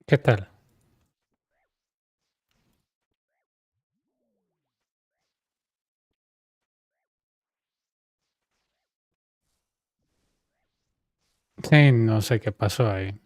¿Qué tal? Sí, no sé qué pasó ahí.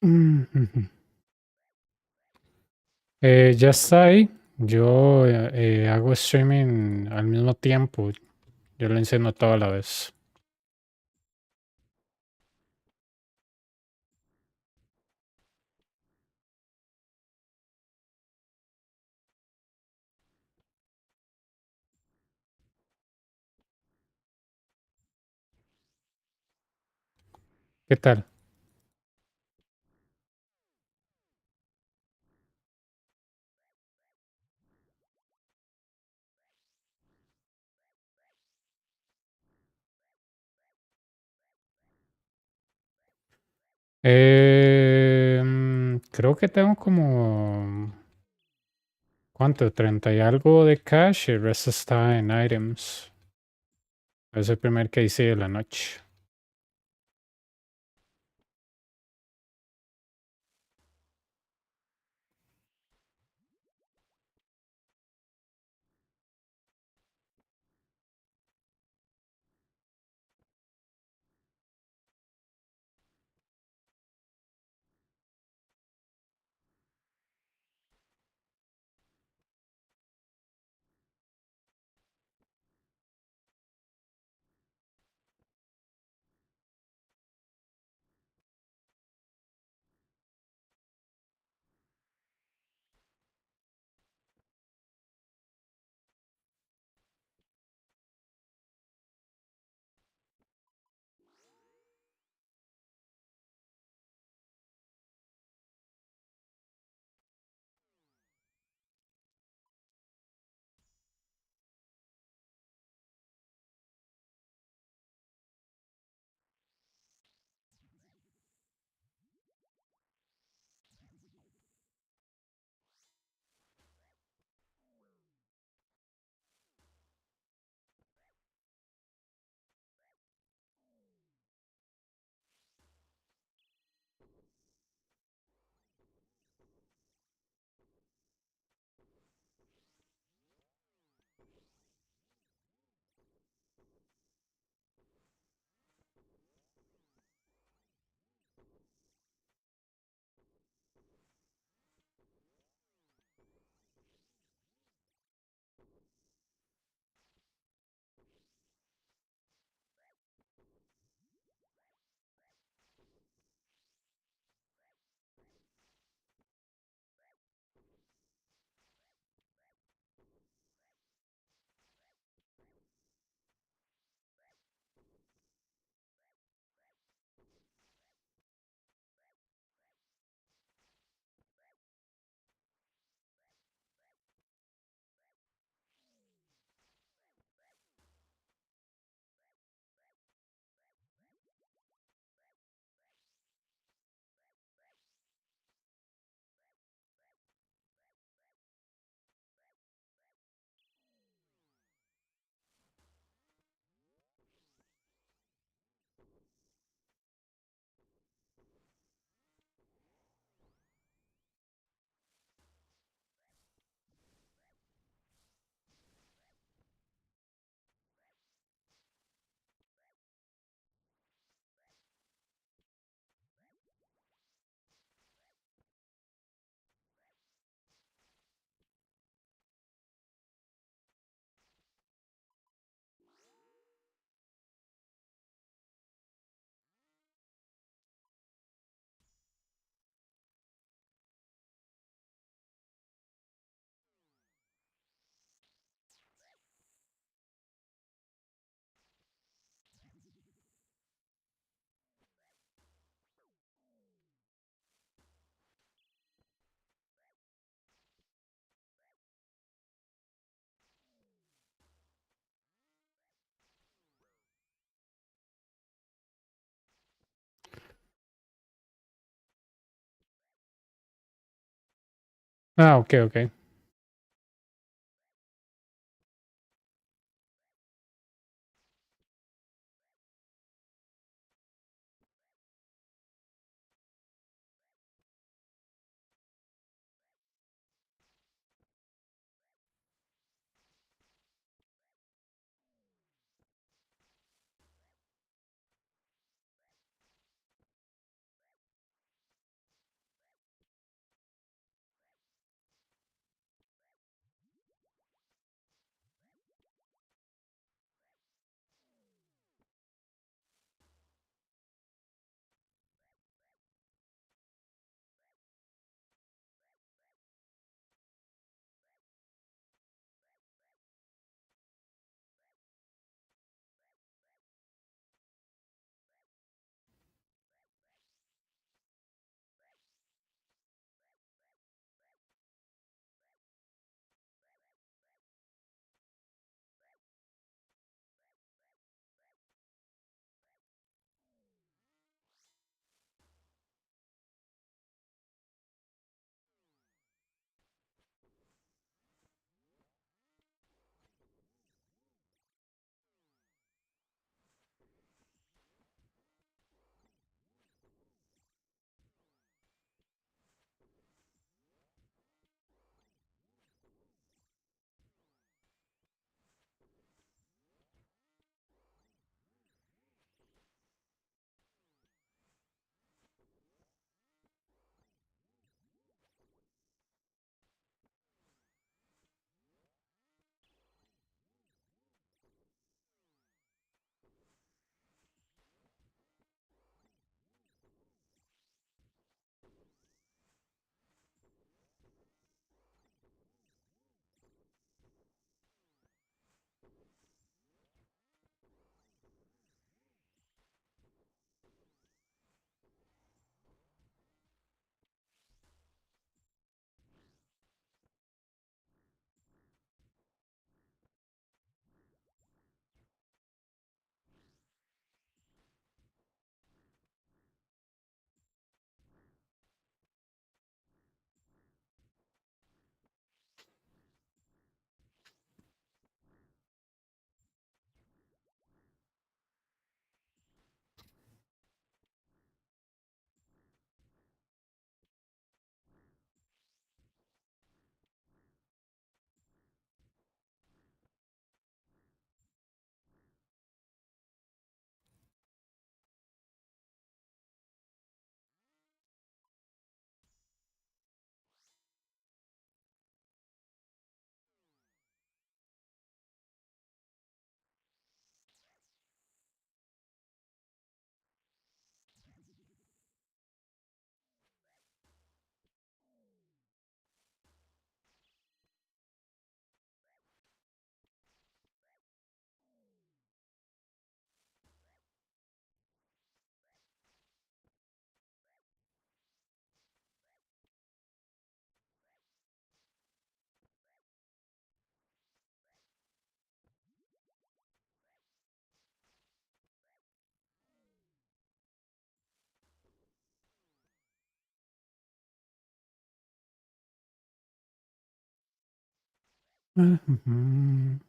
Ujú. Ya está ahí. Yo hago streaming al mismo tiempo. Yo lo enciendo toda la vez. ¿Qué tal? Creo que tengo como, ¿cuánto? 30 y algo de cash y el resto está en items. Es el primer que hice de la noche. Ah, ok, ok. Ujú.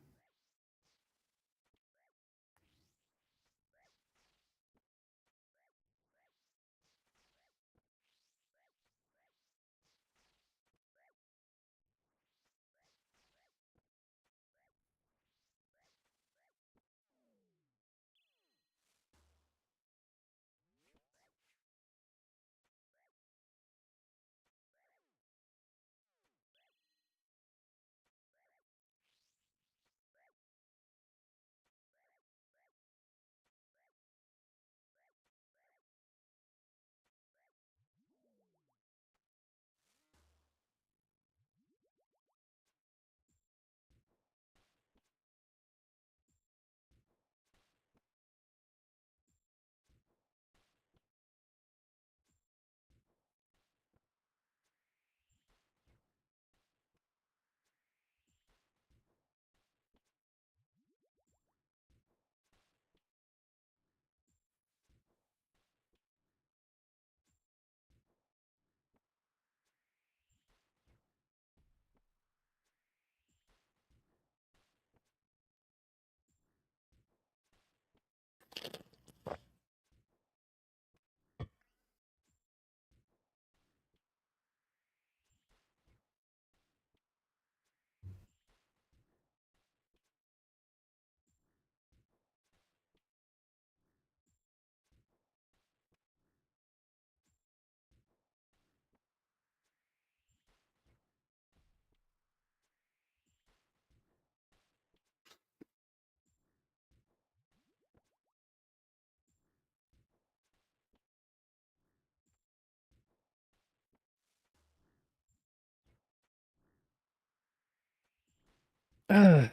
Ah,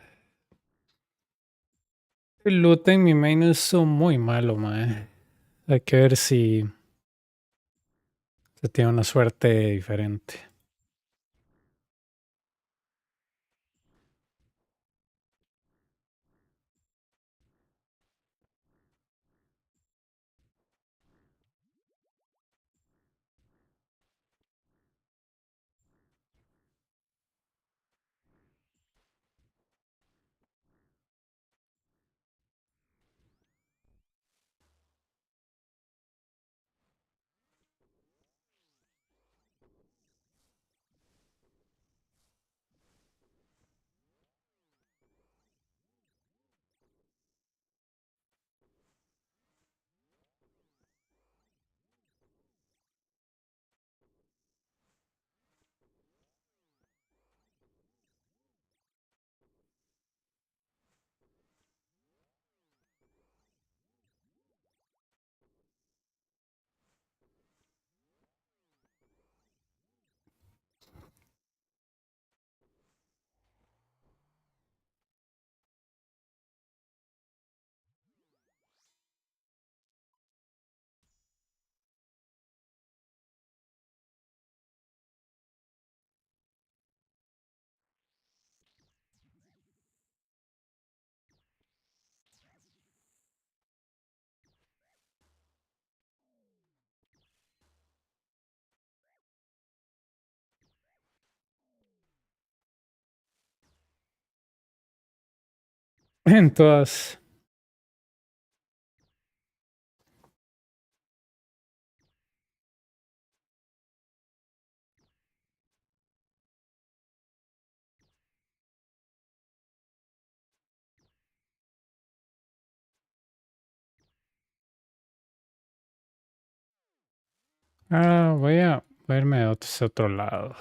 el loot en mi main es muy malo, mae. Hay que ver si se tiene una suerte diferente. En todas. Voy a verme de ese otro lado.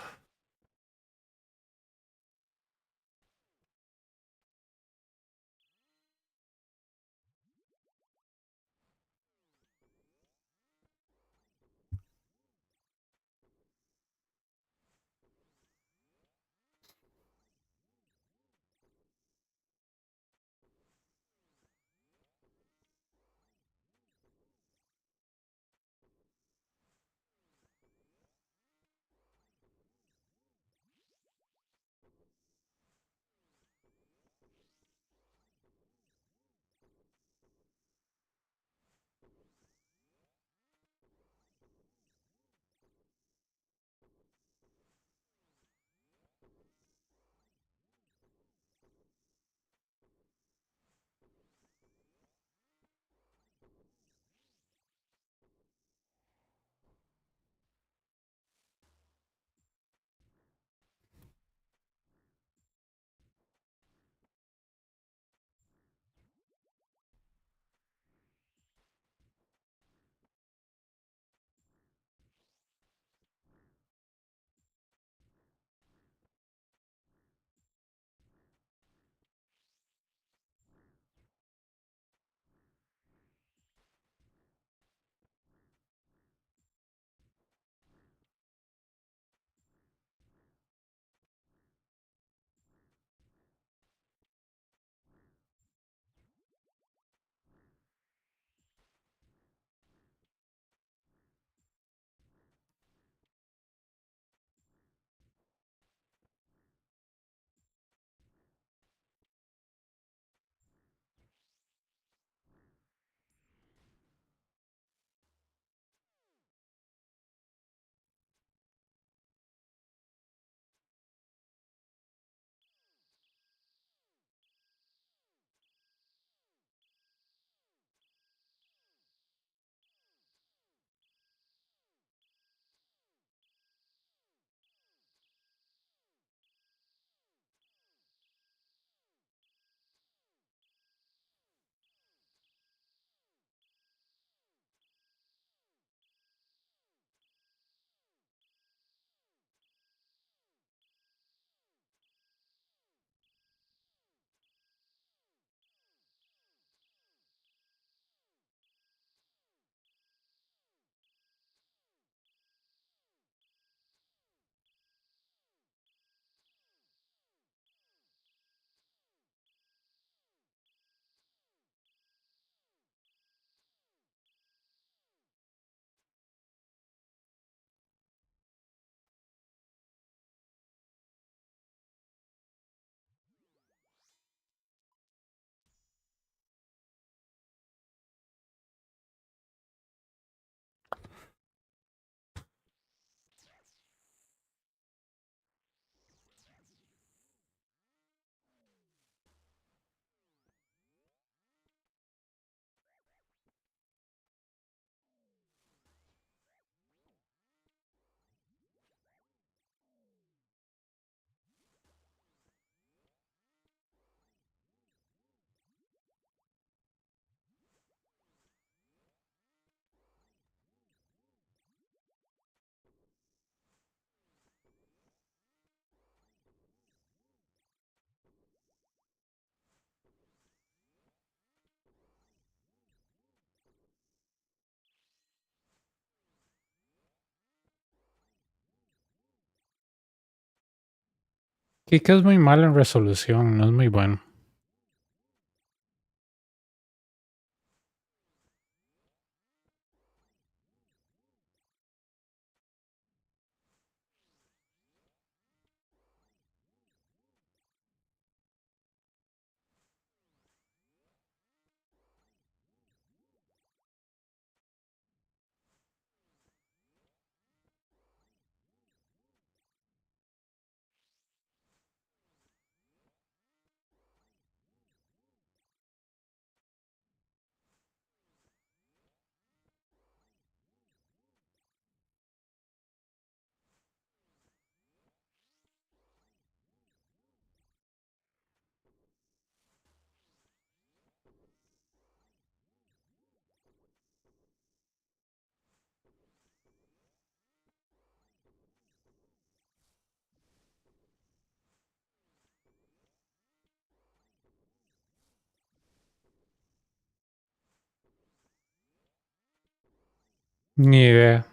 Kika es muy malo en resolución, no es muy bueno. Ni idea.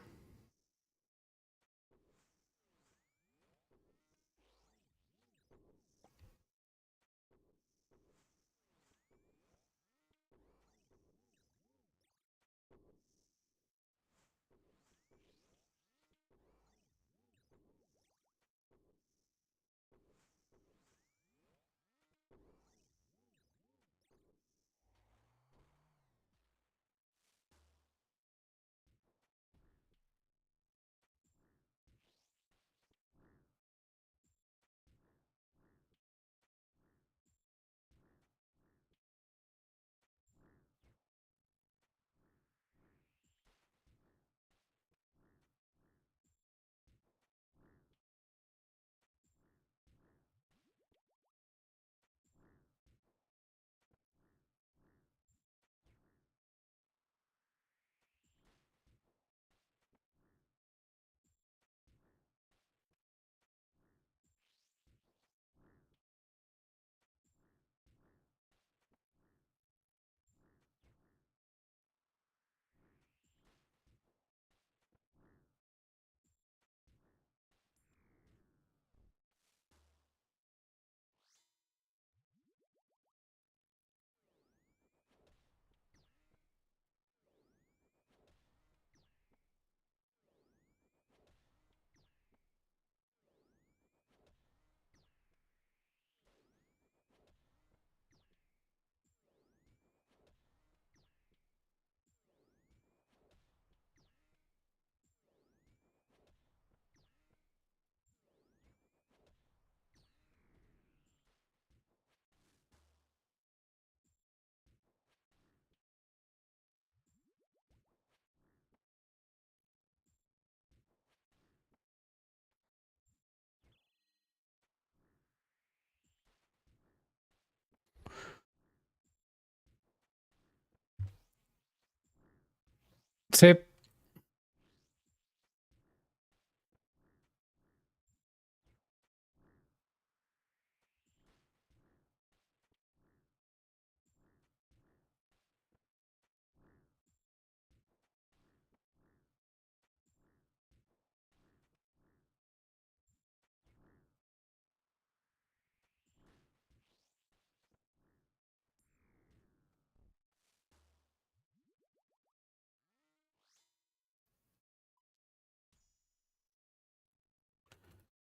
Sí.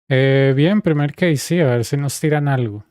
Bien, primer case, sí, a ver si nos tiran algo.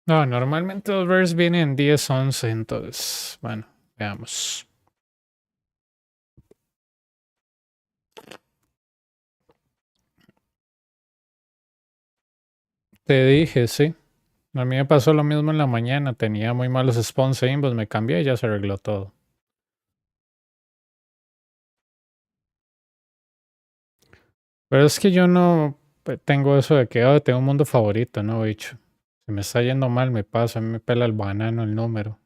No, normalmente los rares vienen en 10, 11, entonces, bueno, veamos. Te dije, sí. A mí me pasó lo mismo en la mañana. Tenía muy malos spawns pues me cambié y ya se arregló todo. Pero es que yo no tengo eso de que tengo un mundo favorito, ¿no, bicho? Si me está yendo mal, me pasa. A mí me pela el banano el número.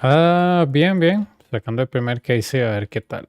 Ah, bien, bien. Sacando el primer case a ver qué tal.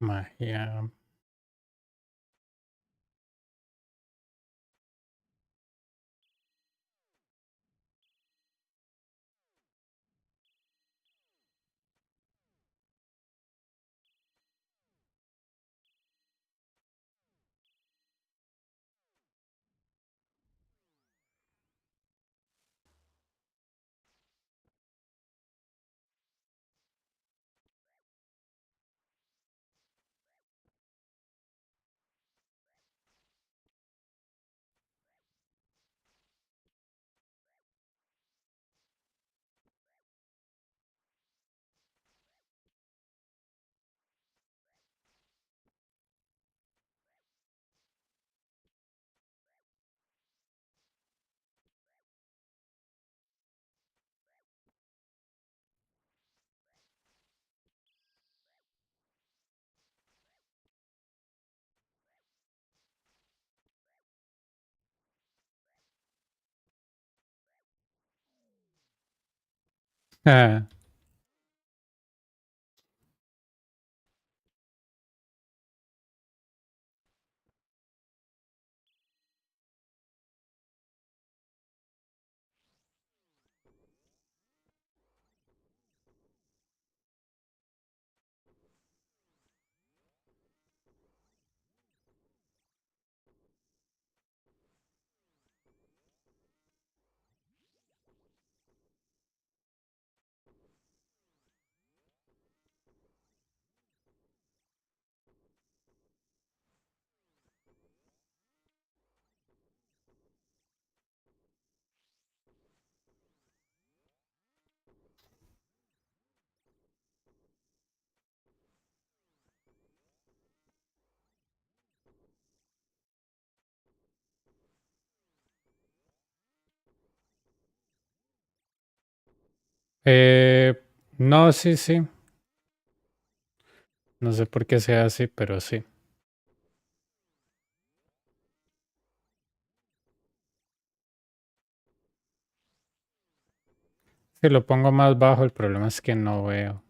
Magia. Ah, no, sí, sí. No sé por qué sea así, pero sí. Si lo pongo más bajo, el problema es que no veo.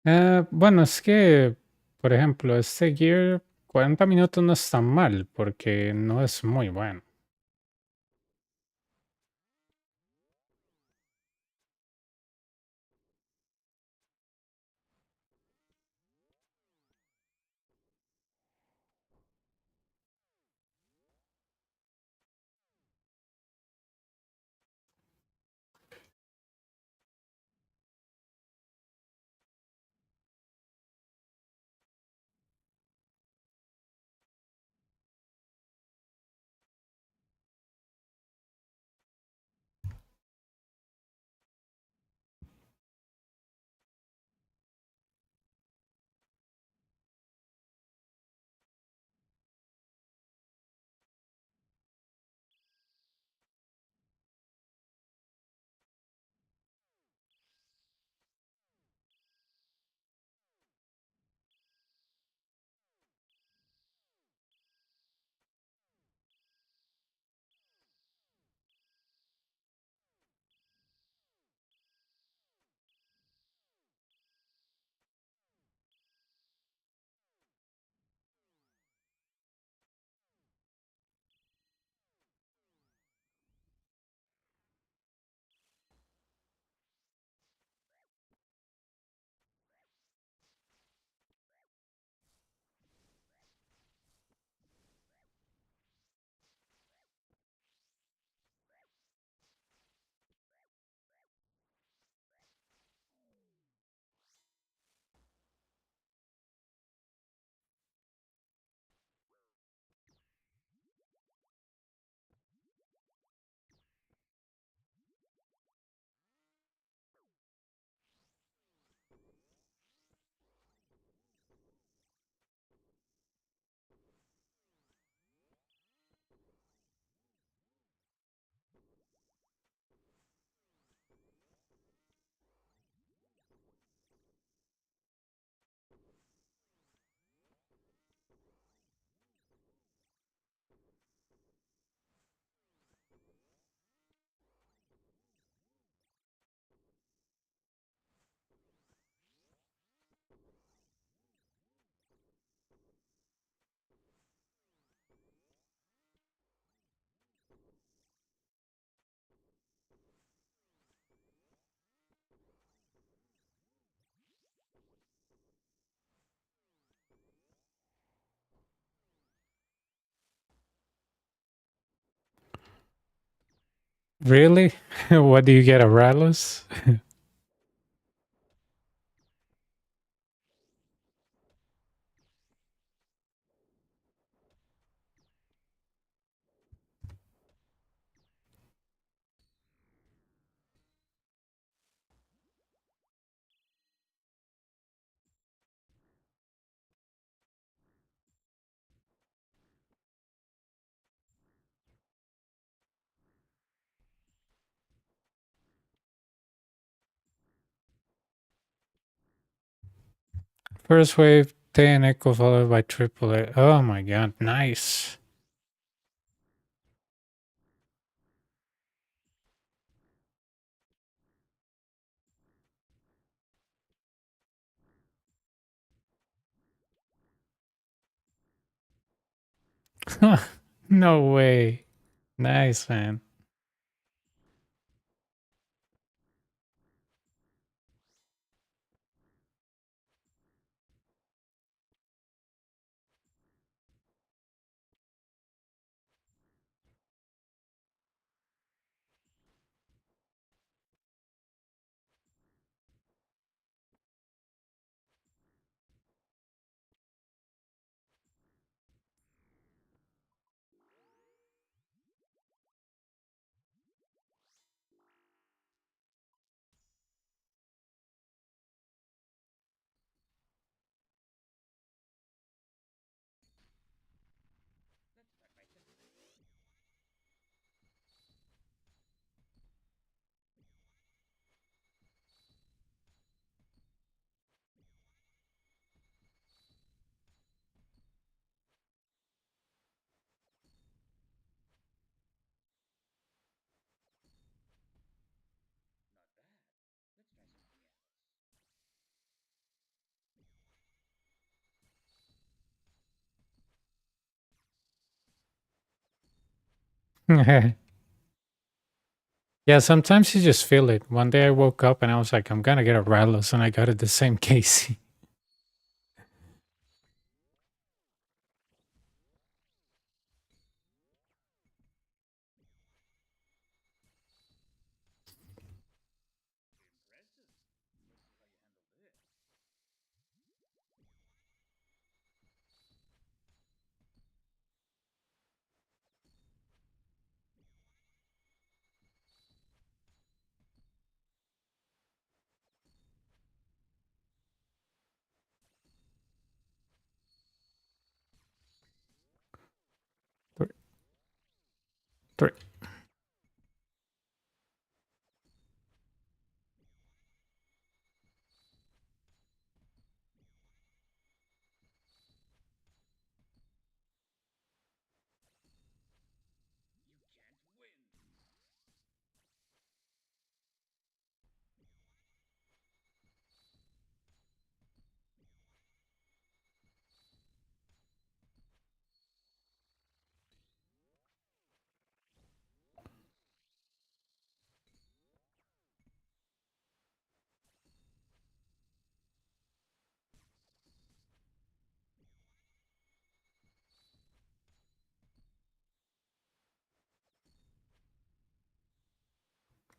Bueno, es que, por ejemplo, este Gear 40 minutos no es tan mal porque no es muy bueno. Really? What do you get, a Rallis? First wave, 10 echo followed by triple A. Oh my god, nice. No way. Nice, man. Yeah, sometimes you just feel it. One day I woke up and I was like, I'm gonna get a Rattlers, and I got it the same case. Three, three.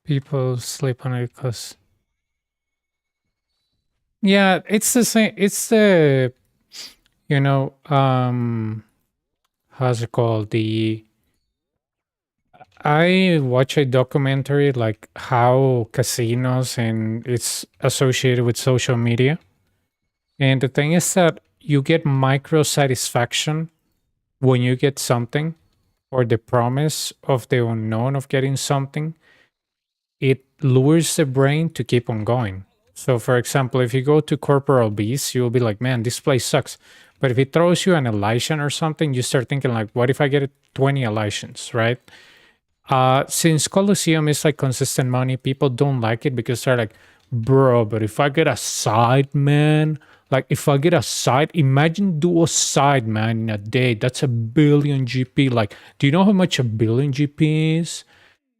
People sleep on it because yeah, it's the same. It's the you know how's it called? The I watch a documentary like how casinos and it's associated with social media. And the thing is that you get micro satisfaction when you get something or the promise of the unknown of getting something. It lures the brain to keep on going. So, for example, if you go to Corporal Beast, you'll be like, man, this place sucks. But if it throws you an elation or something, you start thinking like, what if I get 20 elations, right? Since Colosseum is like consistent money, people don't like it because they're like, bro, but if I get a side, man, like if I get a side, imagine do a side, man, in a day. That's a billion GP. Like, do you know how much a billion GP is?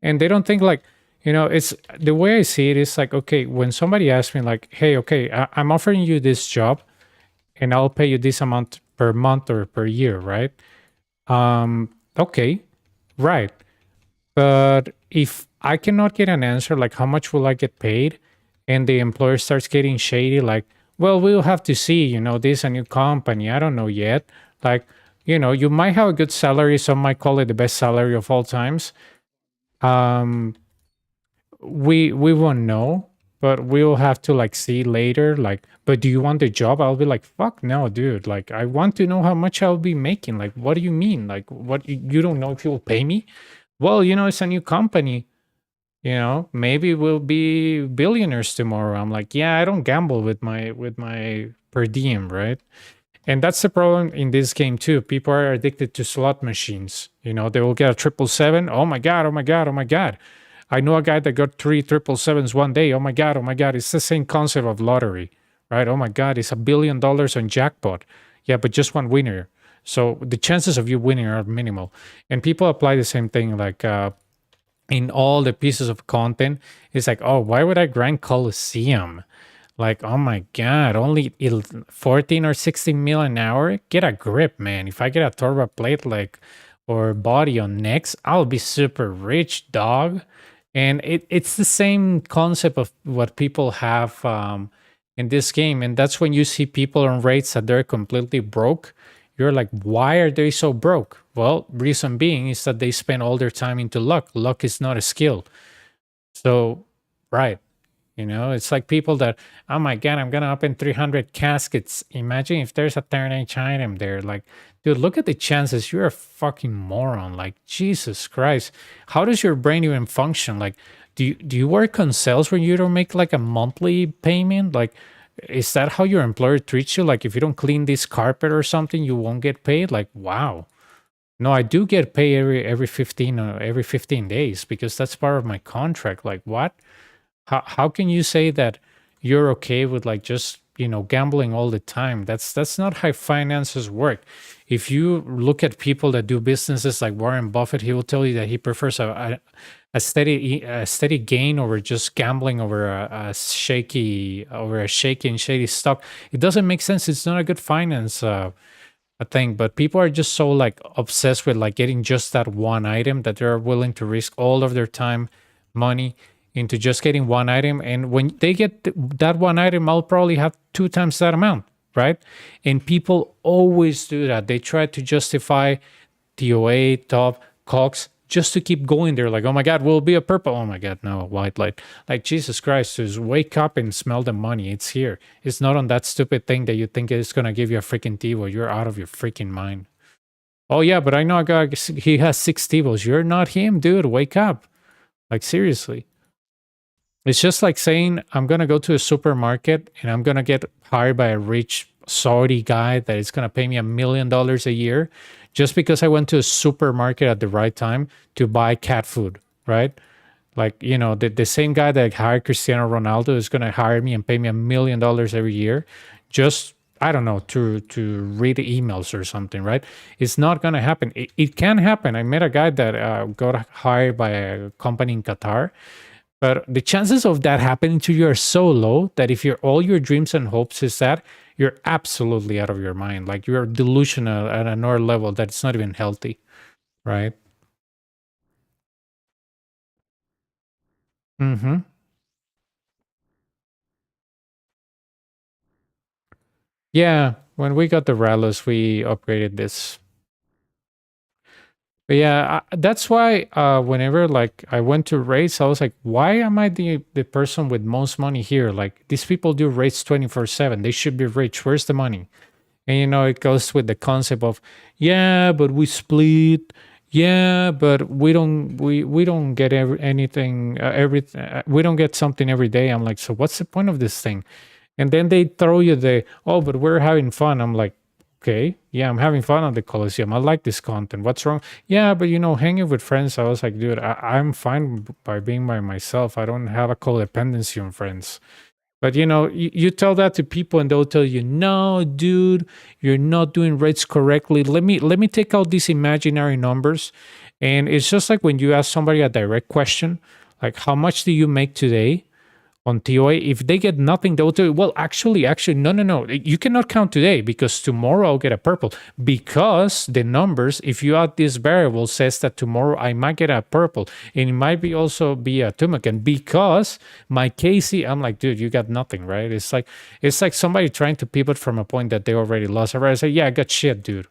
And they don't think like, it's the way I see it is like, okay, when somebody asks me like, hey, okay, I'm offering you this job and I'll pay you this amount per month or per year, right? Okay, right. But if I cannot get an answer, like how much will I get paid? And the employer starts getting shady, like, well, we'll have to see, this is a new company. I don't know yet. Like, you might have a good salary. Some might call it the best salary of all times. Um, we won't know, but we'll have to like see later. Like, but do you want the job? I'll be like, fuck no, dude. Like, I want to know how much I'll be making. Like, what do you mean? Like, what you don't know if you'll pay me? Well, it's a new company. Maybe we'll be billionaires tomorrow. I'm like, yeah, I don't gamble with my per diem, right? And that's the problem in this game too. People are addicted to slot machines. They will get a 777. Oh my god! Oh my god! Oh my god! I know a guy that got 3 777s one day. Oh my god! Oh my god! It's the same concept of lottery, right? Oh my god! It's $1 billion on jackpot. Yeah, but just one winner. So the chances of you winning are minimal. And people apply the same thing, like in all the pieces of content. It's like, oh, why would I grind Colosseum? Like, oh my god, only 14 or 16 mil an hour? Get a grip, man. If I get a turbo plate like or body on next, I'll be super rich, dog. And it's the same concept of what people have in this game. And that's when you see people on rates that they're completely broke. You're like, why are they so broke? Well, reason being is that they spend all their time into luck. Luck is not a skill. So, right. It's like people that, oh my God, I'm going to open 300 caskets. Imagine if there's a turn H item there. Like, dude, look at the chances. You're a fucking moron. Like, Jesus Christ. How does your brain even function? Like, do you work on sales when you don't make like a monthly payment? Like, is that how your employer treats you? Like, if you don't clean this carpet or something, you won't get paid? Like, wow. No, I do get paid every 15 days because that's part of my contract. Like, what? How can you say that you're okay with like just gambling all the time. That's not how finances work. If you look at people that do businesses like Warren Buffett, he will tell you that he prefers a steady gain over just gambling over a shaky and shady stock. It doesn't make sense. It's not a good finance thing. But people are just so like obsessed with like getting just that one item that they're willing to risk all of their time, money into just getting one item. And when they get that one item, I'll probably have two times that amount, right? And people always do that. They try to justify TOA, top, COX, just to keep going there. Like, oh my God, will it be a purple? Oh my God, no, white light. Like, Jesus Christ, just wake up and smell the money. It's here. It's not on that stupid thing that you think is going to give you a freaking TiVo. You're out of your freaking mind. Oh yeah, but I know a guy, he has 6 TiVos. You're not him, dude. Wake up. Like, seriously. It's just like saying, I'm going to go to a supermarket and I'm going to get hired by a rich Saudi guy that is going to pay me $1 million a year just because I went to a supermarket at the right time to buy cat food, right? Like, the same guy that hired Cristiano Ronaldo is going to hire me and pay me $1 million every year just, I don't know, to read emails or something, right? It's not going to happen. It can happen. I met a guy that got hired by a company in Qatar, but the chances of that happening to you are so low that if all your dreams and hopes is that, you're absolutely out of your mind. Like, you're delusional at another level that it's not even healthy, right? Mm-hmm. Yeah, when we got the Rallos, we upgraded this. But yeah, that's why whenever like I went to race, I was like, why am I the person with most money here? Like, these people do race 24/7. They should be rich. Where's the money? And it goes with the concept of, yeah, but we split. Yeah, but we don't get anything we don't get something every day. I'm like, so what's the point of this thing? And then they throw you oh, but we're having fun. I'm like, okay, yeah, I'm having fun on the Colosseum. I like this content. What's wrong? Yeah, but hanging with friends, I was like, dude, I'm fine by being by myself. I don't have a codependency on friends. But you tell that to people and they'll tell you, no, dude, you're not doing rates correctly. Let me take out these imaginary numbers. And it's just like when you ask somebody a direct question, like, how much do you make today on TOA? If they get nothing, they'll tell you, well, actually, no. You cannot count today because tomorrow I'll get a purple. Because the numbers, if you add this variable, says that tomorrow I might get a purple. And it might be also be a Tumacan because my KC, I'm like, dude, you got nothing, right? It's like somebody trying to pivot from a point that they already lost. I say, yeah, I got shit, dude.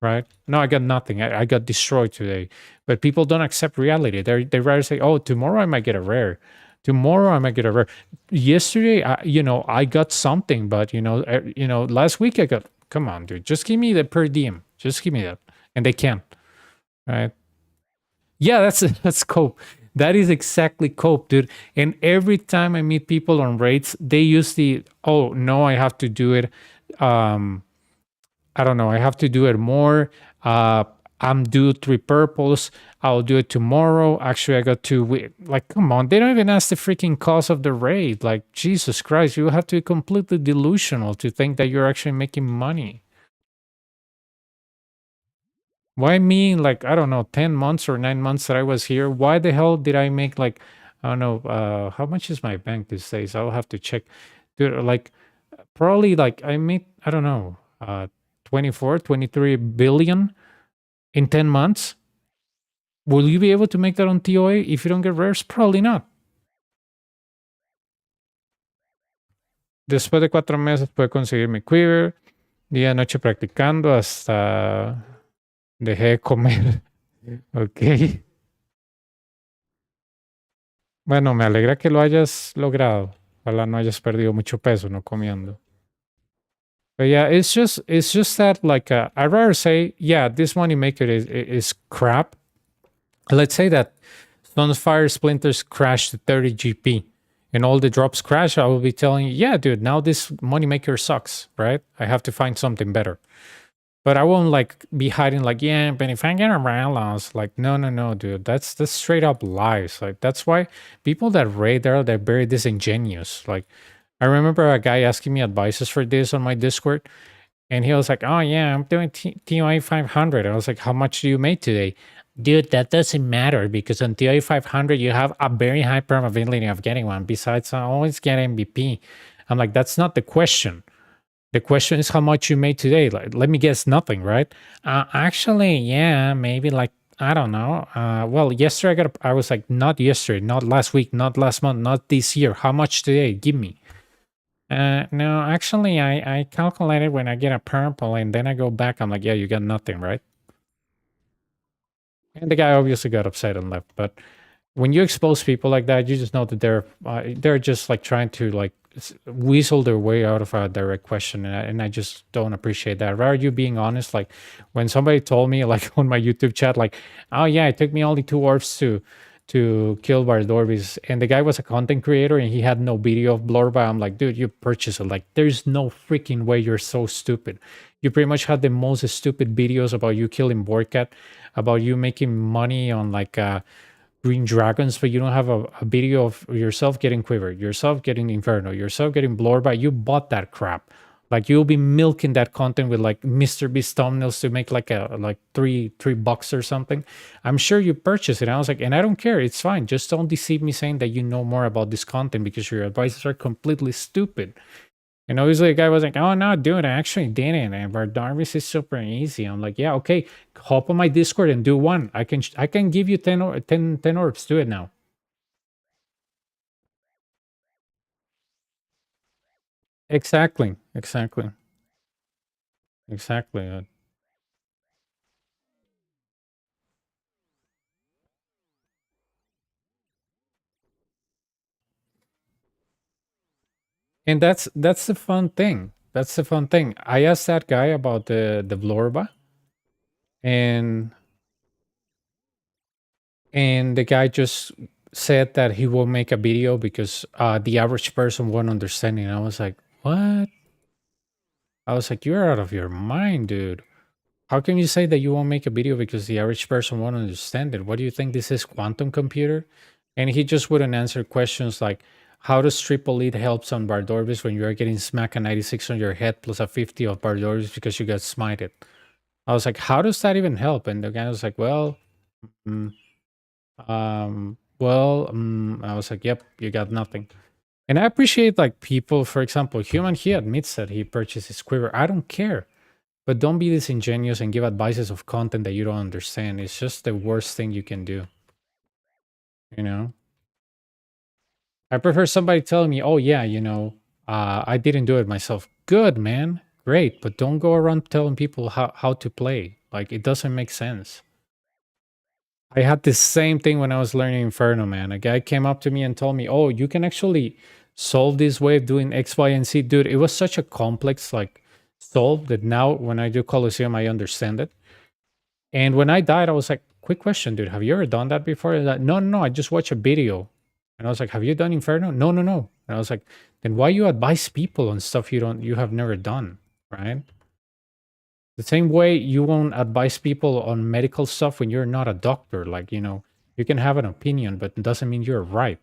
Right? No, I got nothing. I got destroyed today. But people don't accept reality. They rather say, oh, tomorrow I might get a rare. Tomorrow I might get a rare. Yesterday, I got something, but last week I got. Come on, dude, just give me the per diem. Just give me that, and they can't, right? Yeah, that's cope. That is exactly cope, dude. And every time I meet people on rates, they use oh no, I have to do it. I don't know. I have to do it more. I'm due 3 purples. I'll do it tomorrow. Actually, I got 2. Like, come on. They don't even ask the freaking cost of the raid. Like, Jesus Christ, you have to be completely delusional to think that you're actually making money. Why me? Like, I don't know, 10 months or 9 months that I was here. Why the hell did I make like, I don't know, how much is my bank these days? I'll have to check. Dude, like, probably like I made, I don't know, 24, 23 billion in 10 months. Will you be able to make that on TOA if you don't get rares? Probably not. Después de 4 meses pude conseguir mi quiver. Día y noche practicando hasta dejé de comer. Ok. Bueno, me alegra que lo hayas logrado. Ojalá no hayas perdido mucho peso no comiendo. But yeah, it's just that like I'd rather say, yeah, this money maker is crap. Let's say that Sunfire Splinters crashed to 30 GP and all the drops crash. I will be telling you, yeah, dude, now this moneymaker sucks, right? I have to find something better. But I won't like be hiding like, yeah, but if I get a loss, like, no, dude, that's straight up lies. Like, that's why people that raid there, they're very disingenuous. Like, I remember a guy asking me advices for this on my Discord, and he was like, "Oh yeah, I'm doing TI 500." I was like, "How much do you make today?" Dude, that doesn't matter because on TI 500 you have a very high probability of getting one. Besides, I always get MVP. I'm like, that's not the question. The question is how much you made today. Like, let me guess, nothing, right? Actually, yeah, maybe like I don't know. Well, yesterday I was like, not yesterday, not last week, not last month, not this year. How much today? Give me. No, actually, I calculated when I get a purple and then I go back. I'm like, yeah, you got nothing, right? And the guy obviously got upset and left. But when you expose people like that, you just know that they're just like trying to like weasel their way out of a direct question, and I just don't appreciate that. Rather you being honest, like when somebody told me like on my YouTube chat, like, oh yeah, it took me only 2 hours to kill Bardorbis, and the guy was a content creator and he had no video of Blorba. I'm like, dude, you purchased it. Like, there's no freaking way you're so stupid. You pretty much had the most stupid videos about you killing Borkat, about you making money on like green dragons, but you don't have a video of yourself getting quivered, yourself getting inferno, yourself getting blorba. You bought that crap. Like you'll be milking that content with like Mr. Beast thumbnails to make like a like three bucks or something. I'm sure you purchased it. I was like, and I don't care. It's fine. Just don't deceive me saying that you know more about this content because your advices are completely stupid. And obviously, the guy was like, "Oh no, dude, I actually didn't." And our Darvis is super easy. I'm like, "Yeah, okay, hop on my Discord and do one. I can give you 10 or 10 orbs. Do it now." Exactly, exactly, exactly. And that's the fun thing. That's the fun thing. I asked that guy about the Vlorba, and the guy just said that he will make a video because the average person won't understand it. And I was like, "What?" I was like, "You're out of your mind, dude. How can you say that you won't make a video because the average person won't understand it? What do you think this is, quantum computer?" And he just wouldn't answer questions like, how does triple lead helps on Bardorbis when you are getting smack a 96 on your head plus a 50 of Bardorbis because you got smited? I was like, how does that even help? And the guy was like, well, mm, I was like, yep, you got nothing. And I appreciate like people, for example, Human, he admits that he purchased his quiver. I don't care. But don't be disingenuous and give advices of content that you don't understand. It's just the worst thing you can do, you know? I prefer somebody telling me, "Oh yeah, I didn't do it myself." Good, man. Great, but don't go around telling people how to play. Like it doesn't make sense. I had the same thing when I was learning Inferno, man. A guy came up to me and told me, "Oh, you can actually solve this way of doing X, Y, and Z." Dude, it was such a complex like solve that now when I do Colosseum, I understand it. And when I died, I was like, quick question, dude. Have you ever done that before? Like, no, no, no. I just watched a video. And I was like, have you done Inferno? No, no, no. And I was like, then why you advise people on stuff you have never done, right? The same way you won't advise people on medical stuff when you're not a doctor. Like, you can have an opinion, but it doesn't mean you're right.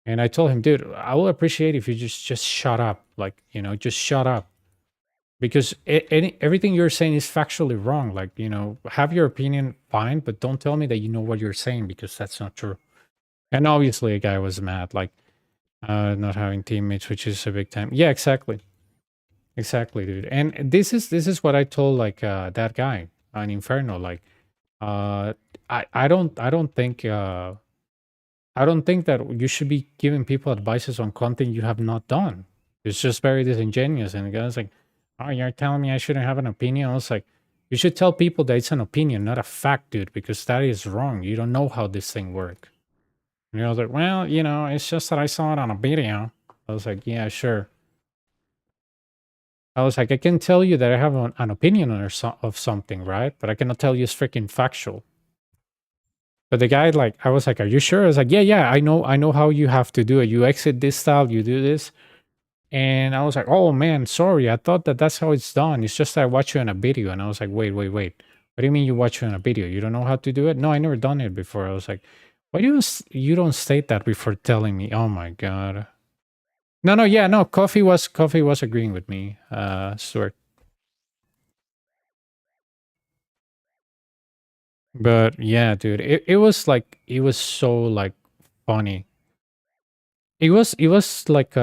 And I told him, dude, I will appreciate if you just shut up. Like, just shut up. Because everything you're saying is factually wrong. Like, have your opinion, fine, but don't tell me that you know what you're saying because that's not true. And obviously, a guy was mad, like not having teammates, which is a big time. Yeah, exactly, exactly, dude. And this is what I told like that guy on Inferno. Like, uh, I don't think that you should be giving people advices on content you have not done. It's just very disingenuous. And the guy's like, "Oh, you're telling me I shouldn't have an opinion?" I was like, "You should tell people that it's an opinion, not a fact, dude, because that is wrong. You don't know how this thing works." And I was like, "Well, it's just that I saw it on a video." I was like, "Yeah, sure." I was like, "I can tell you that I have an opinion on of something, right? But I cannot tell you it's freaking factual." But the guy, like, I was like, "Are you sure?" I was like, "Yeah, yeah, I know how you have to do it. You exit this style, you do this." And I was like, "Oh man, sorry. I thought that that's how it's done. It's just that I watched you on a video." And I was like, "Wait, wait, wait. What do you mean you watch you on a video? You don't know how to do it?" "No, I never done it before." I was like, "Why do you don't state that before telling me?" Oh my god. No, no, yeah, no. Coffee was agreeing with me, Stuart. But yeah, dude, it was like it was so like funny. It was like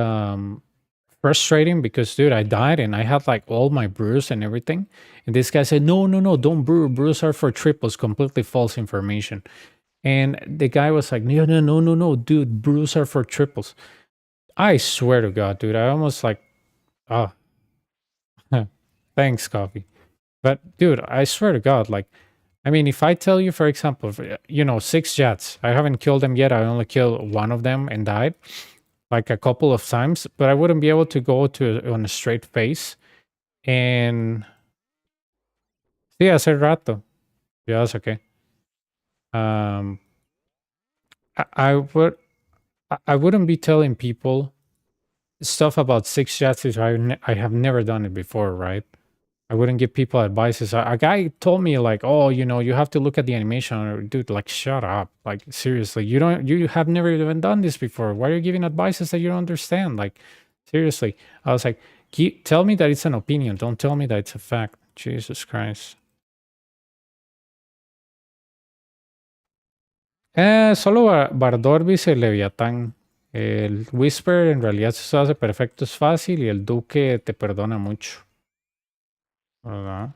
frustrating because dude, I died and I had like all my brews and everything. And this guy said, no, no, no, don't brew. Brews are for triples, completely false information. And the guy was like, no, no, no, no, no, dude, brews are for triples. I swear to God, dude, I almost like, oh, thanks, coffee. But dude, I swear to God, like, I mean, if I tell you, for example, six jets, I haven't killed them yet. I only killed one of them and died like a couple of times, but I wouldn't be able to go to on a straight face. And sí, hace rato. Yeah, that's okay. Um, I would, I wouldn't be telling people stuff about six jets if I have never done it before, right? I wouldn't give people advices. A guy told me like, "Oh, you have to look at the animation." Or, dude, like, shut up! Like, seriously, you have never even done this before. Why are you giving advices that you don't understand? Like, seriously, I was like, tell me that it's an opinion. Don't tell me that it's a fact. Jesus Christ. Solo Bardorbis y Leviatán. El Whisper en realidad se hace perfecto, es fácil y el Duque te perdona mucho, ¿verdad?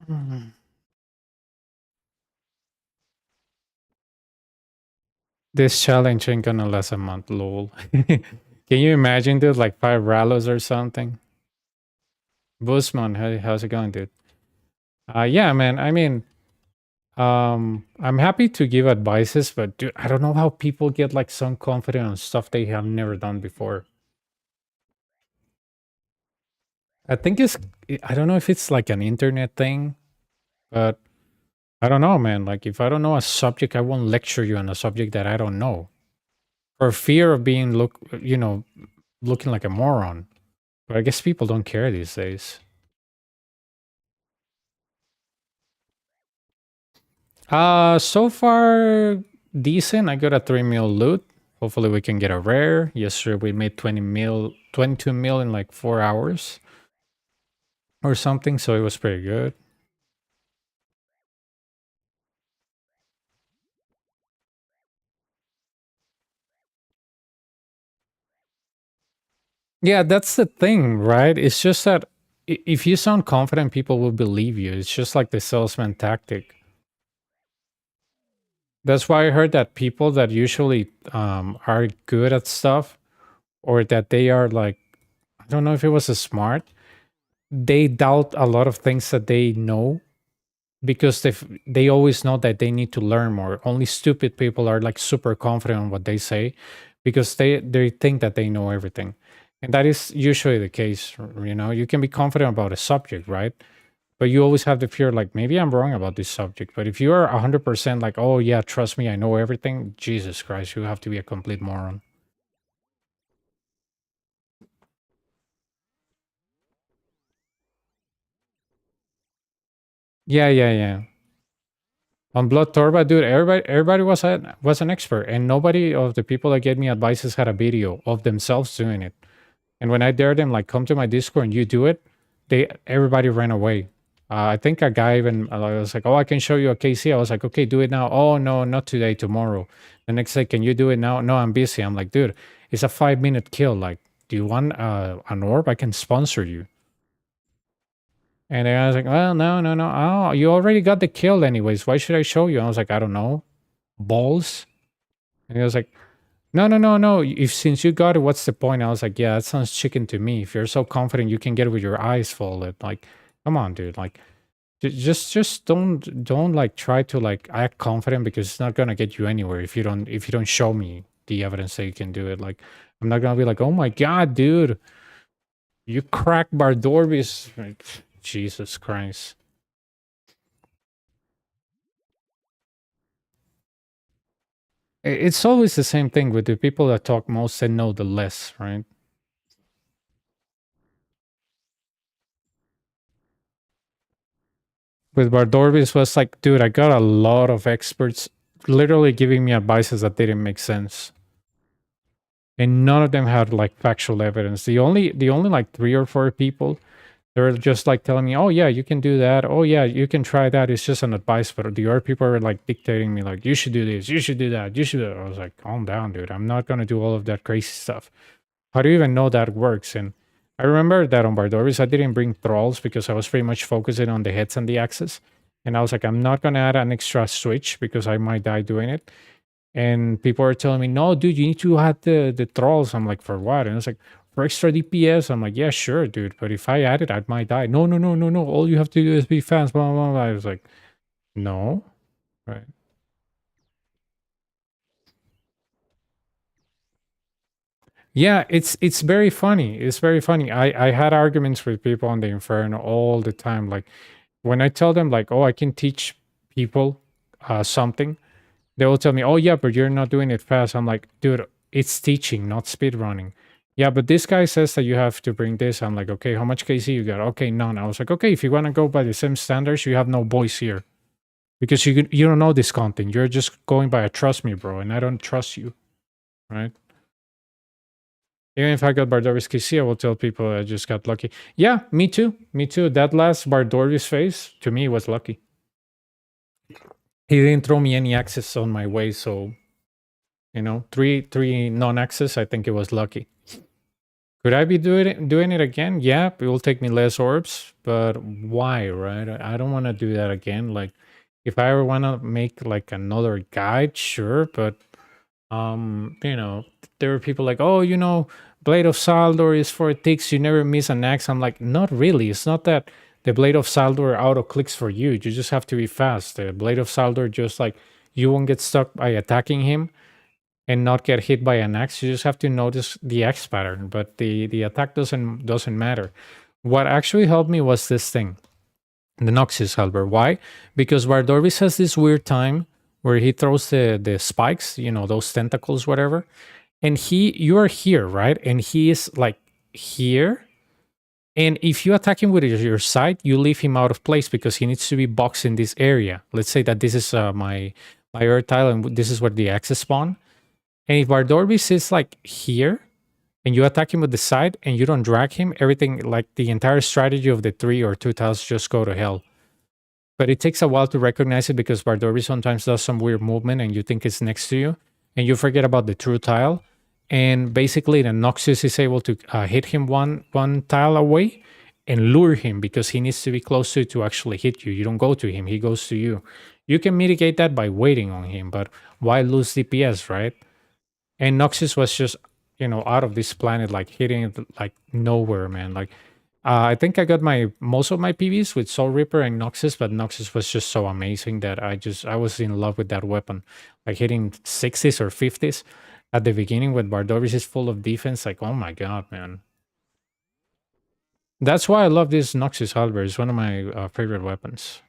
Mm. This challenge ain't gonna last a month, lol. Can you imagine, dude? Like 5 Ralos or something? Busman, how's it going, dude? Yeah, man. I mean, I'm happy to give advices, but dude, I don't know how people get like so confident on stuff they have never done before. I think I don't know if it's like an internet thing, but I don't know, man. Like, if I don't know a subject, I won't lecture you on a subject that I don't know for fear of being looking like a moron. But I guess people don't care these days. So far decent. I got a 3 mil loot. Hopefully we can get a rare. Yesterday we made 22 mil in like 4 hours or something. So it was pretty good. Yeah, that's the thing, right? It's just that if you sound confident, people will believe you. It's just like the salesman tactic. That's why I heard that people that usually are good at stuff, or that they are like, I don't know if it was a smart, they doubt a lot of things that they know because they always know that they need to learn more. Only stupid people are like super confident on what they say because they think that they know everything. And that is usually the case. You can be confident about a subject, right? But you always have the fear like, maybe I'm wrong about this subject. But if you are 100% like, oh yeah, trust me, I know everything, Jesus Christ, you have to be a complete moron. Yeah, yeah, yeah. On Blood Torba, dude, everybody was an expert, and nobody of the people that gave me advices had a video of themselves doing it. And when I dared them, like, come to my Discord and you do it, everybody ran away. I think a guy even I was like, "Oh, I can show you a KC." I was like, "Okay, do it now." "Oh no, not today, tomorrow." The next day, "Can you do it now?" "No, I'm busy." I'm like, "Dude, it's a 5 minute kill. Like, do you want an orb? I can sponsor you." And I was like, "Well, no, no, no. Oh, you already got the kill anyways. Why should I show you?" I was like, "I don't know, balls." And he was like, "No, no, no, no. If since you got it, what's the point?" I was like, "Yeah, that sounds chicken to me. If you're so confident you can get it with your eyes folded, like, come on, dude. Like, just don't like try to like act confident because it's not gonna get you anywhere if you don't show me the evidence that you can do it. Like, I'm not gonna be like, oh my god, dude, you cracked Bardorbis. Like, Jesus Christ." It's always the same thing with the people that talk most and know the less, right? With Bardorvis was like, dude, I got a lot of experts literally giving me advices that didn't make sense. And none of them had like factual evidence. The only like three or four people, they're just like telling me, oh yeah, you can do that. Oh yeah, you can try that. It's just an advice. But the other people are like dictating me like, you should do this, you should do that, you should do that. I was like, calm down, dude. I'm not gonna do all of that crazy stuff. How do you even know that works? And I remember that on Bardoris, I didn't bring thralls because I was pretty much focusing on the heads and the axes. And I was like, I'm not gonna add an extra switch because I might die doing it. And people are telling me, no, dude, you need to add the thralls. I'm like, for what? And it's like, for extra DPS. I'm like, yeah, sure, dude. But if I add it, I might die. No, no, no, no, no. All you have to do is be fast. Blah, blah, blah. I was like, no. Right. Yeah, it's very funny. It's very funny. I had arguments with people on the Inferno all the time. Like when I tell them like, oh, I can teach people something, they will tell me, "Oh yeah, but you're not doing it fast." I'm like, "Dude, it's teaching, not speed running." Yeah, but this guy says that you have to bring this. I'm like, "Okay, how much KC you got?" Okay, none. I was like, "Okay, if you want to go by the same standards, you have no voice here because you don't know this content. You're just going by a trust me, bro, and I don't trust you, right?" Even if I got Bardorvis KC, I will tell people I just got lucky. Yeah, me too. Me too. That last Bardorvis phase, to me, was lucky. He didn't throw me any access on my way, so three non-access. I think it was lucky. Could I be doing it again? Yeah, it will take me less orbs, but why, right? I don't want to do that again. Like, if I ever want to make like another guide, sure, but there are people like, oh, Blade of Saldor is for ticks. You never miss an axe. I'm like, not really. It's not that the Blade of Saldor auto clicks for you. You just have to be fast. The Blade of Saldor just like you won't get stuck by attacking him and not get hit by an axe. You just have to notice the axe pattern, but the attack doesn't matter. What actually helped me was this thing, the Noxus Halberd. Why? Because Bardorvis has this weird time where he throws the spikes, those tentacles, whatever, and you are here, right? And he is like here. And if you attack him with your side, you leave him out of place because he needs to be boxed in this area. Let's say that this is my earth tile, and this is where the axes spawn. And if Bardorbis is like here and you attack him with the side and you don't drag him, everything like the entire strategy of the 3 or 2 tiles just go to hell. But it takes a while to recognize it because Bardorbis sometimes does some weird movement and you think it's next to you and you forget about the true tile. And basically, the Noxus is able to hit him one tile away and lure him because he needs to be close to actually hit you. You don't go to him, he goes to you. You can mitigate that by waiting on him, but why lose DPS, right? And Noxus was just, out of this planet, like hitting it like nowhere, man. Like, I think I got most of my PVs with Soul Reaper and Noxus, but Noxus was just so amazing that I was in love with that weapon. Like hitting 60s or 50s at the beginning when Bardovis is full of defense, like, oh my god, man. That's why I love this Noxus Halberd. It's one of my favorite weapons.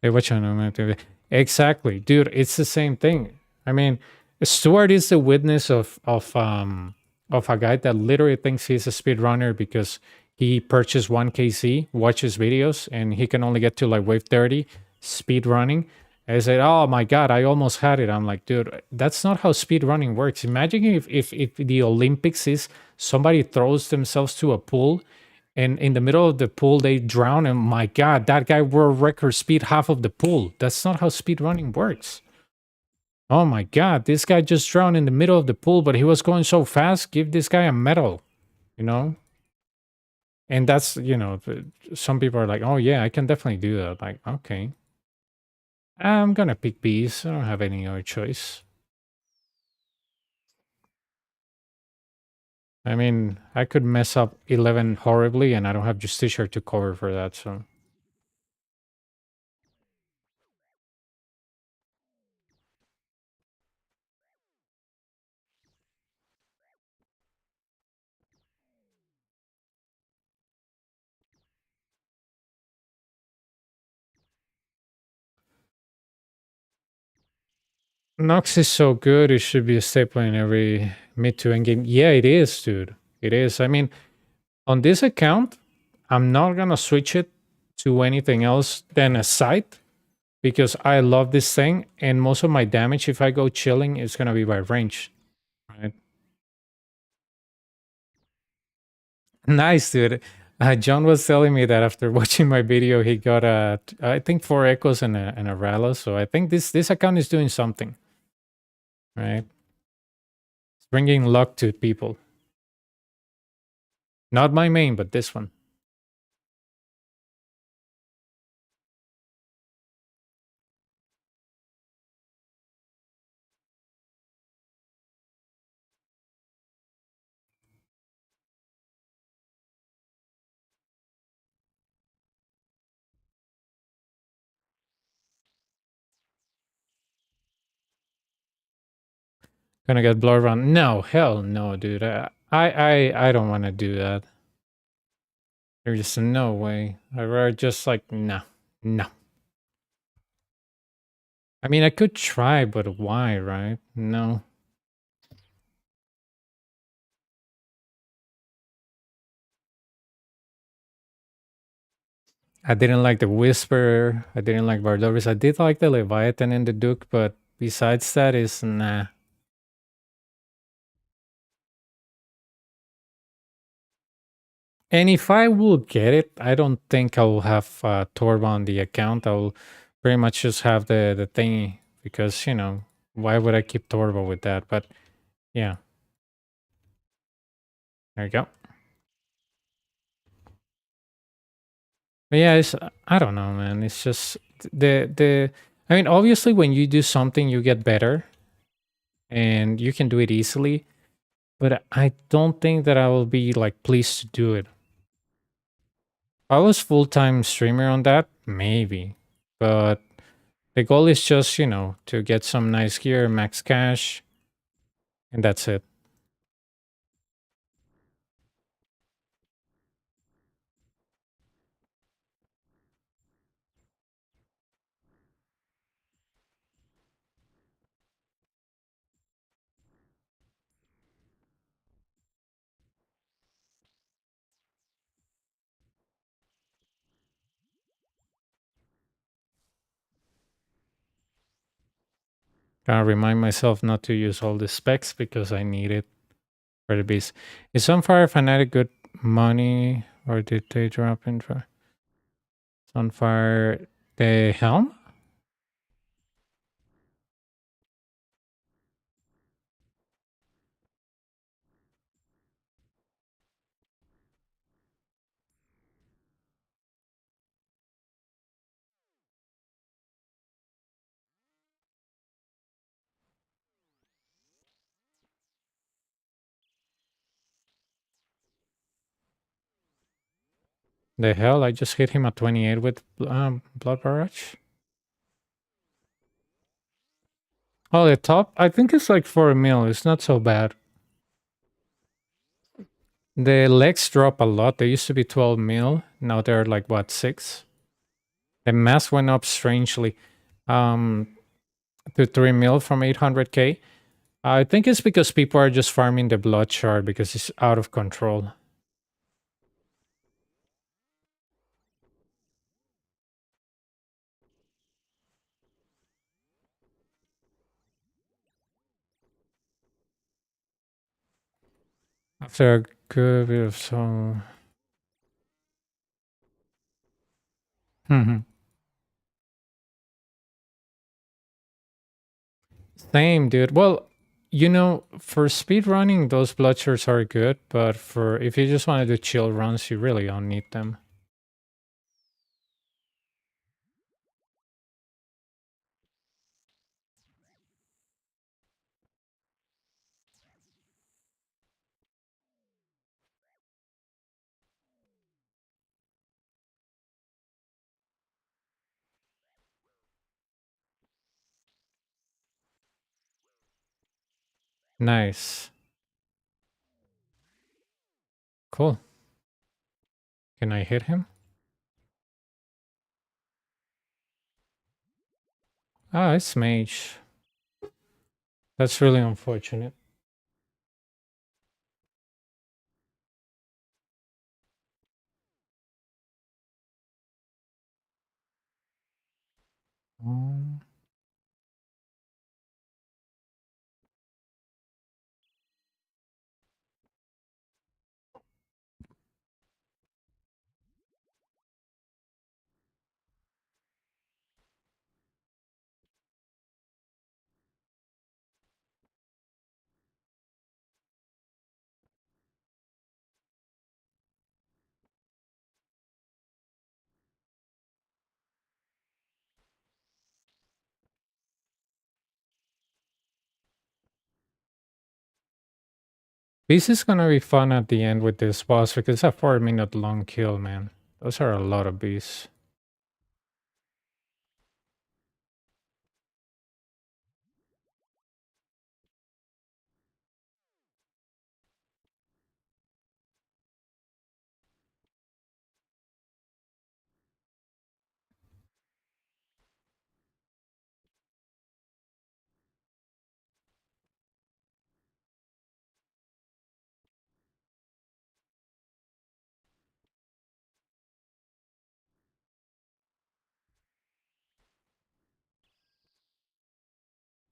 Hey, what you exactly, dude. It's the same thing. I mean, Stuart is the witness of a guy that literally thinks he's a speedrunner because he purchased 1 KC, watches videos, and he can only get to like wave 30 speed running. I said, "Oh my god, I almost had it." I'm like, dude, that's not how speed running works. Imagine if the Olympics is somebody throws themselves to a pool and in the middle of the pool they drown and my god, that guy world record speed half of the pool. That's not how speed running works. Oh my god, this guy just drowned in the middle of the pool, but he was going so fast. Give this guy a medal, you know? And that's, some people are like, oh yeah, I can definitely do that. Like, okay, I'm gonna pick bees. I don't have any other choice. I mean, I could mess up 11 horribly and I don't have Justicia to cover for that, so. Nox is so good, it should be a staple in every mid to end game. Yeah, it is, dude. It is. I mean, on this account, I'm not gonna switch it to anything else than a sight because I love this thing, and most of my damage, if I go chilling, is gonna be by range. Right? Nice, dude. John was telling me that after watching my video, he got I think 4 echoes and a Rala. So I think this account is doing something, right? It's bringing luck to people. Not my main, but this one. Gonna get blood run? No, hell no, dude. I don't want to do that. There's just no way. I rather just like no, no. I mean, I could try, but why, right? No. I didn't like the Whisperer. I didn't like Bardovis. I did like the Leviathan and the Duke, but besides that, is nah. And if I will get it, I don't think I will have Torb on the account. I will pretty much just have the thingy because why would I keep Torba with that? But yeah, there you go. But yeah, it's I don't know, man. It's just the. I mean, obviously, when you do something, you get better, and you can do it easily. But I don't think that I will be like pleased to do it. If I was full time streamer on that, maybe. But the goal is just to get some nice gear, max cash, and that's it. Gotta remind myself not to use all the specs because I need it for the beast. Is Sunfire Fanatic good money or did they drop in for Sunfire the helm? The hell? I just hit him at 28 with Blood Barrage. Oh, the top? I think it's like 4 mil. It's not so bad. The legs drop a lot. They used to be 12 mil. Now they're like, what, 6? The mass went up strangely um, to 3 mil from 800k. I think it's because people are just farming the blood shard because it's out of control. After a good bit of some. Same, dude. Well, for speed running, those blood shards are good, but for if you just want to do chill runs, you really don't need them. Nice. Cool. Can I hit him? Ah, it's mage. That's really unfortunate. Um, This is gonna be fun at the end with this boss because it's a 4 minute long kill, man. Those are a lot of beasts.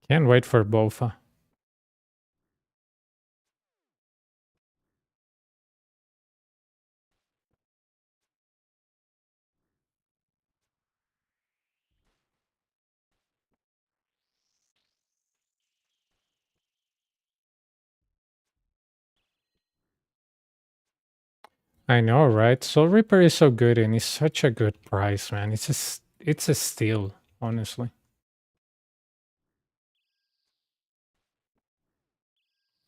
Can't wait for bowfa. I know, right? Soul Reaper is so good and it's such a good price, man. It's a steal, honestly.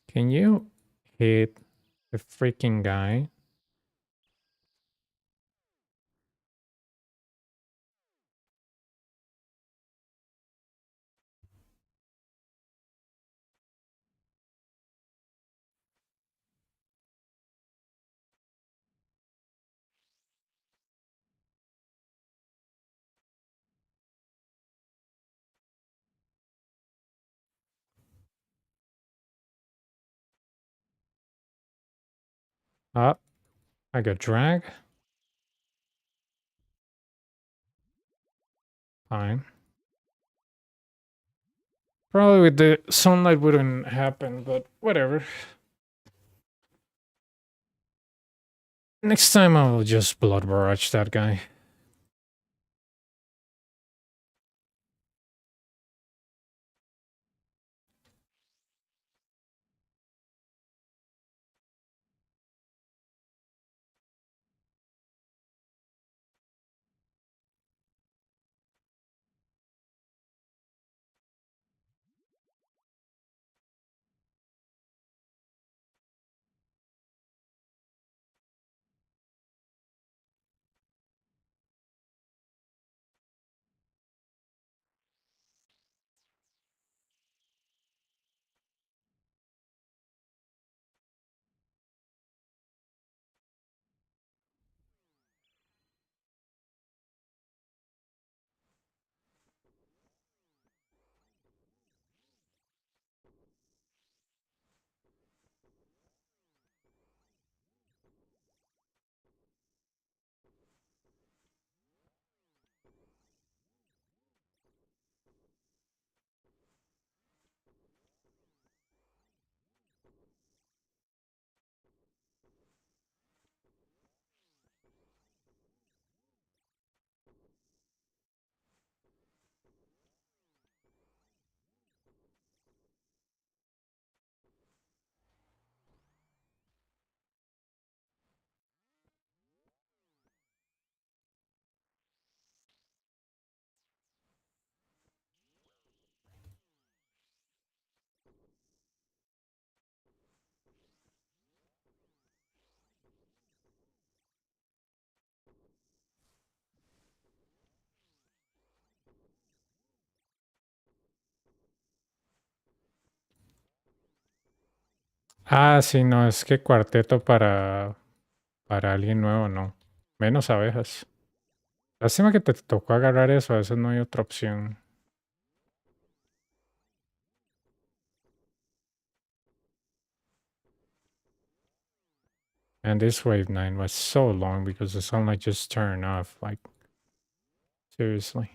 Can you hit the freaking guy? Ah, I got drag. Fine. Probably with the sunlight wouldn't happen, but whatever. Next time I will just blood barrage that guy. Ah, sí, no, es que cuarteto para alguien nuevo, no. Menos abejas. Lástima que te tocó agarrar eso, a veces no hay otra opción. And this wave 9 was so long because the sunlight just turned off. Like, seriously.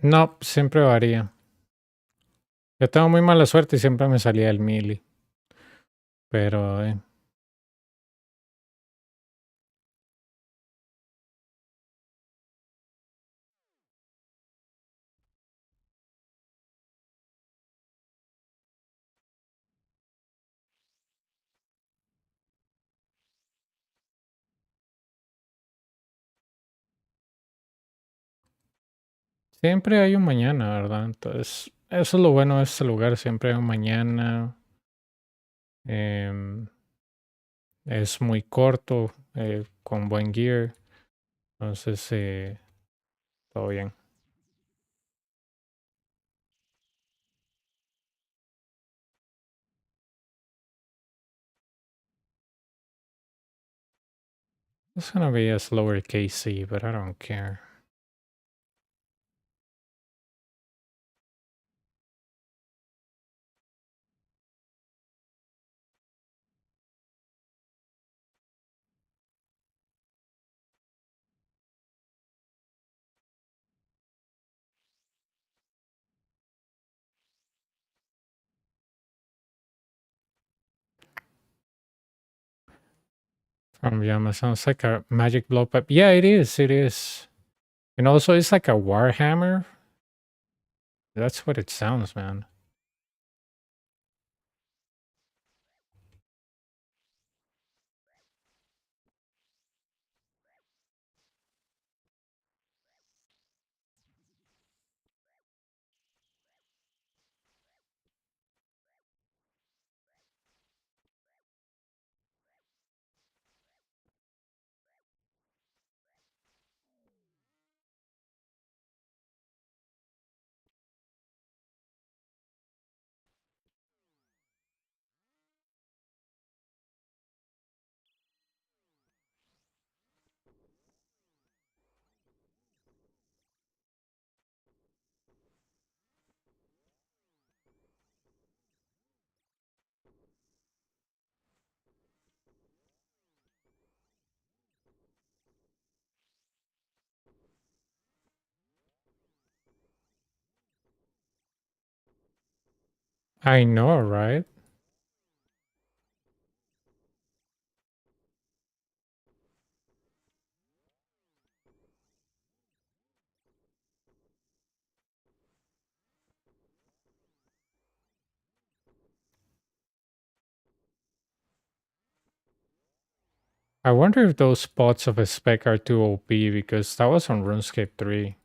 No, siempre varía. Yo tengo muy mala suerte y siempre me salía el mili. Pero, siempre hay un mañana, ¿verdad? Entonces, eso es lo bueno de este lugar. Siempre hay un mañana. Em, es muy corto, con buen gear. Entonces, todo bien. It's gonna be a slower KC, but I don't care. From Yama sounds like a magic blow pipe. Yeah, it is. It is. And also, it's like a warhammer. That's what it sounds, man. I know, right? I wonder if those spots of a spec are too OP because that was on RuneScape 3.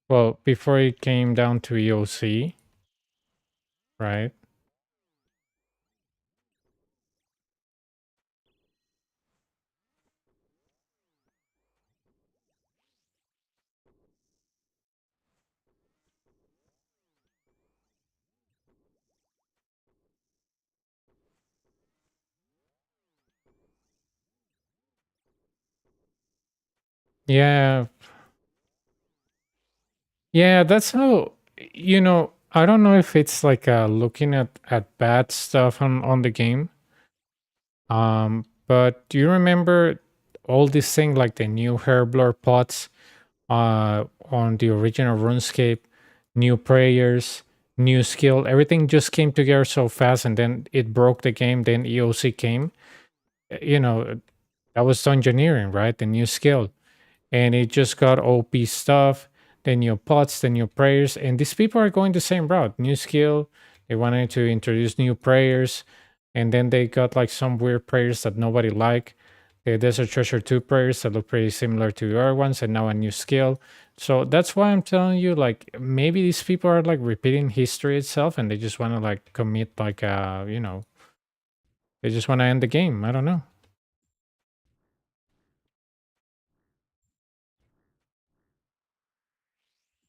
Well, before it came down to EOC, right? Yeah. Yeah, that's how, I don't know if it's like looking at bad stuff on the game. But do you remember all this thing like the new hair blur pots on the original RuneScape, new prayers, new skill, everything just came together so fast and then it broke the game, then EOC came. You know, that was engineering, right? The new skill. And it just got OP stuff, the new pots, the new prayers, and these people are going the same route. New skill, they wanted to introduce new prayers, and then they got like some weird prayers that nobody liked. The Desert Treasure 2 prayers that look pretty similar to the other ones, and now a new skill. So that's why I'm telling you, like, maybe these people are like repeating history itself and they just want to like commit, like, they just want to end the game. I don't know.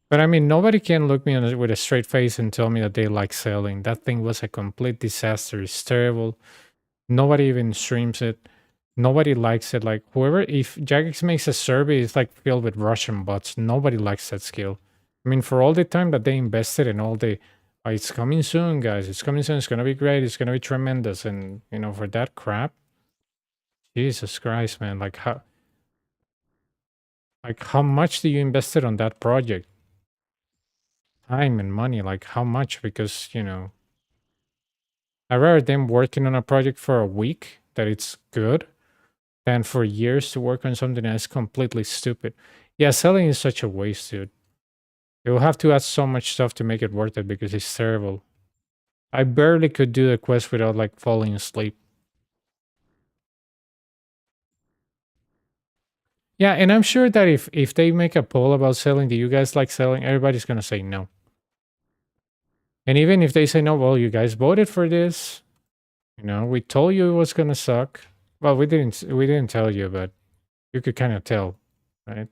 But I mean, nobody can look me with a straight face and tell me that they like selling. That thing was a complete disaster. It's terrible. Nobody even streams it. Nobody likes it. Like whoever, if Jagex makes a survey, it's like filled with Russian bots. Nobody likes that skill. I mean, for all the time that they invested and all the, it's coming soon, guys. It's coming soon. It's gonna be great. It's gonna be tremendous. And for that crap, Jesus Christ, man. Like how much do you invested on that project? Time and money. Like how much? Because I rather them working on a project for a week that it's good than for years to work on something that's completely stupid. Yeah, selling is such a waste, dude. They will have to add so much stuff to make it worth it because it's terrible. I barely could do the quest without like falling asleep. Yeah, and I'm sure that if they make a poll about selling, do you guys like selling? Everybody's gonna say no. And even if they say no, well, you guys voted for this. We told you it was gonna suck. Well, we didn't tell you, but you could kind of tell, right?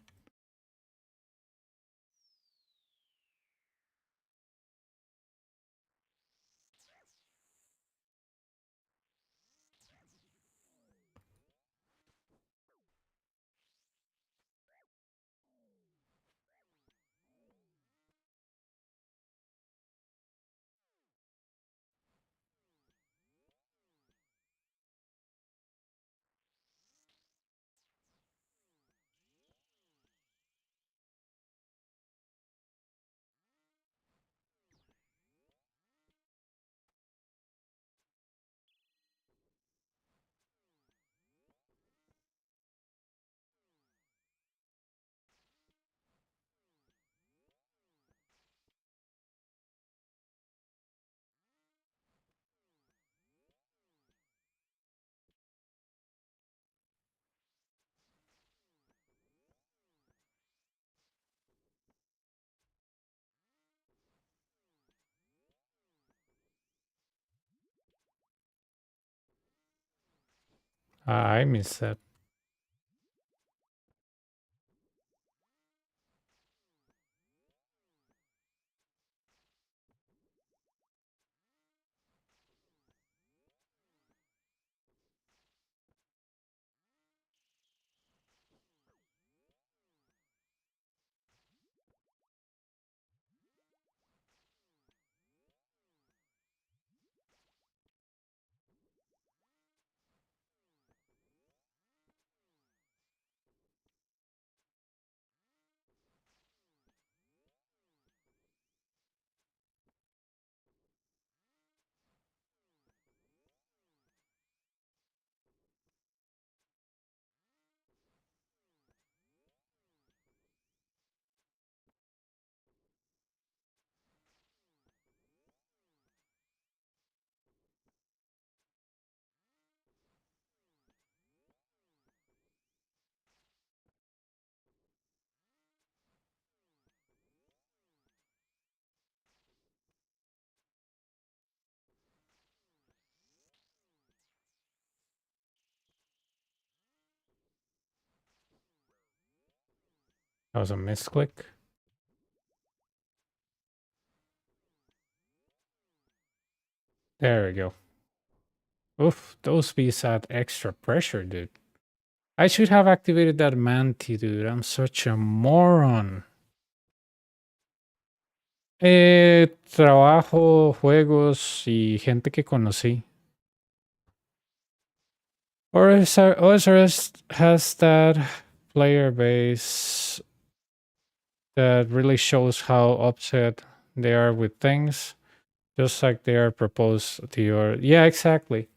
I miss that. That was a misclick. There we go. Oof, those bees add extra pressure, dude. I should have activated that Manti, dude. I'm such a moron. Trabajo, juegos y gente que conocí. OSRS has that player base that really shows how upset they are with things, just like they are proposed to your. Yeah, exactly.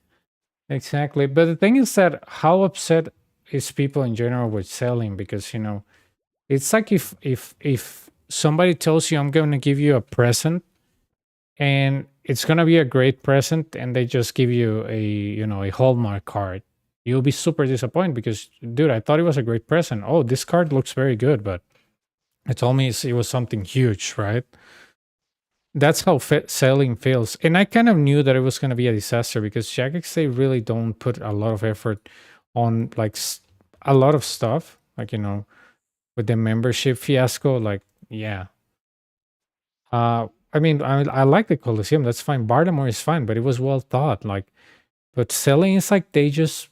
Exactly. But the thing is that how upset is people in general with selling, because it's like if somebody tells you I'm going to give you a present and it's going to be a great present and they just give you a Hallmark card. You'll be super disappointed because, dude, I thought it was a great present. Oh, this card looks very good, but it told me it was something huge, right? That's how selling feels. And I kind of knew that it was going to be a disaster because Jagex, they really don't put a lot of effort on like a lot of stuff. Like, with the membership fiasco, like, yeah. I mean, I like the Colosseum. That's fine. Baltimore is fine, but it was well thought. Like, but selling is like they just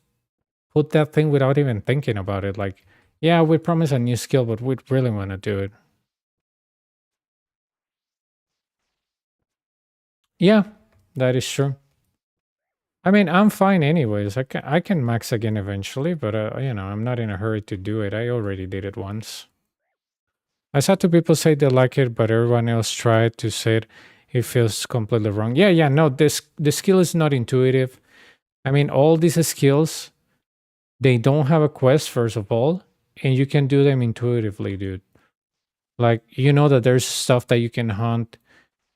put that thing without even thinking about it. Like, yeah, we promise a new skill, but we really want to do it. Yeah, that is true. I mean, I'm fine anyways. I can max again eventually, but I'm not in a hurry to do it. I already did it once. I saw two people say they like it, but everyone else tried to say it feels completely wrong. Yeah, yeah, no, this the skill is not intuitive. I mean, all these skills, they don't have a quest first of all, and you can do them intuitively, dude. Like, that there's stuff that you can hunt,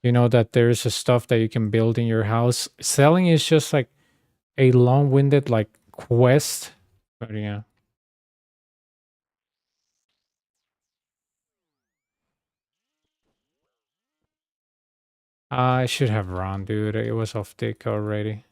that there's a stuff that you can build in your house. Selling is just like a long-winded like quest. But yeah, I should have run, dude. It was off tick already.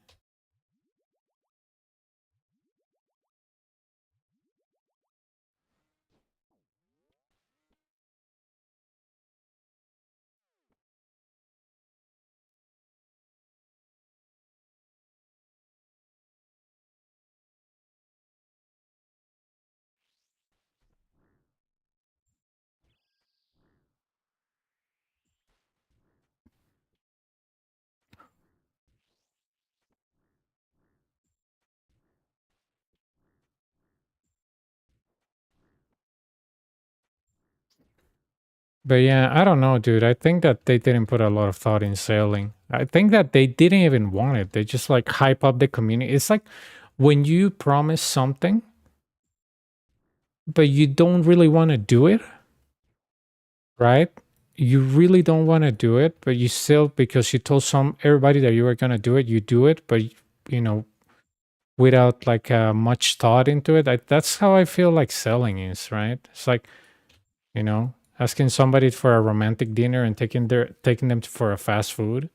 But yeah, I don't know, dude. I think that they didn't put a lot of thought in selling. I think that they didn't even want it. They just like hype up the community. It's like when you promise something, but you don't really want to do it, right? You really don't want to do it, but you still, because you told everybody that you were gonna do it, you do it, but you know without like much thought into it. That's how I feel like selling is, right? It's like, asking somebody for a romantic dinner and taking them for a fast food,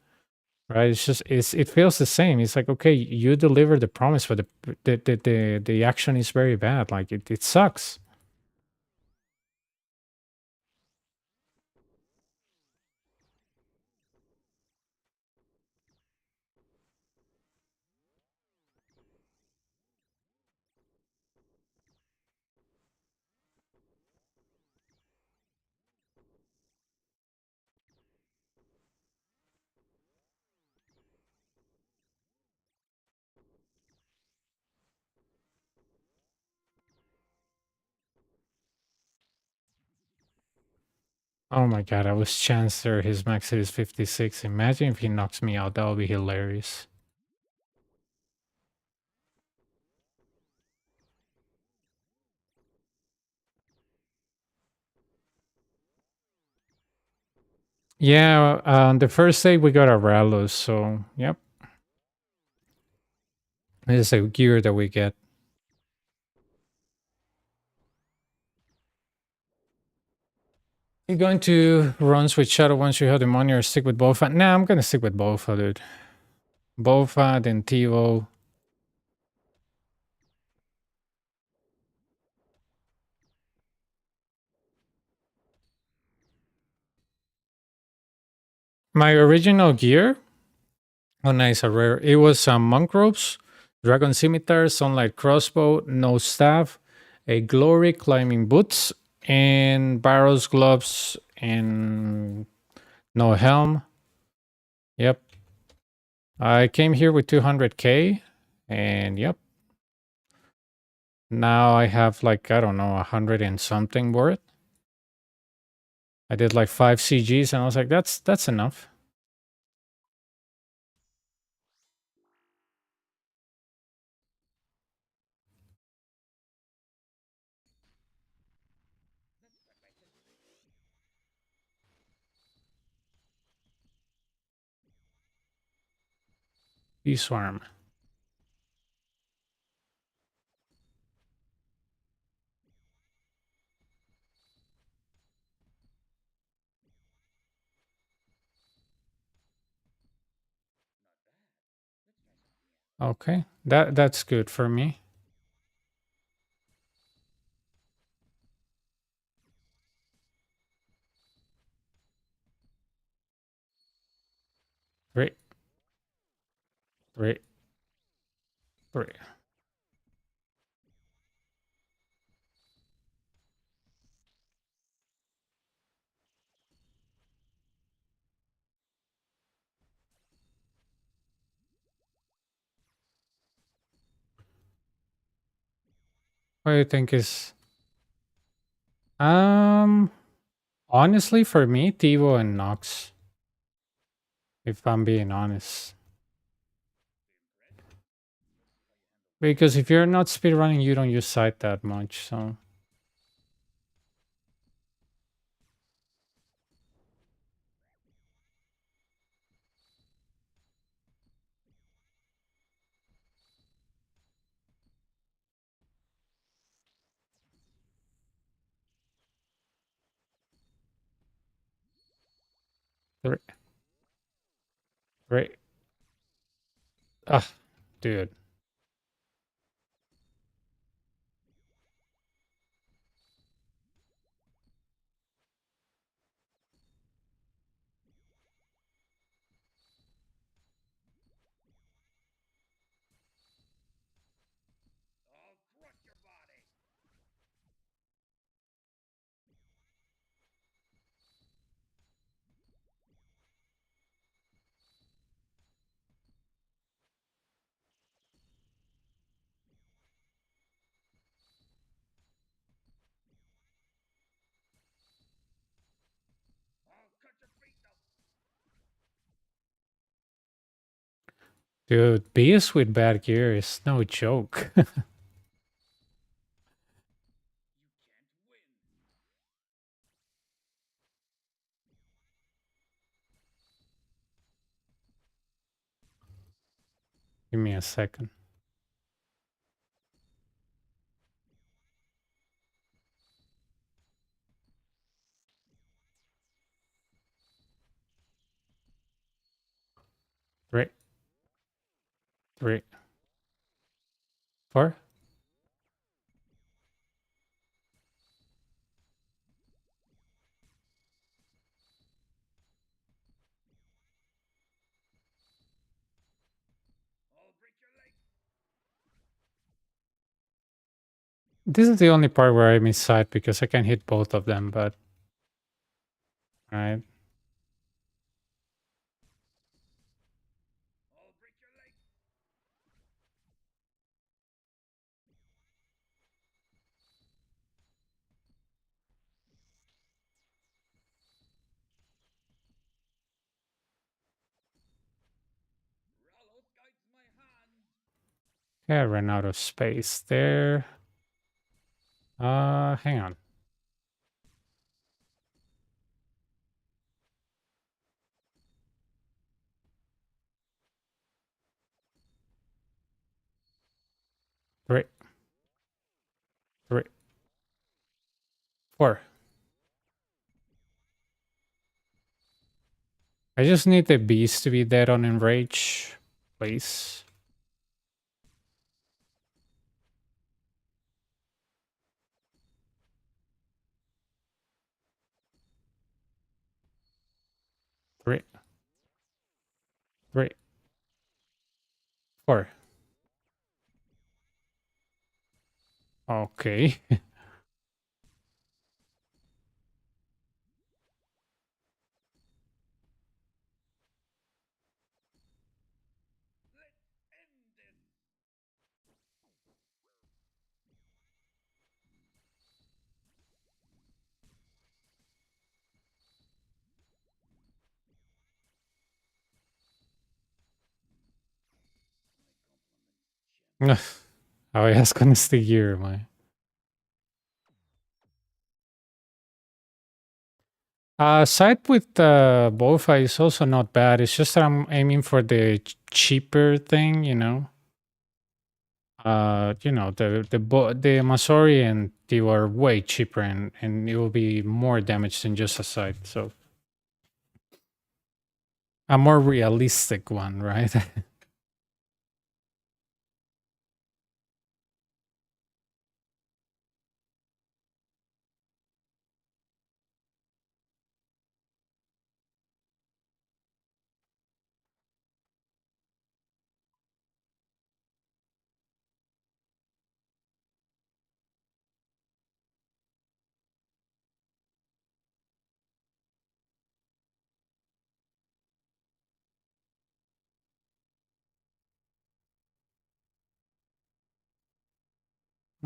right? It feels the same. It's like, okay, you deliver the promise, but the action is very bad. Like it sucks. Oh my god, I was Chancellor. His max is 56. Imagine if he knocks me out. That would be hilarious. Yeah, on the first day we got a Ralos, so yep. This is a gear that we get. You going to runs with Shadow once you have the money, or stick with bowfa? Nah, I'm gonna stick with bowfa, dude. Bowfa, then Tivo. My original gear. Oh, nice, a rare. It was monk ropes, dragon scimitar, sunlight crossbow, no staff, a glory climbing boots, and barrows gloves, and no helm. Yep. I came here with 200k, and yep. Now I have like, I don't know, 100 and something worth. I did like 5 CGs and I was like, that's enough. Bee swarm. Okay, that's good for me. Great, great, great. What do you think is um honestly for me, Tivo and Nox, if I'm being honest. Because if you're not speedrunning, you don't use sight that much, so great, great. Ah, dude. Dude, Beast with bad gear is no joke. Give me a second. Great, great. 4? This is the only part where I miss sight because I can hit both of them, but right. Yeah, I ran out of space there. Hang on. Great, great. 4. I just need the beast to be dead on enrage, please. Great, great. 4. Okay. Oh, yeah, it's gonna stay here, my. Side with bowfa is also not bad. It's just that I'm aiming for the cheaper thing, the Masori and they were way cheaper and it will be more damage than just a side. So a more realistic one, right?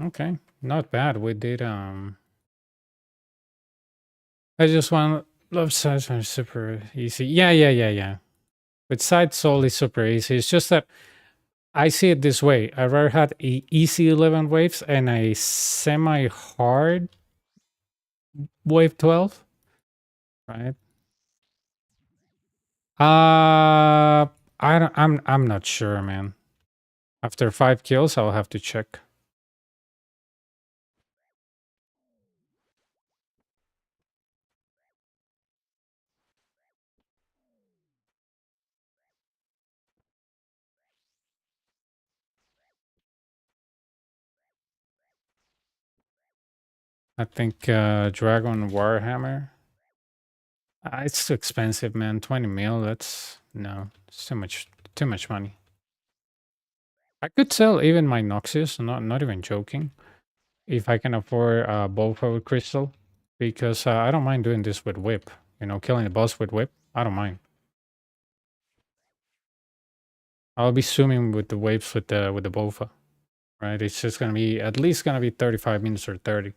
Okay, not bad. We did I just want love sides are super easy. Yeah. With side soul is super easy. It's just that I see it this way. I've ever had a easy 11 waves and a semi hard wave 12, right? I'm not sure, man. After 5 kills, I'll have to check. I think Dragon Warhammer. It's too expensive, man. 20 mil. That's no. It's too much money. I could sell even my Noxious. Not even joking. If I can afford both with crystal, because I don't mind doing this with whip. Killing the boss with whip. I don't mind. I'll be zooming with the waves with the bowfa, right? It's just gonna be at least 35 minutes or 30.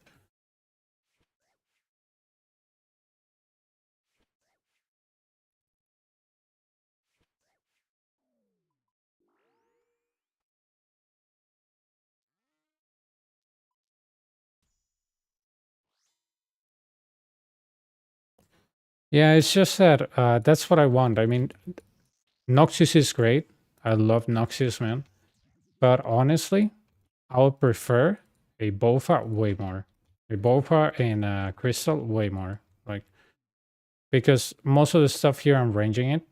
Yeah, it's just that that's what I want. I mean, Noxus is great. I love Noxus, man. But honestly, I would prefer a bowfa way more. A bowfa and crystal way more. Like because most of the stuff here I'm ranging it.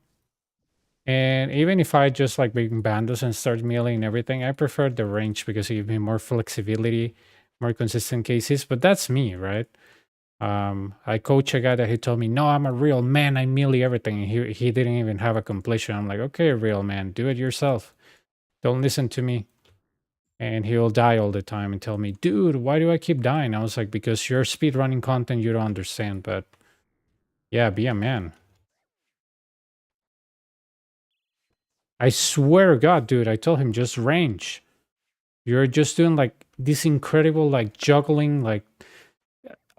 And even if I just like bring bandos and start melee and everything, I prefer the range because it gives me more flexibility, more consistent cases. But that's me, right? I coach a guy that he told me, "No, I'm a real man. I melee everything." And he didn't even have a completion. I'm like, "Okay, real man, do it yourself. Don't listen to me." And he'll die all the time and tell me, "Dude, why do I keep dying?" I was like, "Because you're speedrunning content you don't understand." But yeah, be a man. I swear to God, dude, I told him just range. You're just doing like this incredible like juggling, like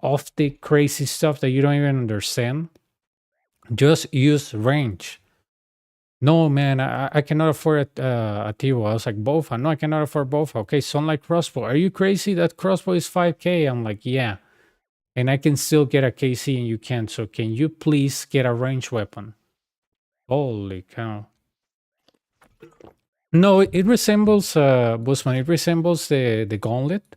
off the crazy stuff that you don't even understand. Just use range. No, man, I cannot afford a Tivo. I was like, bowfa. No, I cannot afford bowfa. Okay, Sunlight Crossbow. Are you crazy? That crossbow is 5K. I'm like, yeah. And I can still get a KC and you can't. So can you please get a range weapon? Holy cow. No, it resembles Busman. It resembles the gauntlet.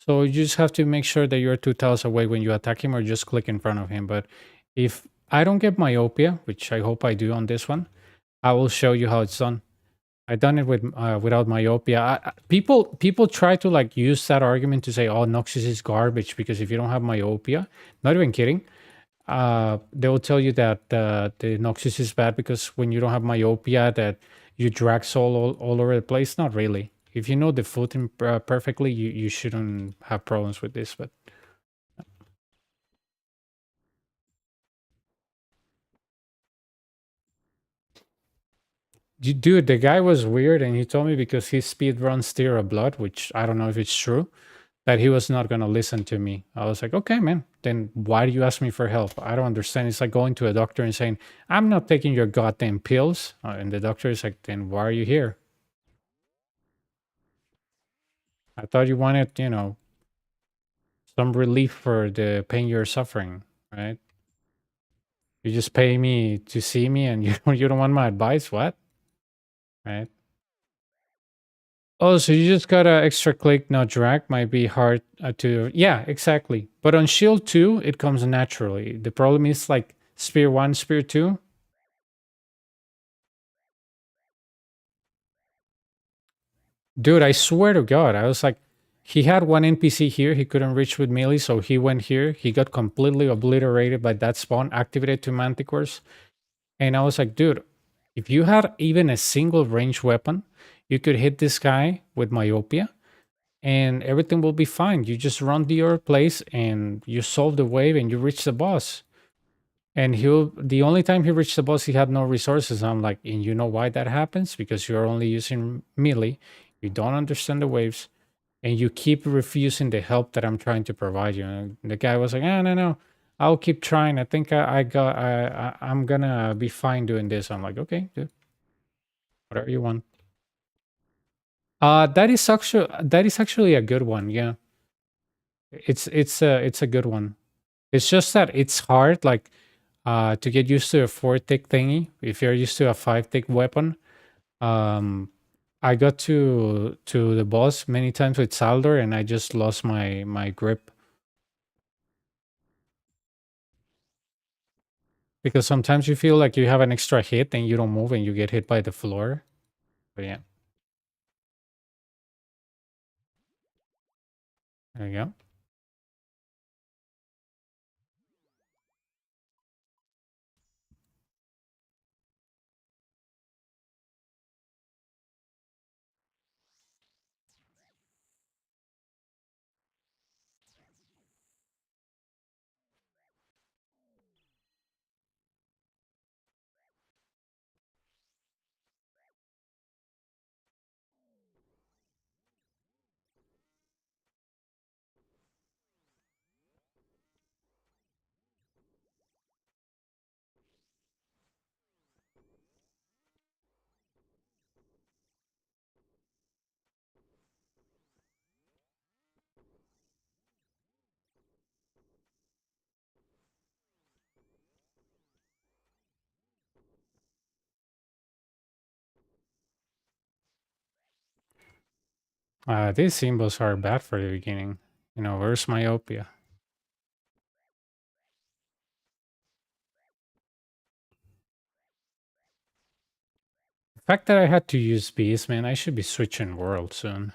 So you just have to make sure that you're 2 tiles away when you attack him or just click in front of him. But if I don't get myopia, which I hope I do on this one, I will show you how it's done. I done it with without myopia. People try to like use that argument to say, "Oh, Noxus is garbage," because if you don't have myopia, not even kidding, they will tell you that the Noxus is bad because when you don't have myopia, that you drag soul all over the place. Not really. If you know the footing perfectly, you shouldn't have problems with this. But dude, the guy was weird, and he told me because he speed runs Tear of Blood, which I don't know if it's true, that he was not gonna listen to me. I was like, okay, man, then why do you ask me for help? I don't understand. It's like going to a doctor and saying, I'm not taking your goddamn pills. And the doctor is like, then why are you here? I thought you wanted, some relief for the pain you're suffering, right? You just pay me to see me and you don't want my advice, what? Right? Oh, so you just got a extra click, no drag, might be hard to. Yeah, exactly. But on Shield 2, it comes naturally. The problem is like Spear 1, Spear 2. Dude, I swear to God, I was like, he had one NPC here, he couldn't reach with melee, so he went here. He got completely obliterated by that spawn, activated two manticores. And I was like, dude, if you had even a single ranged weapon, you could hit this guy with myopia and everything will be fine. You just run to your place and you solve the wave and you reach the boss. And the only time he reached the boss, he had no resources. I'm like, and you know why that happens? Because you're only using melee. You don't understand the waves and you keep refusing the help that I'm trying to provide you. And the guy was like, "Ah, no, no, I'll keep trying. I think I'm gonna be fine doing this." I'm like, "Okay, dude, whatever you want." That is actually a good one. Yeah, it's a good one. It's just that it's hard, like, to get used to a 4 tick thingy. If you're used to a 5 tick weapon, um, I got to the boss many times with Saldor, and I just lost my grip. Because sometimes you feel like you have an extra hit and you don't move and you get hit by the floor. But yeah, there you go. These symbols are bad for the beginning. Where's myopia? The fact that I had to use bees, man, I should be switching world soon.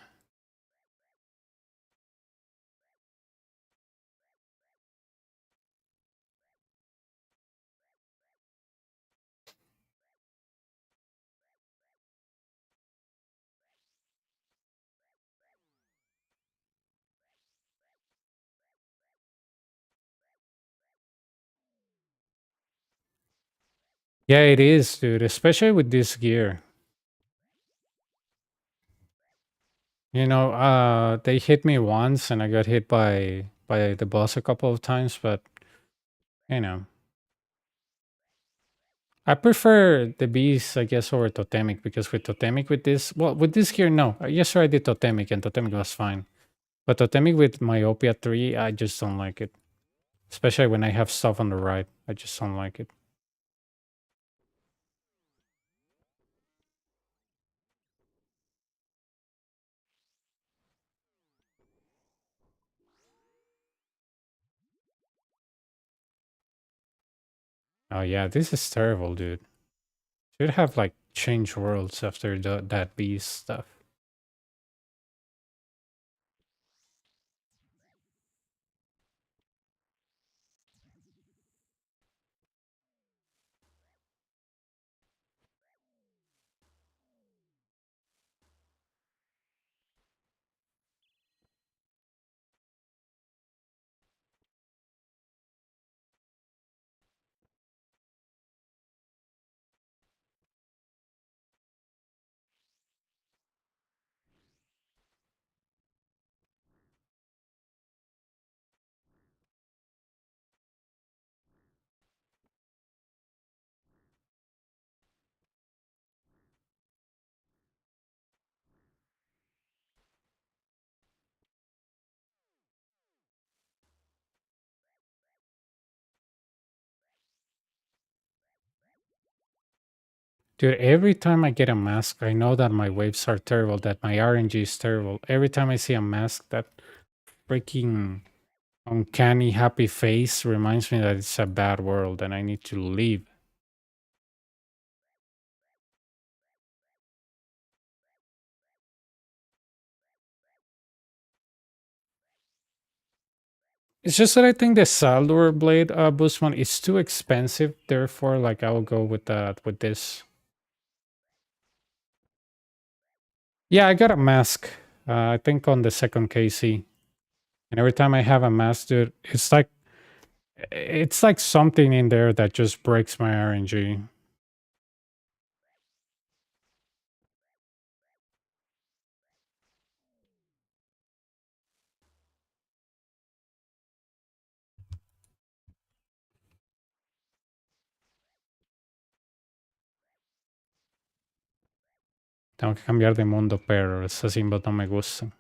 Yeah, it is, dude, especially with this gear. They hit me once and I got hit by the boss a couple of times, but you know, I prefer the bees, I guess, over totemic because with totemic with this gear, no. Yesterday I did totemic and totemic was fine. But totemic with myopia 3, I just don't like it. Especially when I have stuff on the right. I just don't like it. Oh yeah, this is terrible, dude. Should have like changed worlds after that beast stuff. Dude, every time I get a mask, I know that my waves are terrible, that my RNG is terrible. Every time I see a mask, that freaking uncanny happy face reminds me that it's a bad world and I need to leave. It's just that I think the Salvador Blade boost one is too expensive. Therefore, like I will go with that with this. Yeah, I got a mask. I think on the second KC, and every time I have a mask, dude, it's like something in there that just breaks my RNG. Tengo que cambiar de mundo, pero esos simbos no me gustan.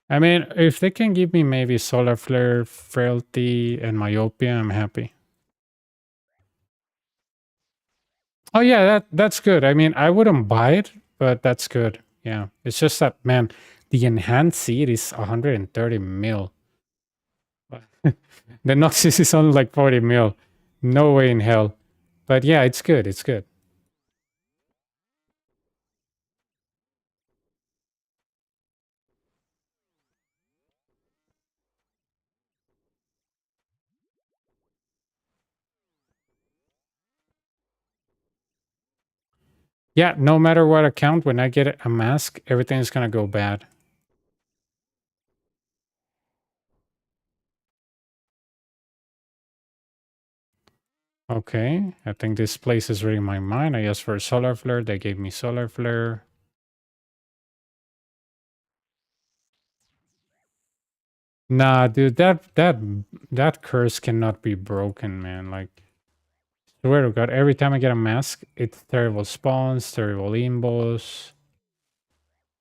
I mean, if they can give me maybe Solar Flare, Frailty, and Myopia, I'm happy. Oh yeah, that's good. I mean, I wouldn't buy it, but that's good. Yeah, it's just that man, the enhanced seed is 130 mil. The Noxus is only like 40 mil. No way in hell. But yeah, it's good. It's good. Yeah, no matter what account, when I get a mask, everything's gonna go bad. Okay, I think this place is reading my mind. I asked for a Solar Flare. They gave me Solar Flare. Nah, dude, that curse cannot be broken, man. Like, swear to God, every time I get a mask, it's terrible spawns, terrible imbos.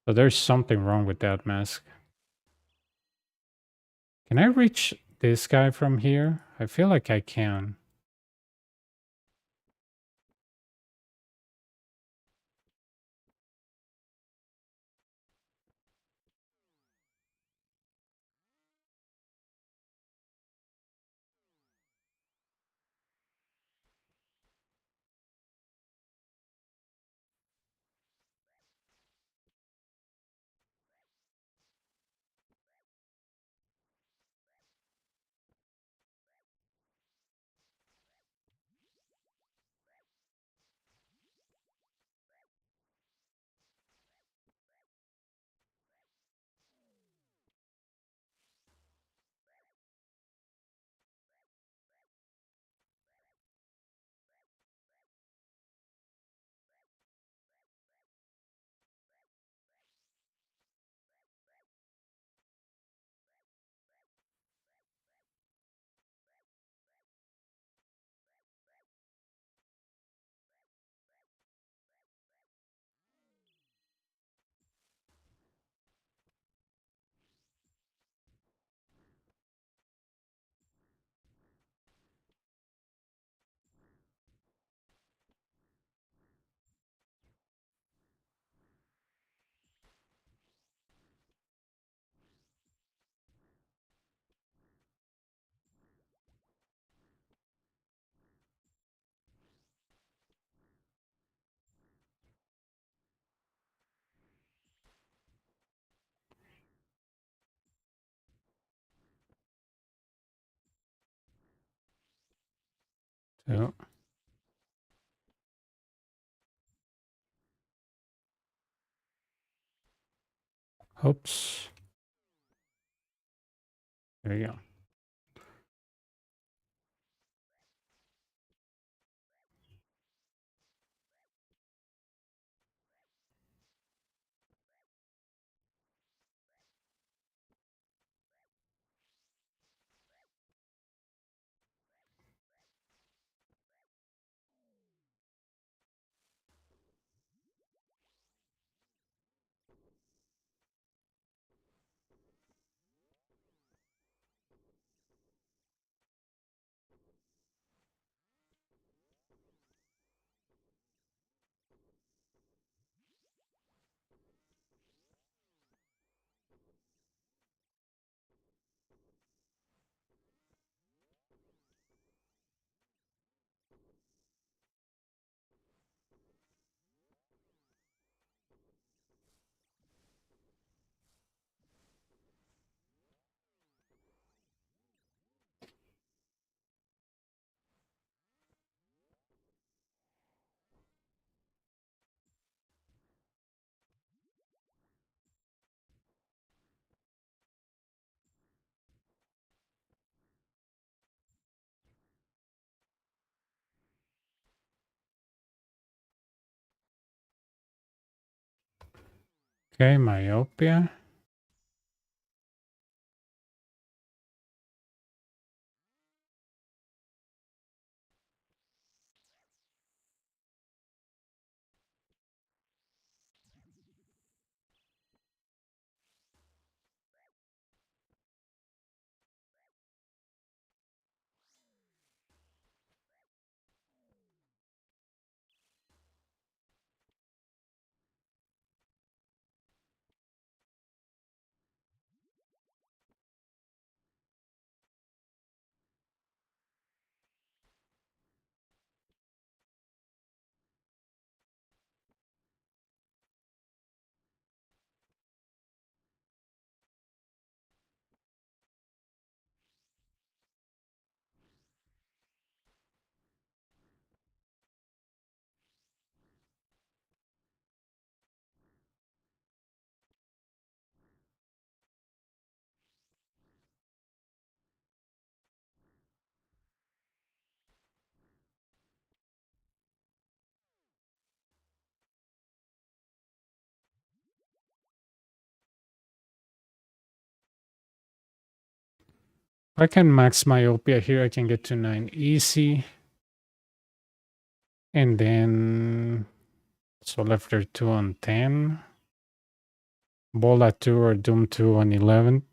So there's something wrong with that mask. Can I reach this guy from here? I feel like I can. So, oops. There you go. Okay, myopia. I can max myopia here. I can get to 9 easy. And then, so left there 2 on 10. Bola 2 or Doom 2 on 11.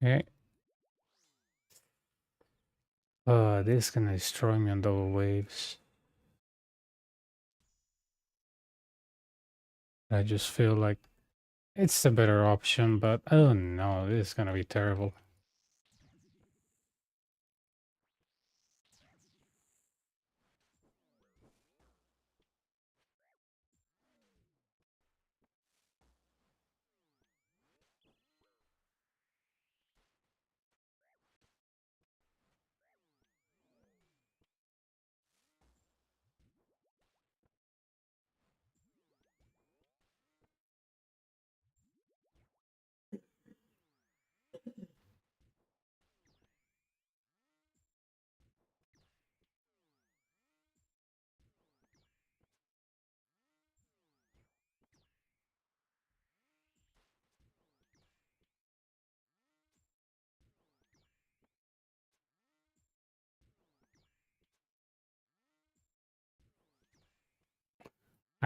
Okay. This is gonna destroy me on double waves. I just feel like it's the better option, but oh no, this is gonna be terrible.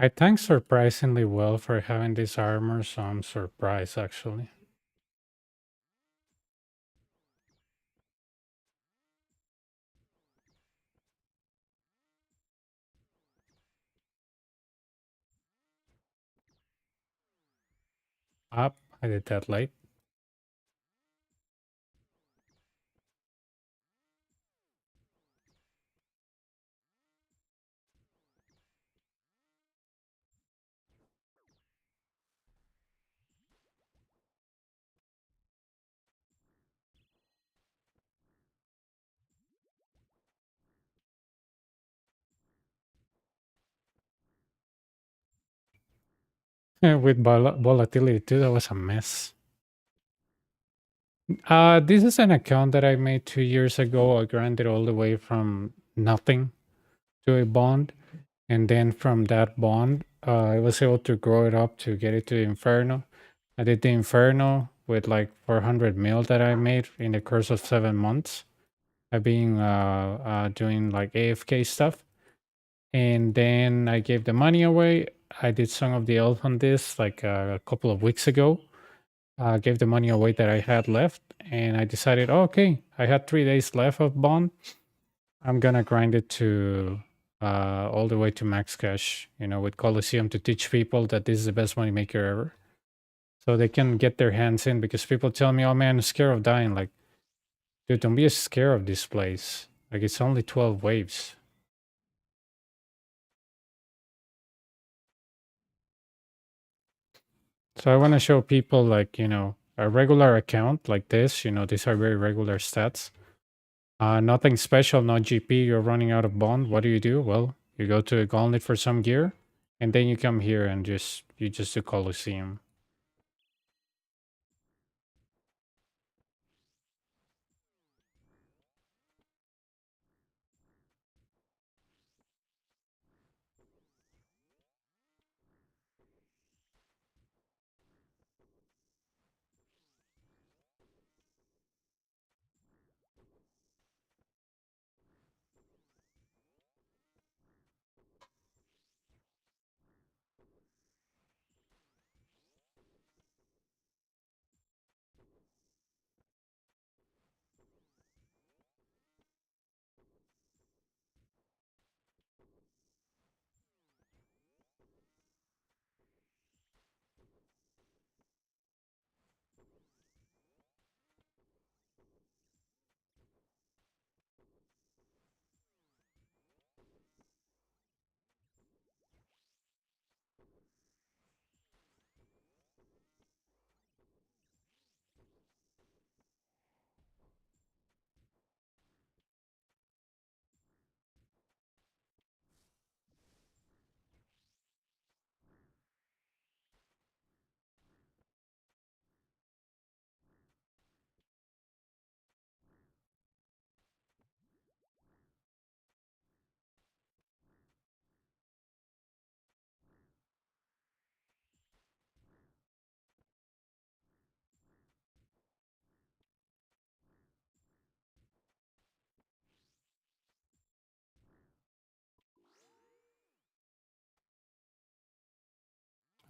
I tanked surprisingly well for having this armor, so I'm surprised actually. Up, I did that late. with volatility too. That was a mess. This is an account that I made 2 years ago. I grinded all the way from nothing to a bond, and then from that bond, I was able to grow it up to get it to Inferno. I did the Inferno with like 400 mil that I made in the course of 7 months. I've been doing like AFK stuff, and then I gave the money away. I did Song of the Elf on this like a couple of weeks ago. Gave the money away that I had left, and I decided, oh, okay, I had 3 days left of bond. I'm gonna grind it to all the way to max cash, with Colosseum to teach people that this is the best money maker ever. So they can get their hands in, because people tell me, oh man, I'm scared of dying. Like, dude, don't be scared of this place. Like, it's only 12 waves. So I want to show people, like, a regular account like this, these are very regular stats. Nothing special, no GP, you're running out of bond. What do? Well, you go to a gauntlet for some gear, and then you come here and you just do Colosseum.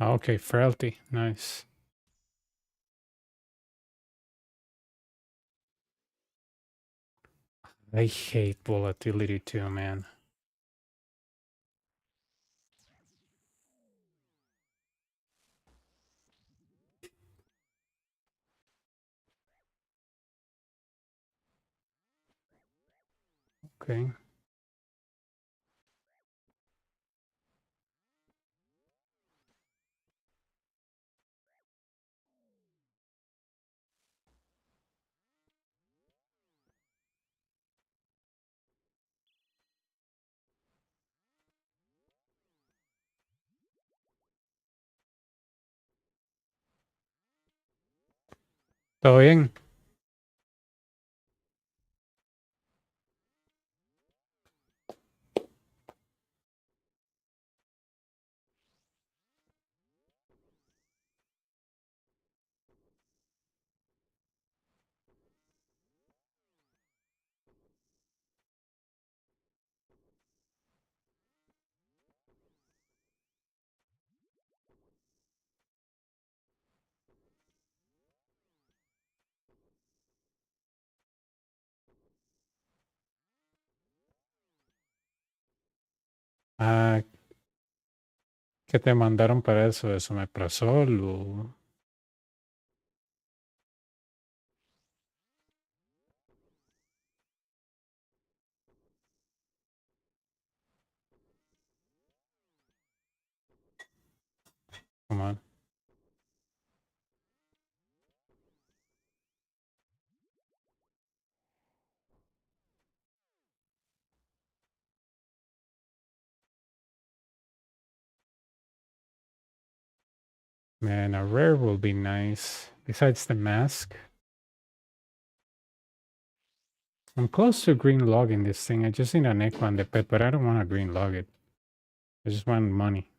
Okay, frailty, nice. I hate volatility too, man. Okay. ¿Todo bien? Ah, ¿qué te mandaron para eso? ¿Eso me ¿Esomeprazol o cómo? Man, a rare will be nice. Besides the mask. I'm close to green logging this thing. I just need an echo on the pet, but I don't want to green log it. I just want money.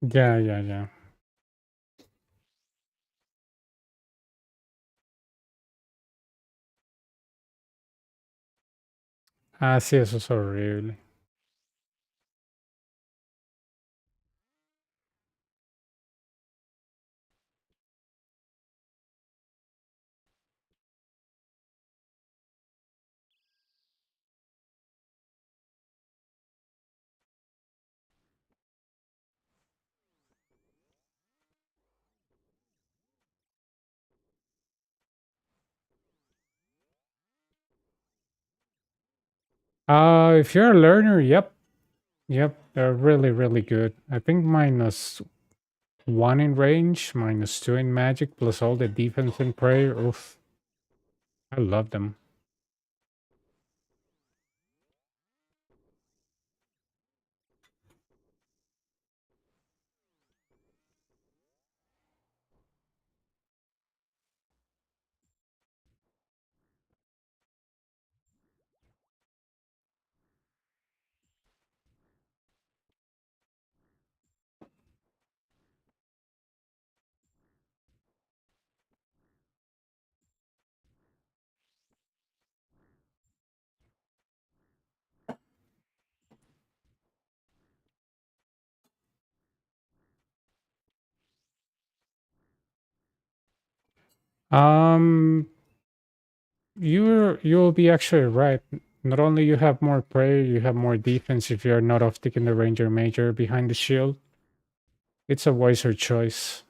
Yeah, yeah, yeah. Ah, sí, eso es horrible. If you're a learner, yep. Yep, they're really, really good. I think -1 in range, -2 in magic, plus all the defense and prayer. Oof, I love them. Um, you'll be actually right. Not only you have more prayer, you have more defense if you're not off taking the ranger major behind the shield. It's a wiser choice.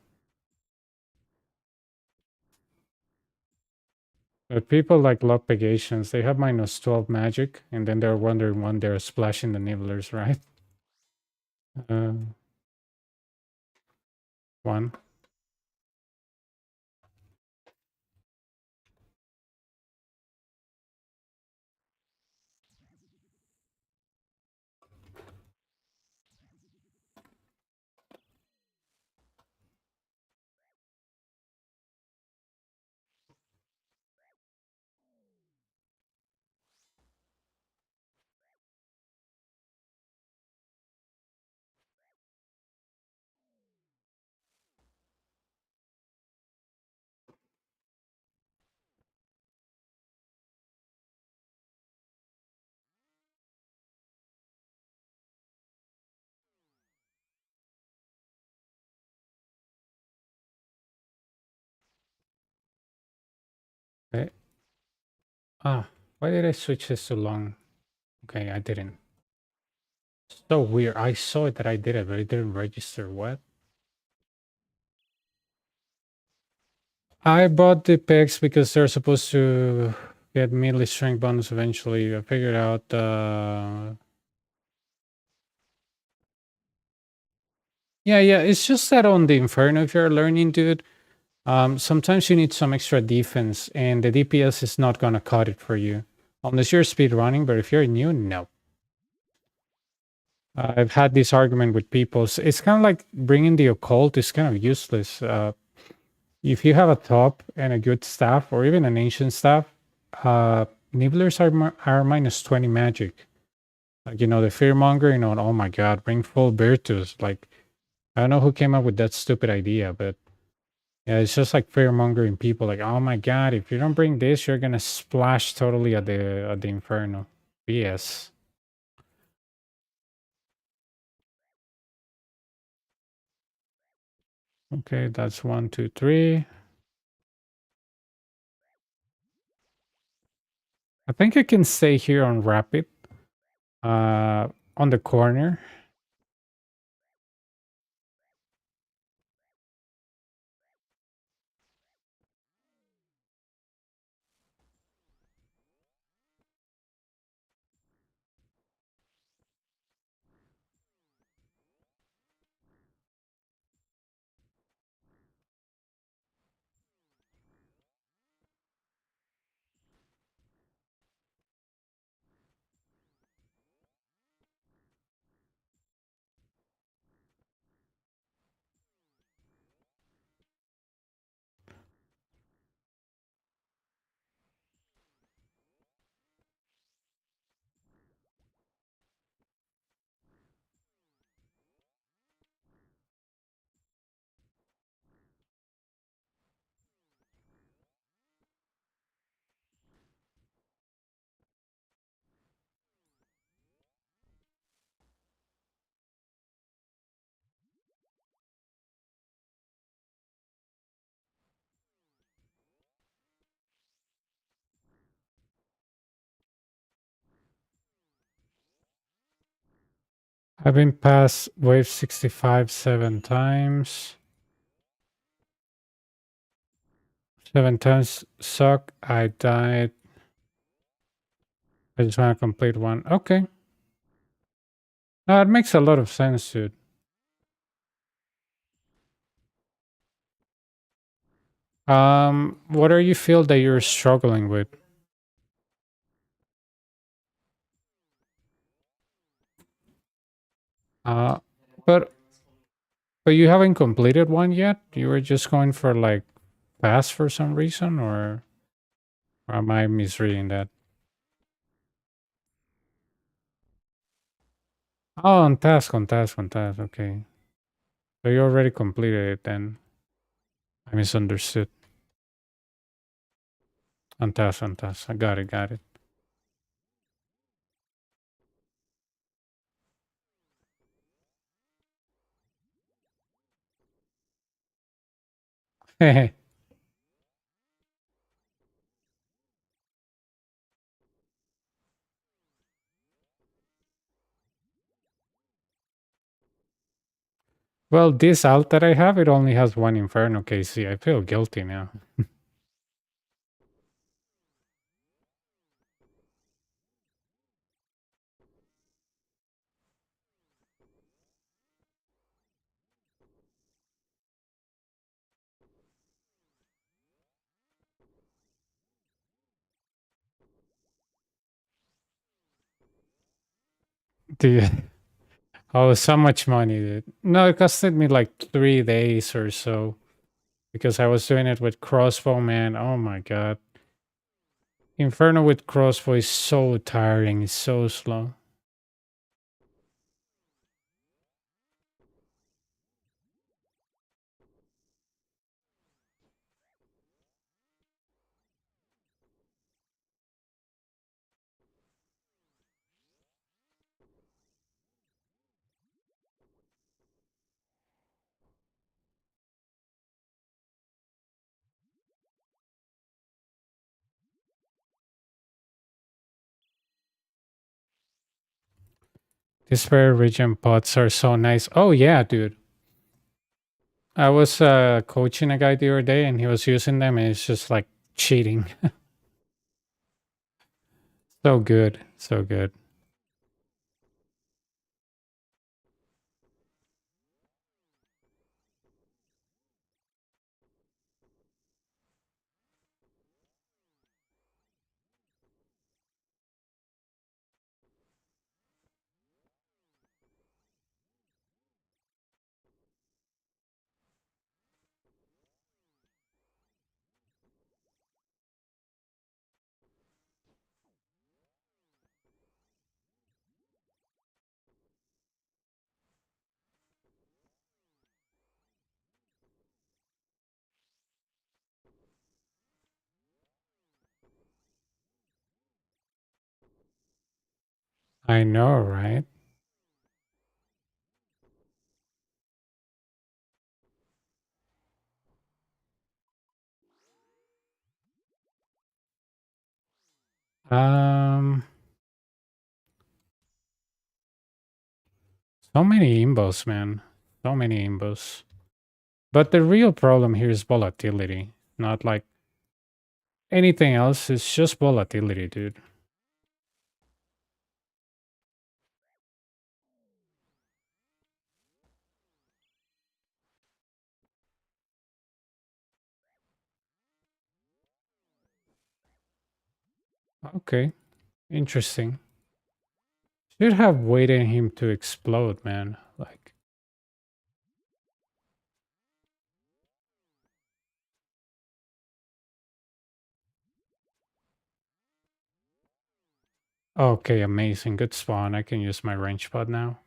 But people like luck pegations, they have -12 magic, and then they're wondering when they're splashing the nibblers, right? Uh, one. Okay. Why did I switch this so long? Okay, I didn't. So weird. I saw it that I did it, but it didn't register. What? I bought the picks because they're supposed to get melee strength bonus eventually. I figured out yeah, yeah, it's just that on the Inferno if you're learning, dude, sometimes you need some extra defense and the DPS is not gonna cut it for you. Unless you're speed running, but if you're new, no. I've had this argument with people. It's kind of like bringing the occult is kind of useless. If you have a top and a good staff, or even an ancient staff, nibblers are -20 magic. Like, the fearmonger, oh my god, bring full Virtus. Like, I don't know who came up with that stupid idea, but yeah, it's just like fearmongering people. Like, oh my god, if you don't bring this, you're gonna splash totally at the Inferno. BS. Okay, that's 1, 2, 3. I think I can stay here on rapid. On the corner. I've been past wave 65 7 times. 7 times suck. I died. I just want to complete one. Okay. No, it makes a lot of sense, dude. What are you feel that you're struggling with? Uh, but you haven't completed one yet. You were just going for like fast for some reason, or am I misreading that? Oh, on task, on task, on task. Okay, so you already completed it. Then I misunderstood. On task, on task. I got it, got it. Well, this alt that I have, it only has one Inferno KC. I feel guilty now. Dude, oh, so much money, dude. No, it costed me like 3 days or so because I was doing it with crossbow, man. Oh my god. Inferno with crossbow is so tiring. It's so slow. These rare region pots are so nice. Oh yeah, dude. I was coaching a guy the other day and he was using them and it's just like cheating. So good. So good. I know, right? Um, so many imbos, man. So many imbos. But the real problem here is volatility, not like anything else. It's just volatility, dude. Okay, interesting. Should have waited him to explode, man. Like, okay, amazing. Good spawn. I can use my range pod now.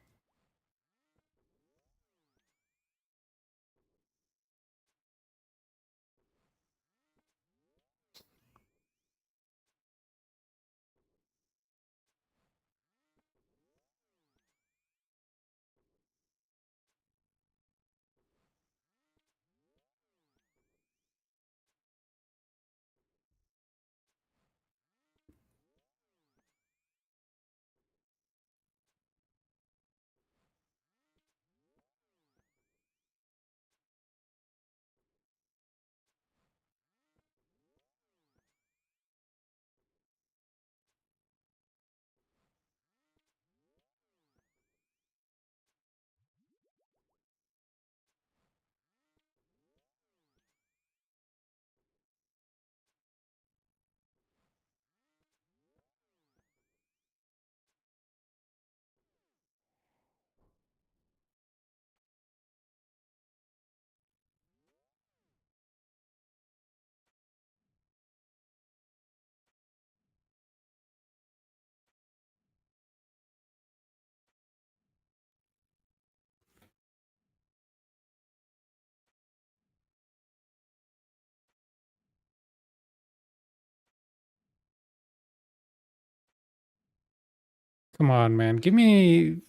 Come on, man. Give me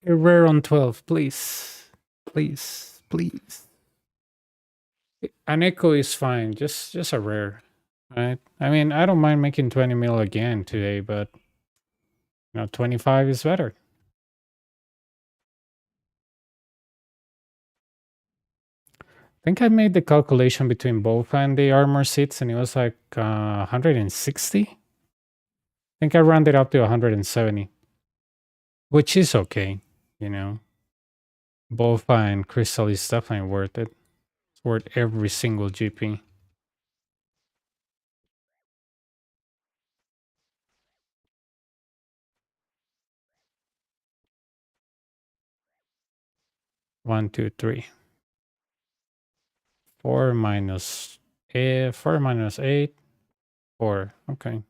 a rare on 12, please. Please, please. An echo is fine. Just a rare. Right? I mean, I don't mind making 20 mil again today, but 25 is better. I think I made the calculation between both and the armor seats, and it was like 160. I think I rounded up to 170, which is okay. You know, bowfa and crystal is definitely worth it. It's worth every single GP. One, two, three. 4 minus 4 minus 8. 4. Okay.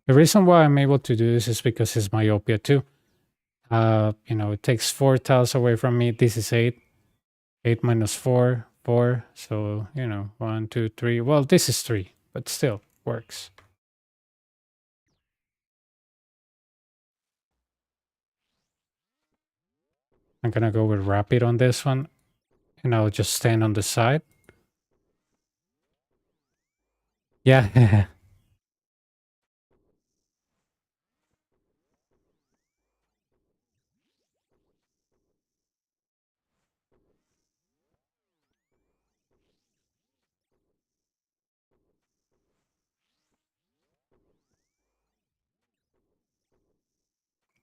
The reason why I'm able to do this is because it's myopia too. It takes 4 tiles away from me. This is 8. 8 minus 4, 4. So, 1, 2, 3. Well, this is 3, but still works. I'm gonna go with rapid on this one, and I'll just stand on the side. Yeah.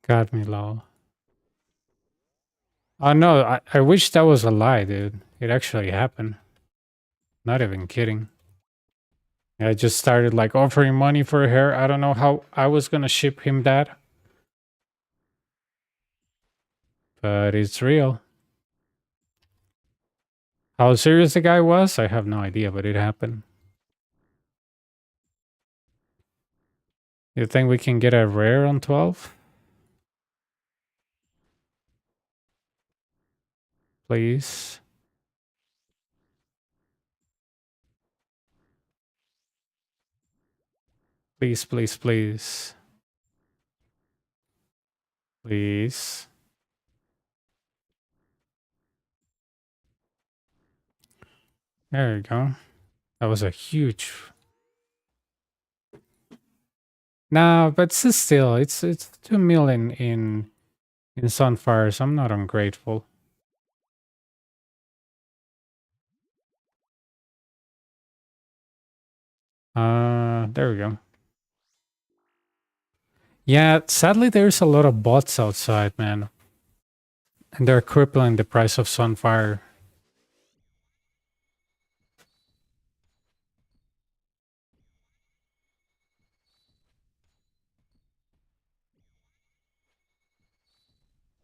Got me, lol. Oh no, I wish that was a lie, dude. It actually happened. Not even kidding. I just started like offering money for hair. I don't know how I was gonna ship him that, but it's real. How serious the guy was, I have no idea, but it happened. You think we can get a rare on 12? Please. Please, please, please. Please. There you go. That was a huge. Nah, but still, it's 2 million in Sunfire, so I'm not ungrateful. There we go. Yeah, sadly, there's a lot of bots outside, man. And they're crippling the price of Sunfire.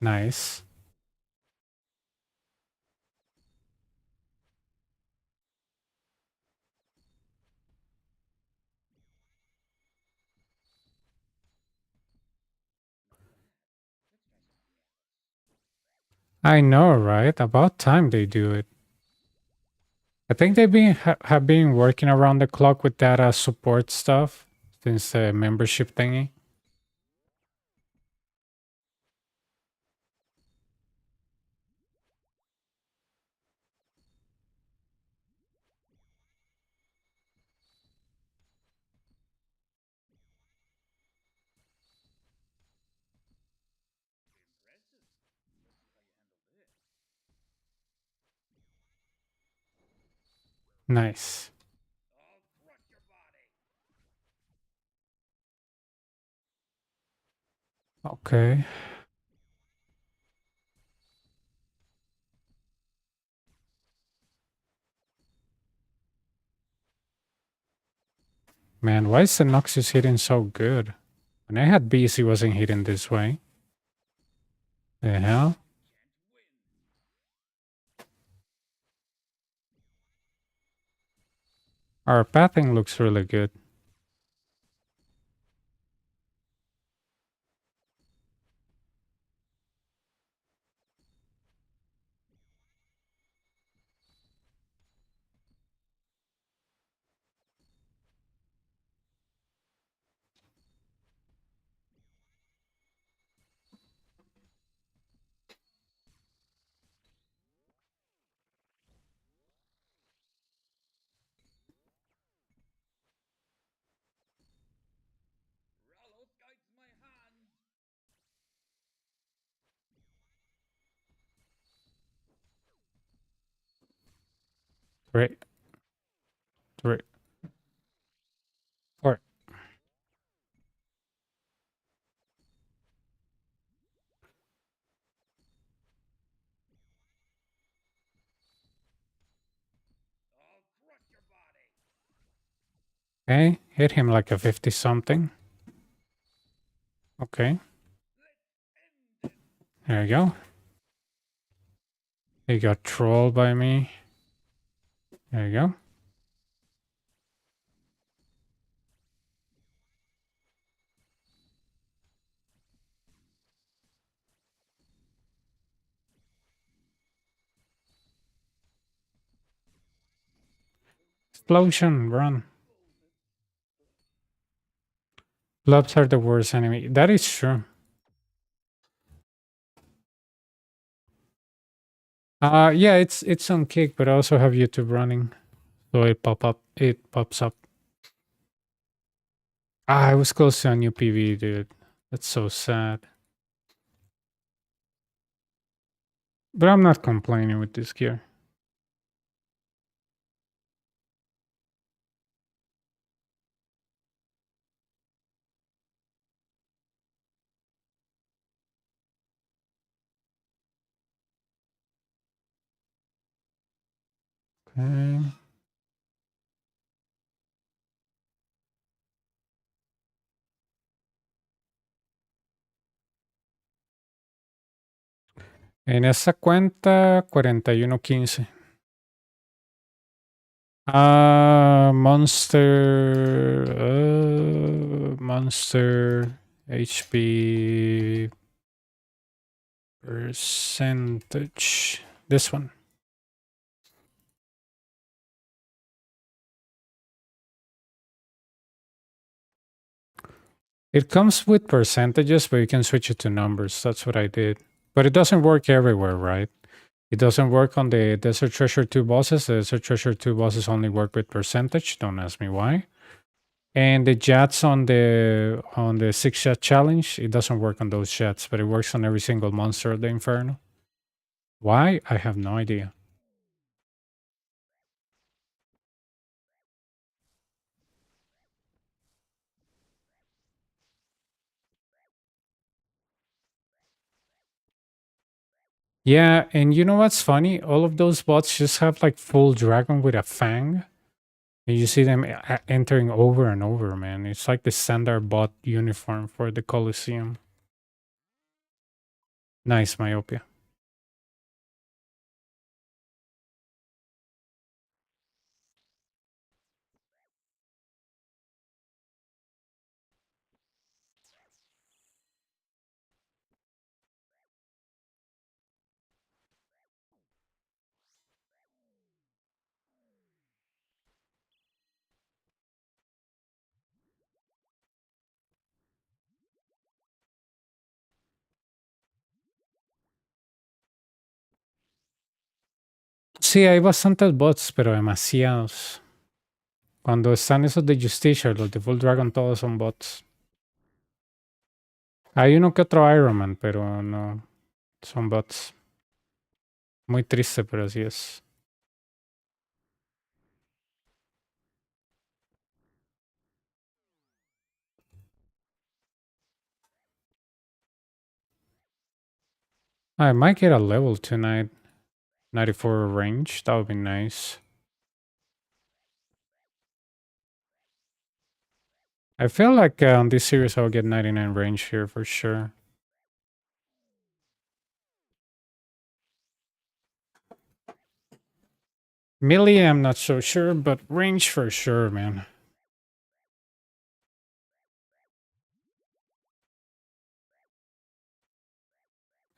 Nice. I know, right? About time they do it. I think they've been have been working around the clock with data support stuff since the membership thingy. Nice. Okay. Man, why is the Noxus hitting so good? When I had bees, he wasn't hitting this way. The hell? Our pathing looks really good. Three, three, four. Okay, hit him like a 50 something. Okay. There you go. He got trolled by me. There you go. Explosion, run. Blobs are the worst enemy. That is true. Yeah, it's on Kick, but I also have YouTube running. So it pops up. I was close to a new PV, dude. That's so sad. But I'm not complaining with this gear. Okay. En esa cuenta, 41.15. Monster HP percentage. This one. It comes with percentages, but you can switch it to numbers. That's what I did. But it doesn't work everywhere, right? It doesn't work on the Desert Treasure 2 bosses. The Desert Treasure 2 bosses only work with percentage. Don't ask me why. And the jets on the 6 jet challenge, it doesn't work on those jets, but it works on every single monster of the Inferno. Why? I have no idea. Yeah, and you know what's funny? All of those bots just have like full dragon with a fang. And you see them entering over and over, man. It's like the standard bot uniform for the Colosseum. Nice, Myopia. Sí, hay bastantes bots, pero demasiados. Cuando están esos de Justicia, los de Full Dragon, todos son bots. Hay uno que otro Iron Man, pero no. Son bots. Muy triste, pero así es. I might get a level tonight. 94 range. That would be nice. I feel like on this series I'll get 99 range here for sure. Melee, I'm not so sure, but range for sure, man.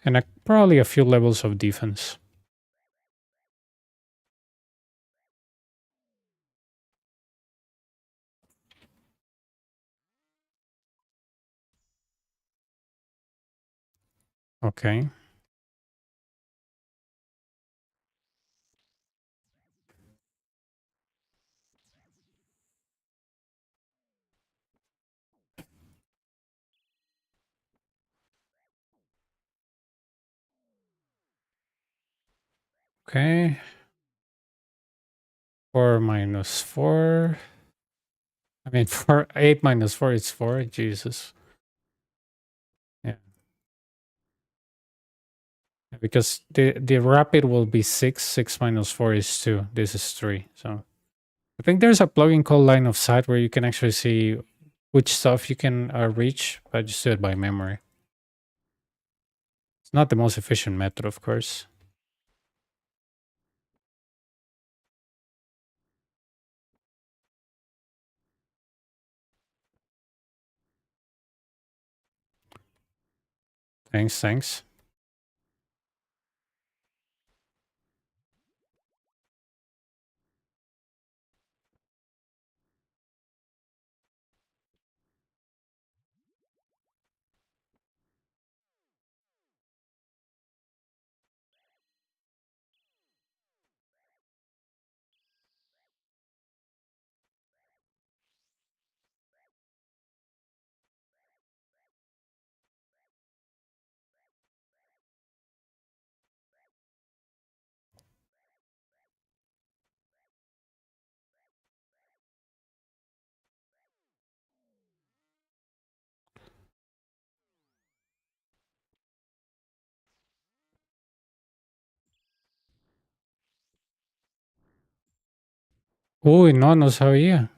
And probably a few levels of defense. Okay. Okay. 4 minus 4. I mean, 8 minus 4 is 4. Jesus. Yeah. Because the rapid will be 6. 6 minus 4 is 2. This is 3. So I think there's a plugin called Line of Sight where you can actually see which stuff you can reach, but just do it by memory. It's not the most efficient method, of course. Thanks, thanks. Uy, no, no sabía.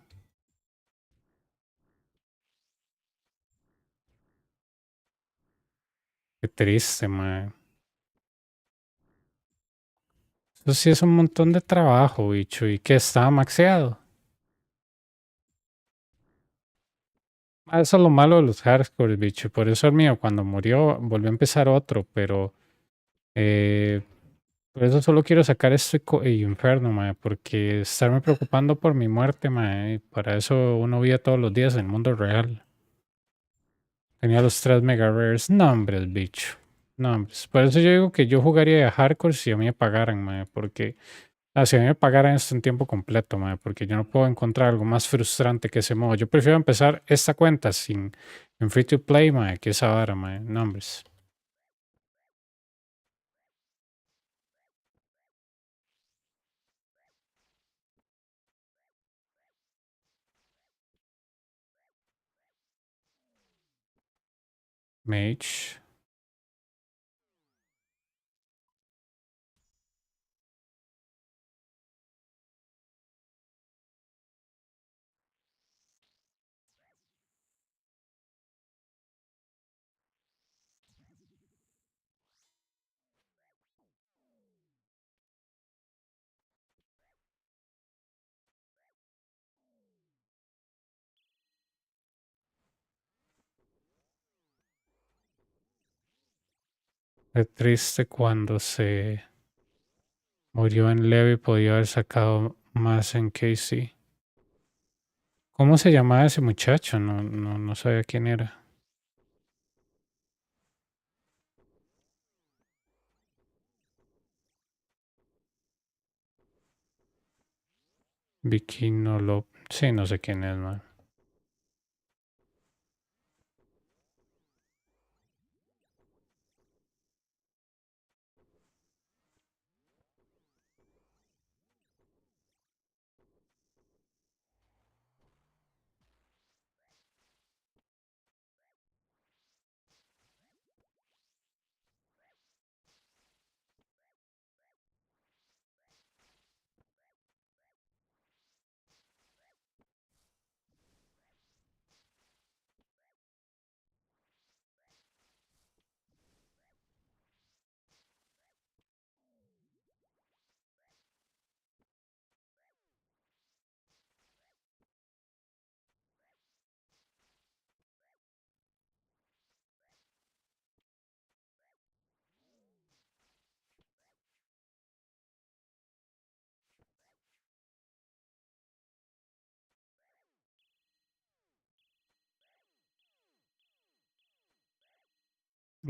Qué triste, man. Eso sí es un montón de trabajo, bicho. ¿Y qué estaba maxeado? Eso es lo malo de los hardcore, bicho. Por eso el mío, cuando murió, volvió a empezar otro, pero eh, por eso solo quiero sacar esto y Inferno, mae, porque estarme preocupando por mi muerte, mae, para eso uno vive todos los días en el mundo real. Tenía los 3 mega rares. No, hombre, bicho. No, hombre. Por eso yo digo que yo jugaría de hardcore si a mí me pagaran, mae, porque si a mí me pagaran esto en tiempo completo, mae, porque yo no puedo encontrar algo más frustrante que ese modo. Yo prefiero empezar esta cuenta sin en free to play, mae, que esa vara, mae. No, hombre. Mage. Qué triste cuando se murió en Levy, podía haber sacado más en Casey. ¿Cómo se llamaba ese muchacho? No sabía quién era. Vicky no lo... Sí, no sé quién es, man.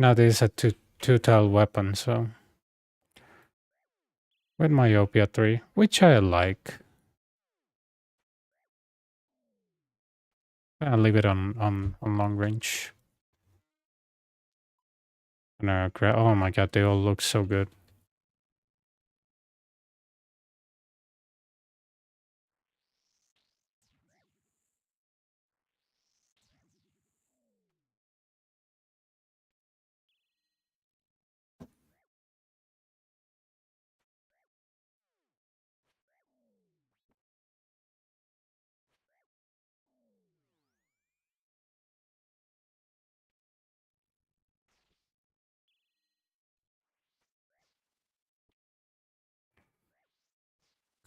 Now this is a two-tile weapon, so with myopia 3, which I like. I'll leave it on long range. Oh my god, they all look so good.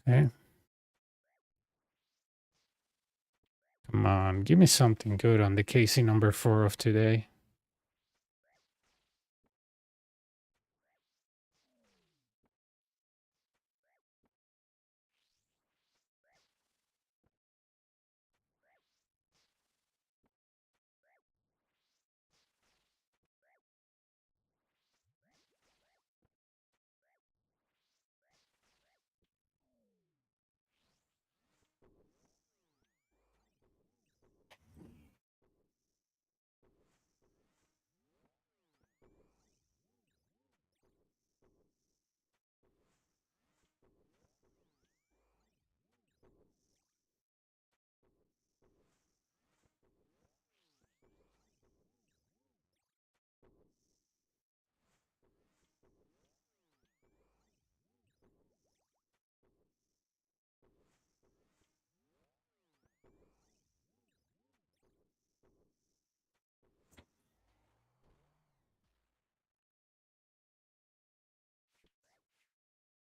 Okay. Come on, give me something good on the KC number 4 of today.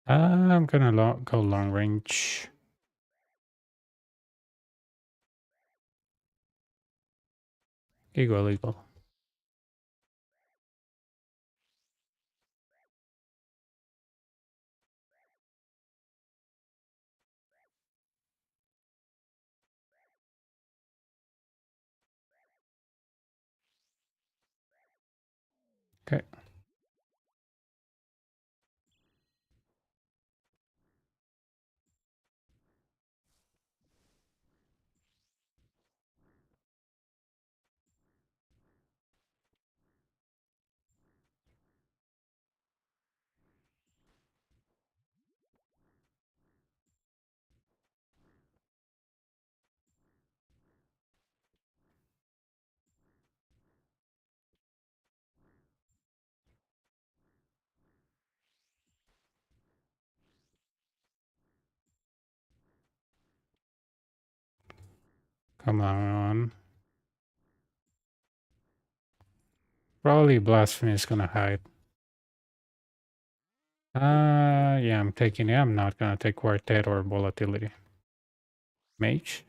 I'm gonna go long range. Eagle. Okay. Come on. Probably Blasphemy is gonna hide. Yeah, I'm taking it. I'm not gonna take Quartet or Volatility. Mage?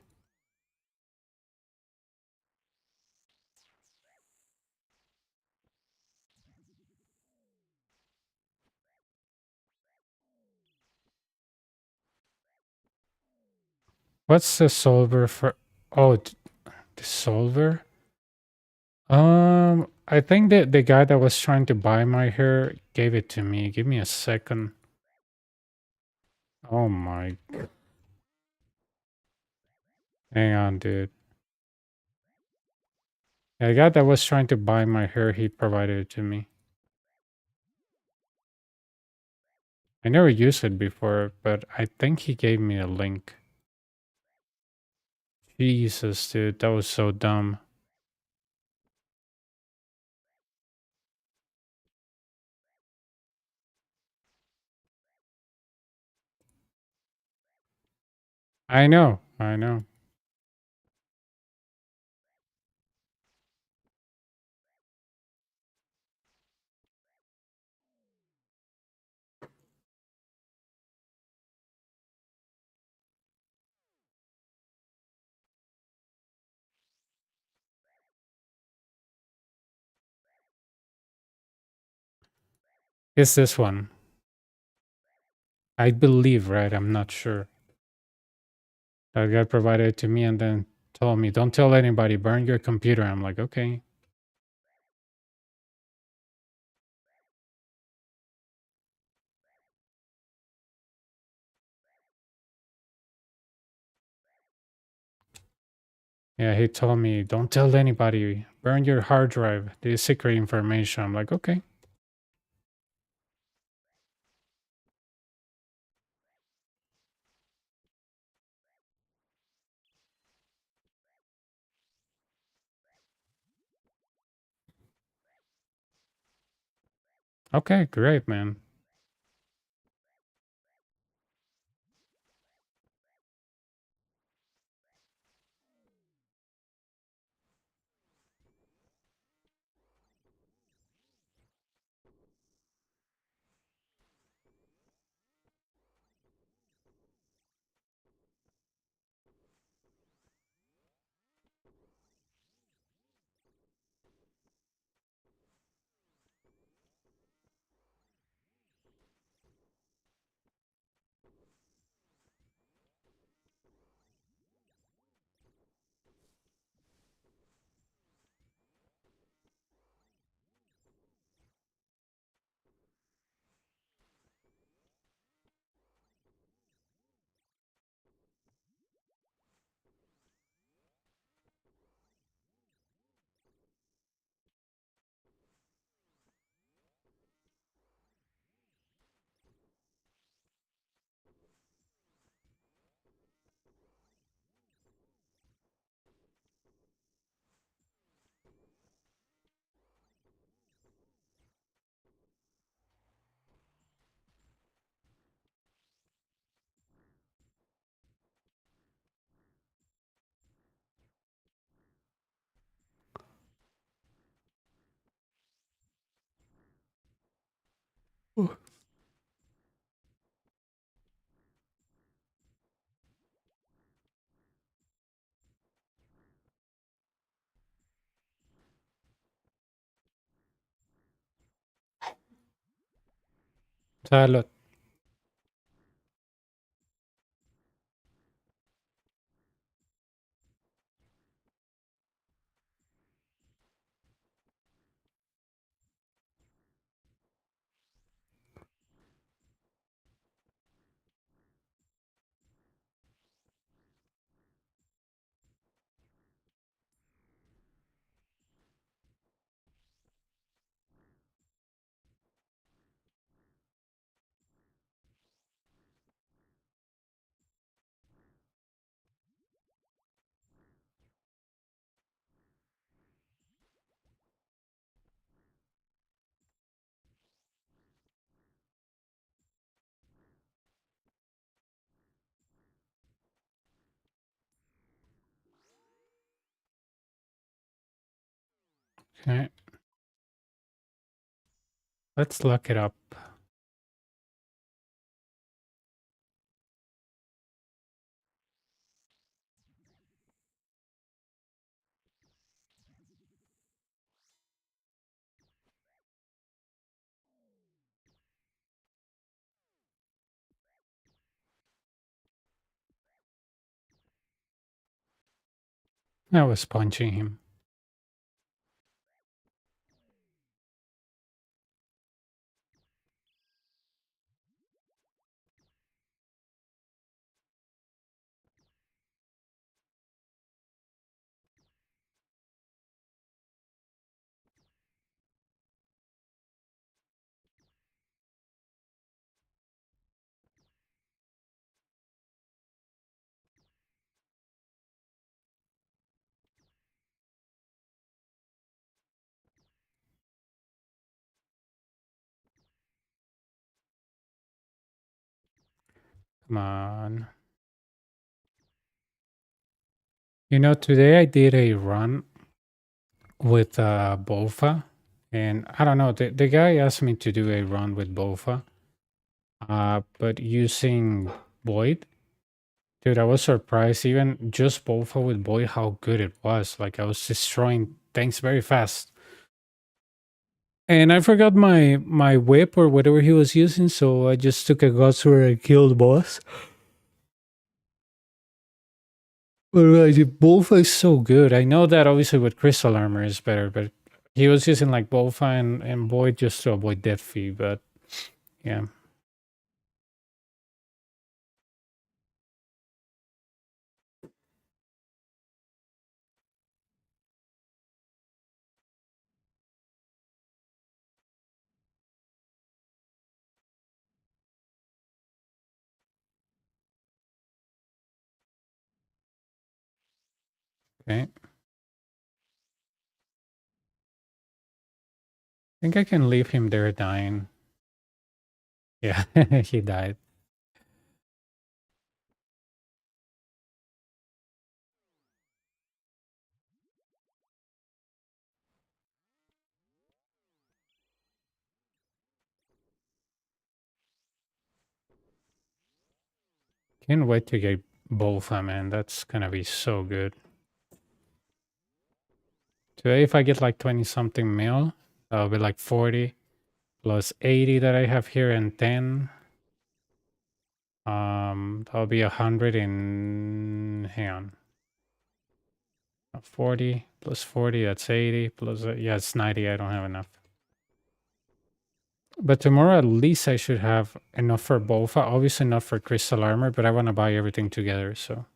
What's the solver for? Oh, the solver? I think that the guy that was trying to buy my hair gave it to me. Give me a second. Oh my. Hang on, dude. The guy that was trying to buy my hair, he provided it to me. I never used it before, but I think he gave me a link. Jesus, dude, that was so dumb. I know. It's this one. I believe, right? I'm not sure. That guy provided it to me and then told me, don't tell anybody, burn your computer. I'm like, okay. Yeah, he told me, don't tell anybody, burn your hard drive, this is secret information. I'm like, okay. Okay, great, man. Salud. Okay, let's look it up. I was punching him. Come on. You know, today I did a run with bowfa, and I don't know, the guy asked me to do a run with bowfa, but using Void. Dude, I was surprised, even just bowfa with Void, how good it was. Like, I was destroying things very fast. And I forgot my whip or whatever he was using, so I just took a gutsword and killed boss. But bowfa is so good. I know that obviously with crystal armor is better, but he was using like bowfa and Void just to avoid death fee, but yeah. Okay. I think I can leave him there dying. Yeah, he died. Can't wait to get bowfa, man. That's gonna be so good. Today, if I get like 20 something mil, that'll be like 40 plus 80 that I have here and 10. That'll be 100 and hang on. 40 plus 40, that's 80 plus, yeah, it's 90. I don't have enough. But tomorrow at least I should have enough for bowfa. Obviously not for crystal armor, but I want to buy everything together, so.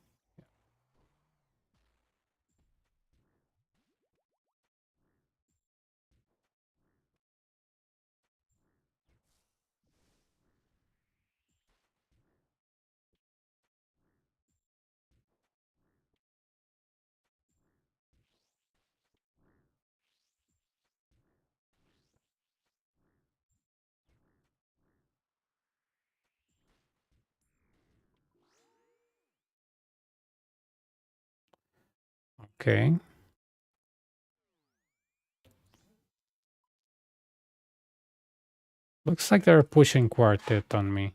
Okay. Looks like they're pushing quartet on me.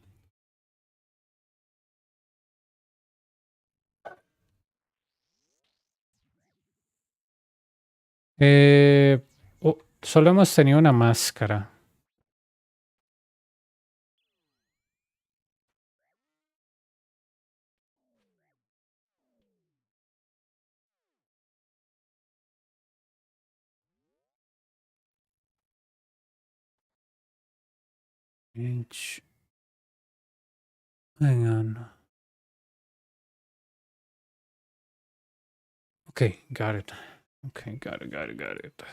Solo hemos tenido una máscara. Inch. Hang on. Okay, got it. Okay, got it.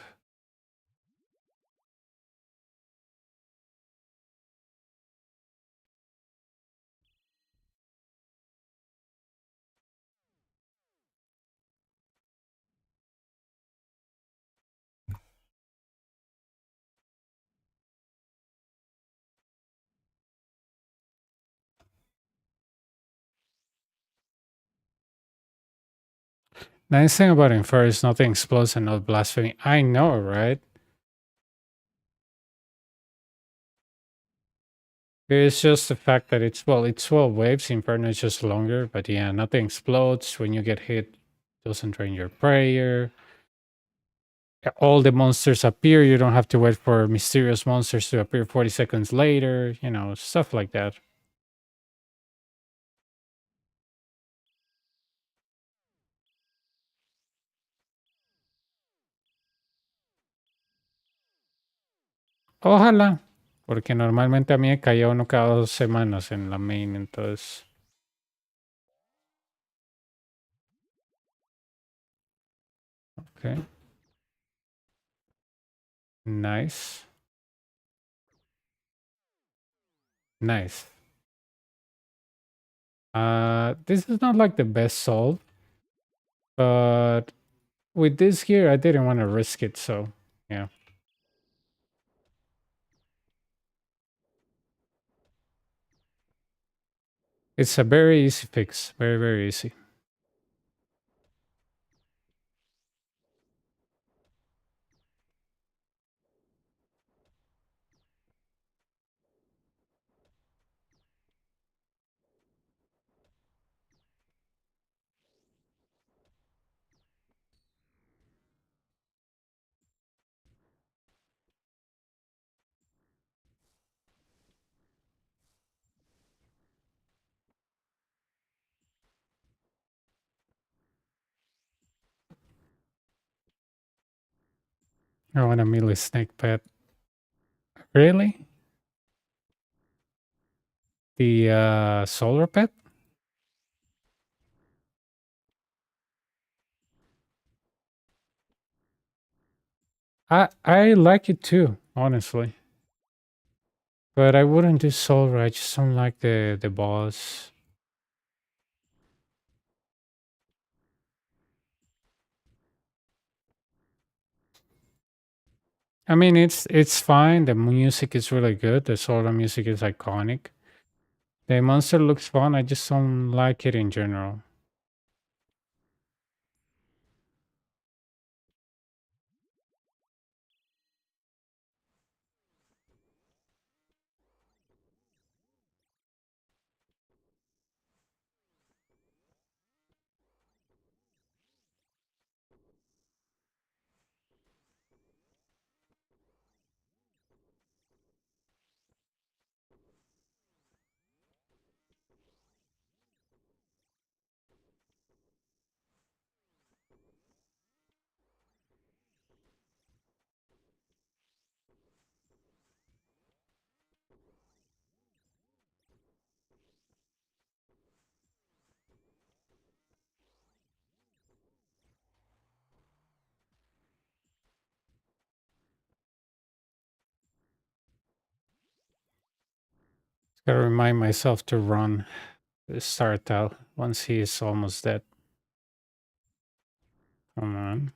Nice thing about Infer is nothing explodes and not blasphemy. I know, right? It's just the fact that it's 12 waves. Inferno is just longer, but yeah, nothing explodes. When you get hit, doesn't drain your prayer. All the monsters appear. You don't have to wait for mysterious monsters to appear 40 seconds later. You know, stuff like that. Ojalá, porque normalmente a mí me caía uno cada 2 semanas en la main, entonces. Okay. Nice. Nice. This is not like the best solve, but with this gear, I didn't want to risk it, so yeah. It's a very easy fix. Very, very easy. I want a melee snake pet. Really? The solar pet? I like it too, honestly. But I wouldn't do solar. I just don't like the boss. I mean, it's fine. The music is really good. The solo music is iconic. The monster looks fun. I just don't like it in general. Gotta remind myself to run the start out once he is almost dead. Come on.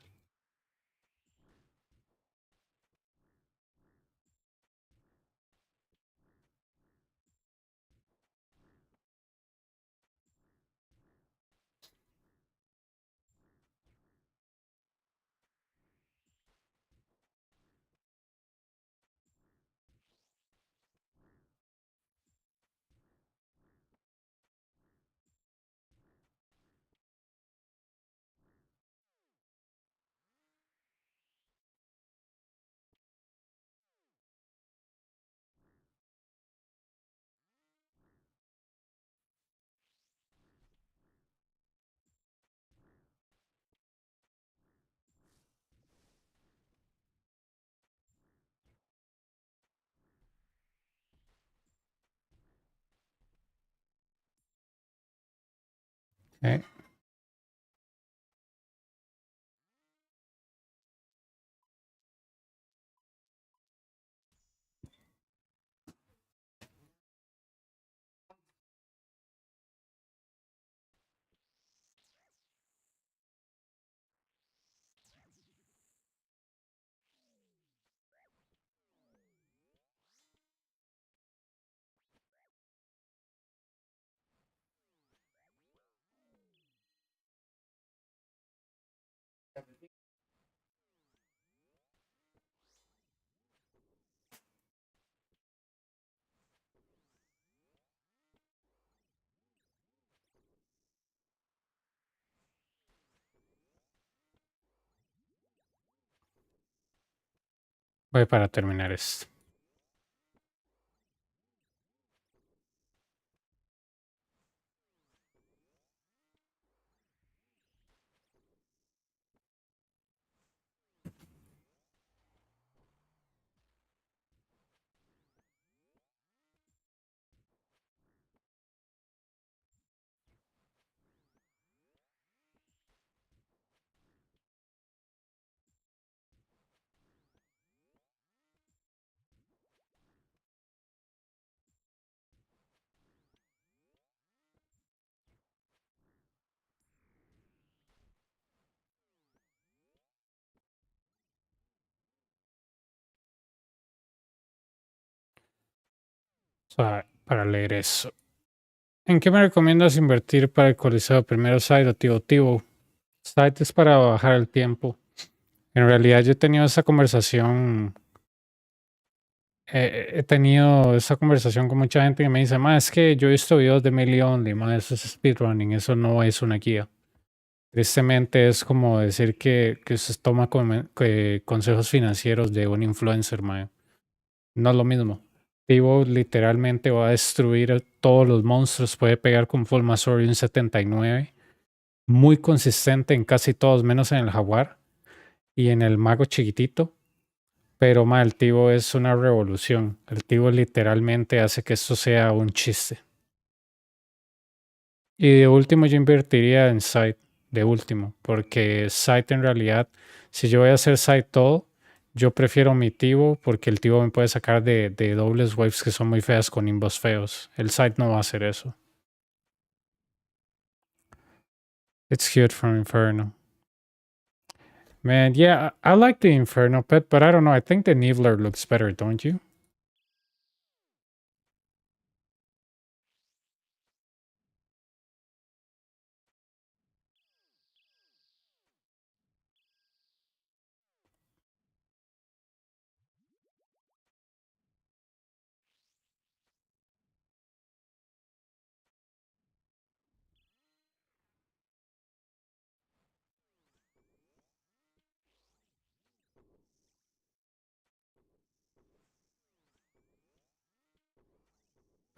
Okay. Voy para terminar esto. O sea, para leer eso. ¿En qué me recomiendas invertir para el Coliseo? Primero Site o Tivo. Site es para bajar el tiempo. En realidad yo he tenido esa conversación. He tenido esa conversación con mucha gente que me dice, es que yo he visto videos de Melee Only, eso es speedrunning, eso no es una guía. Tristemente es como decir que se toma consejos financieros de un influencer, mae. No es lo mismo. Tivo literalmente va a destruir a todos los monstruos, puede pegar con Full Mastery un 79, muy consistente en casi todos, menos en el jaguar y en el mago chiquitito. Pero el Tivo es una revolución. El Tivo literalmente hace que esto sea un chiste. Y de último yo invertiría en Site, de último, porque Site en realidad, si yo voy a hacer Site todo, yo prefiero mi Tivo porque el Tivo me puede sacar de dobles waves que son muy feas con imbos feos. El Site no va a hacer eso. It's cute from Inferno. Man, yeah, I like the Inferno pet, but I don't know. I think the Nibbler looks better, don't you?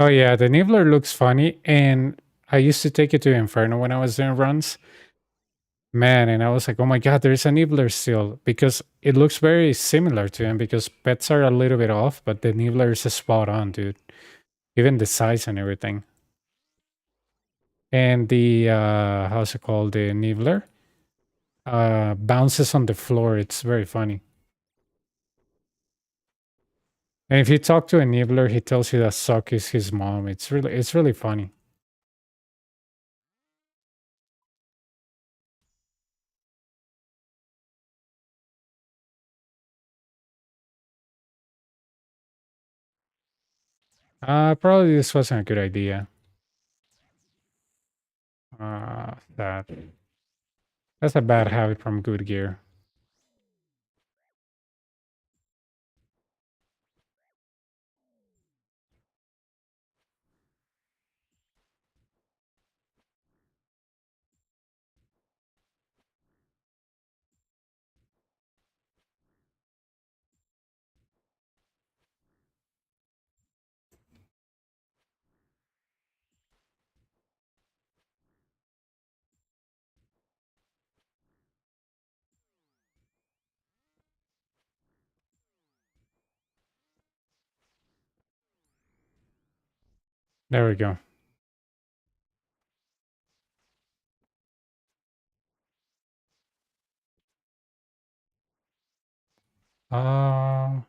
Oh yeah, the Nibbler looks funny, and I used to take it to Inferno when I was doing runs. Man, and I was like, oh my god, there's a Nibbler still because it looks very similar to him because pets are a little bit off, but the Nibbler is spot on, dude. Even the size and everything. And the how's it called? The Nibbler bounces on the floor. It's very funny. And if you talk to a Nibbler, he tells you that Suck is his mom. It's really funny. Probably this wasn't a good idea. That's a bad habit from Good Gear. There we go. Uh,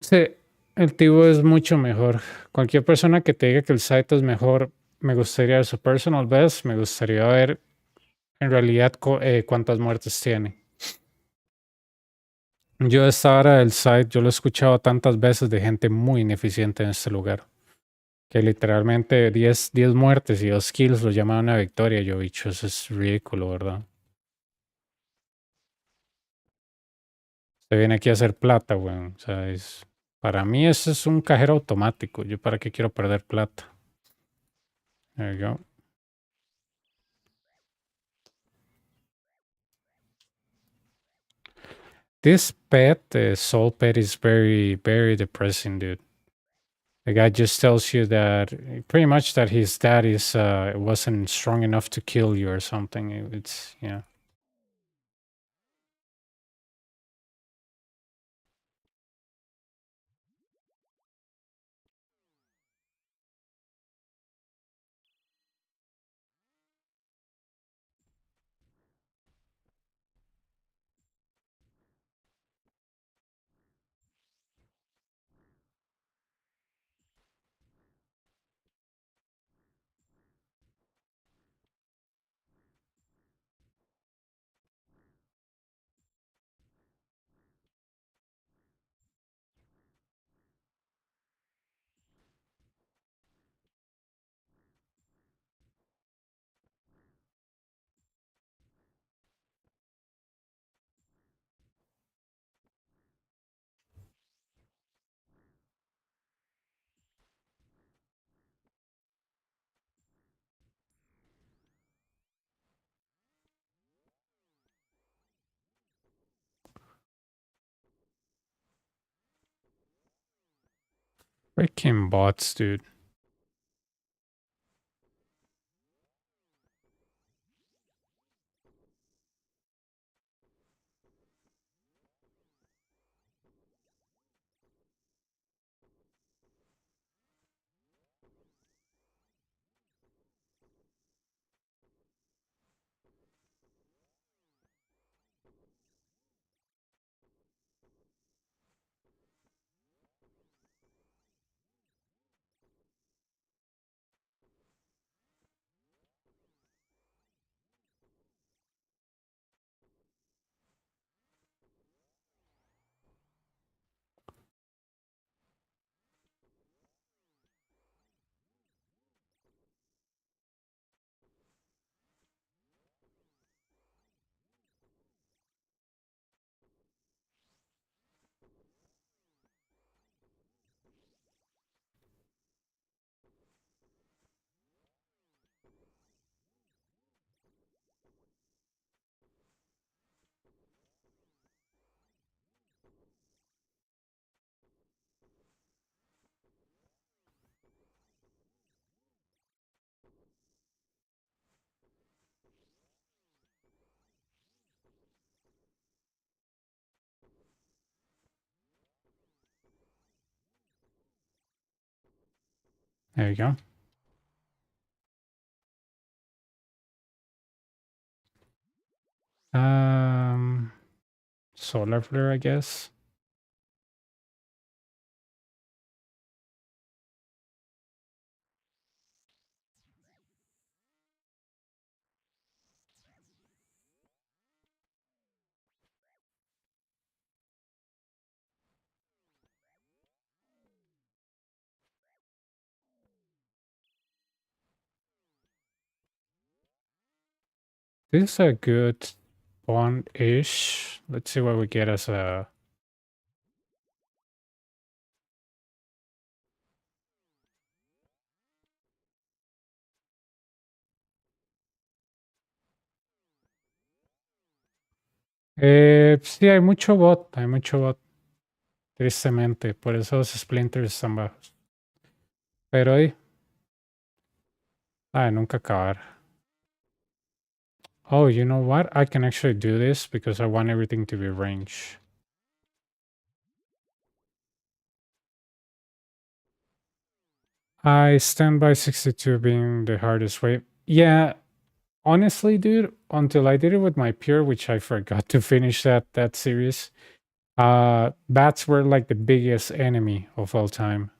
sí, el Tivo es mucho mejor. Cualquier persona que te diga que el site es mejor, me gustaría ver su personal best, me gustaría ver en realidad cuántas muertes tiene. Yo esta hora del site, yo lo he escuchado tantas veces de gente muy ineficiente en este lugar. Que literalmente 10 muertes y 2 kills lo llaman una victoria. Yo, bicho, eso es ridículo, ¿verdad? Se viene aquí a hacer plata, weón. O sea, para mí eso es un cajero automático. Yo para qué quiero perder plata. There you go. This pet, the soul pet, is very, very depressing, dude. The guy just tells you that pretty much that his dad wasn't strong enough to kill you or something. It's yeah. Freaking bots, dude. There you go. Solar flare, I guess. This is a good one-ish. Let's see what we get as a... sí, hay mucho bot, hay mucho bot. Tristemente, por eso los splinters están bajos. Pero ahí... nunca acabar. Oh, you know what? I can actually do this because I want everything to be range. I stand by 62 being the hardest way. Yeah, honestly, dude, until I did it with my pure, which I forgot to finish that series, bats were like the biggest enemy of all time.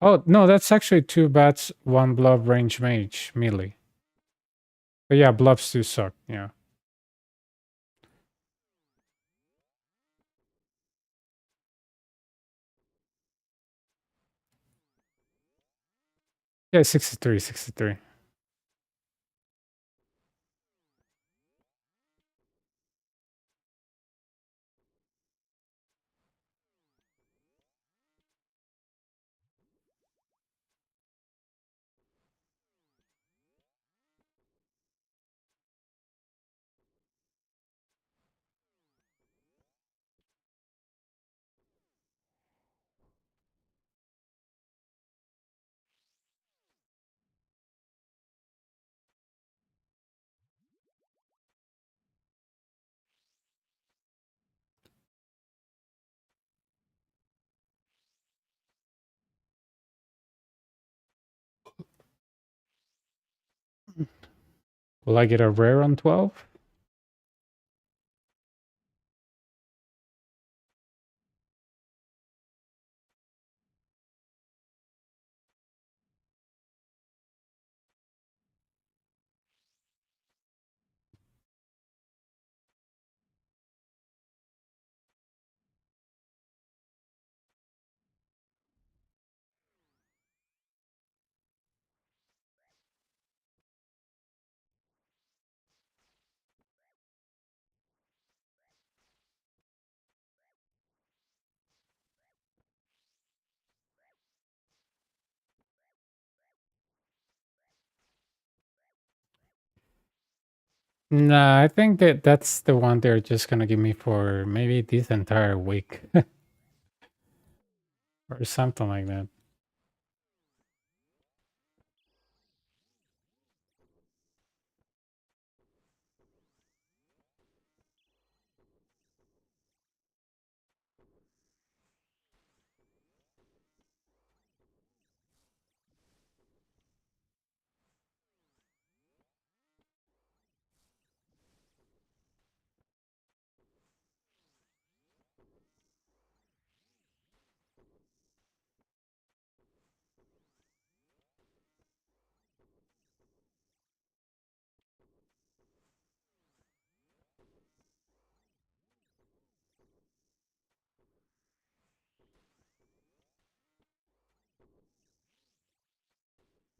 Oh, no, that's actually 2 bats, 1 blob range mage, melee. But yeah, blobs do suck, yeah. Yeah, 63, 63. Will I get a rare on 12? Nah, I think that's the one they're just gonna give me for maybe this entire week or something like that.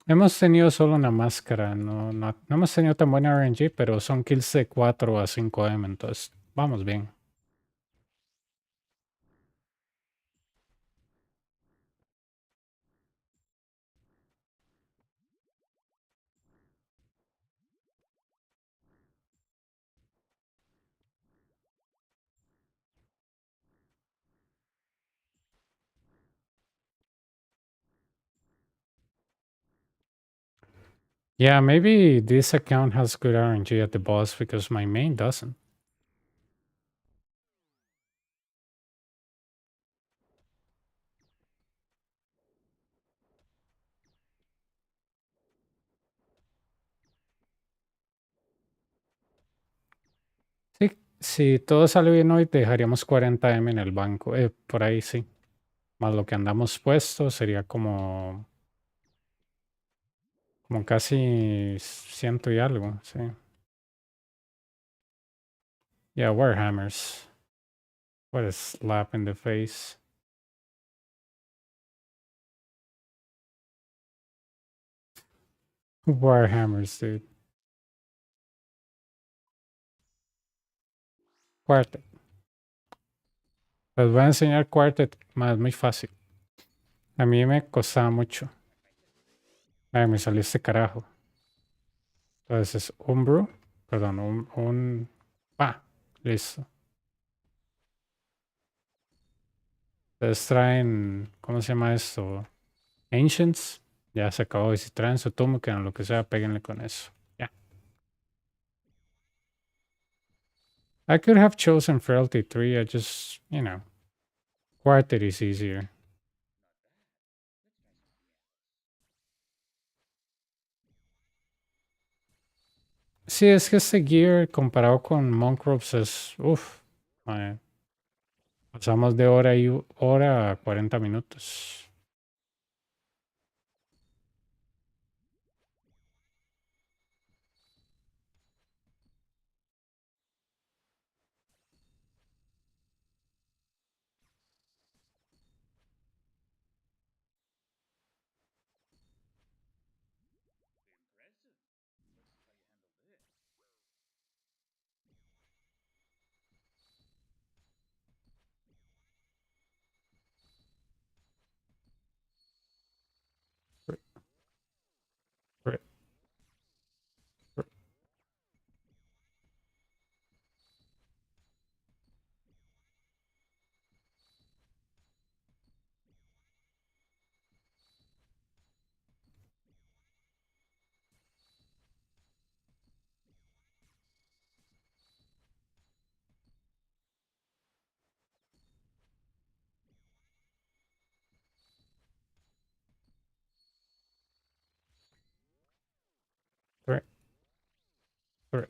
Hemos tenido solo una máscara, no hemos tenido tan buena RNG, pero son kills de 4 a 5M, entonces vamos bien. Yeah, maybe this account has good RNG at the boss because my main doesn't. Si todo sale bien hoy, dejaríamos 40M en el banco. Por ahí sí. Más lo que andamos puesto sería como casi ciento y algo, sí. Yeah, Warhammers. What a slap in the face. Warhammers, dude. Quartet. Les voy a enseñar Quartet, más muy fácil. A mí me costaba mucho. Ay, me salió este carajo. Entonces es Umbro, perdón, listo. Entonces traen, ¿cómo se llama esto? Ancients. Ya se acabó. Y si traen su que lo que sea, péguenle con eso. Ya. I could have chosen Frailty 3. I just, Quartet is easier. Sí, es que este gear comparado con Monk Ropes es, uff, pasamos de hora y hora a 40 minutos. Right, right, right, right,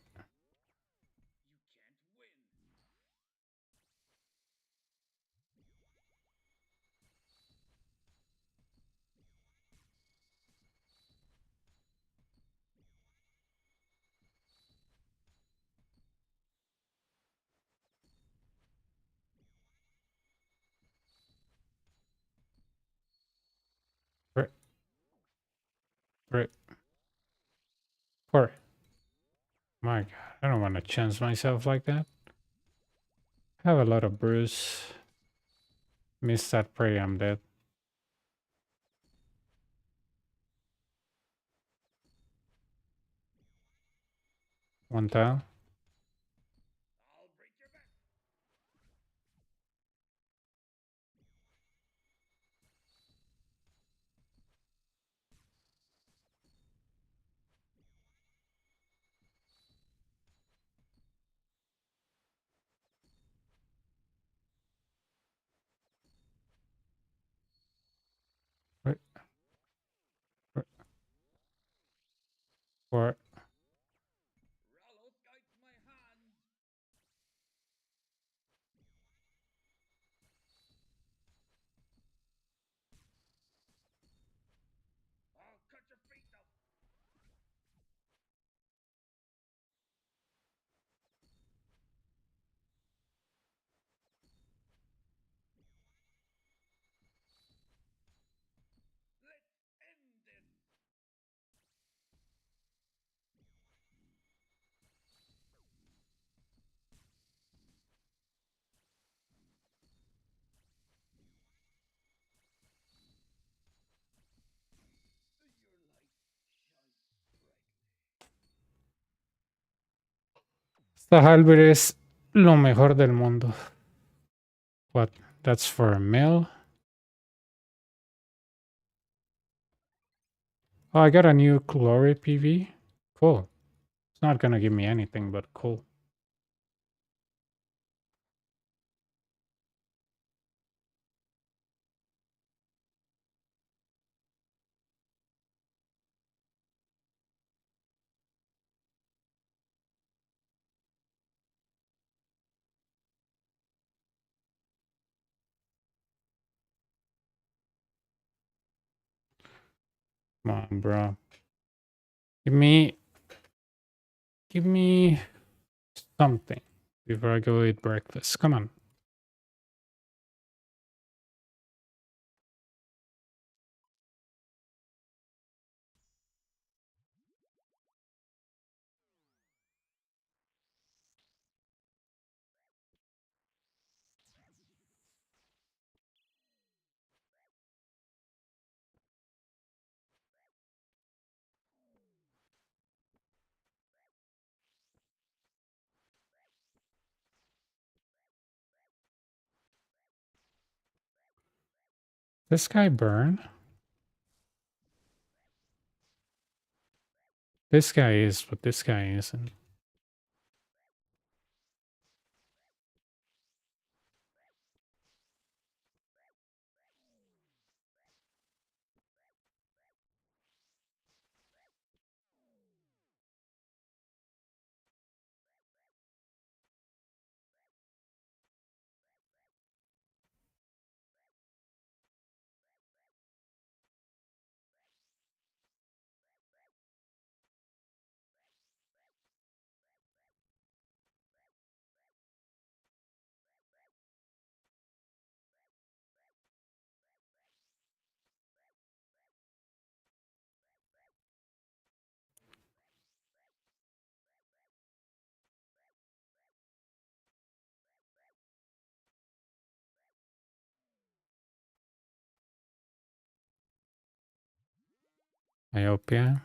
right, right. Poor. My God, I don't want to chance myself like that. I have a lot of bruise. Miss that prey, I'm dead. One tile. Right, right, poor. Esta halberd es lo mejor del mundo. What? That's for a mill? Oh, I got a new glory PV. Cool. It's not gonna give me anything, but cool. Come on, bro. Give me something before I go eat breakfast. Come on. This guy burn? This guy is, but this guy isn't. Myopia.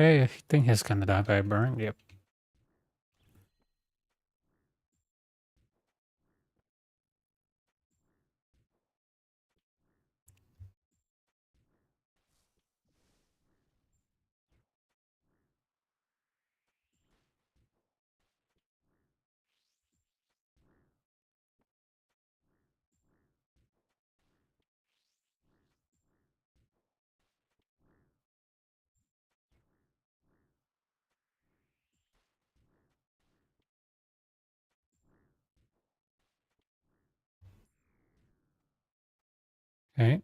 Hey, I think he's gonna die by burn. Yep. Okay.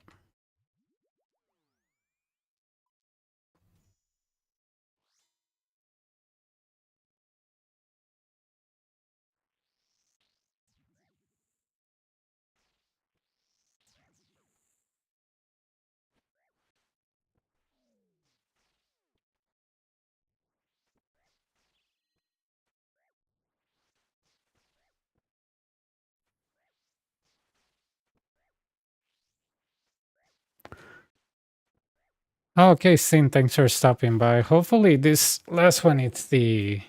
Okay, Sin, thanks for stopping by. Hopefully this last one it's the,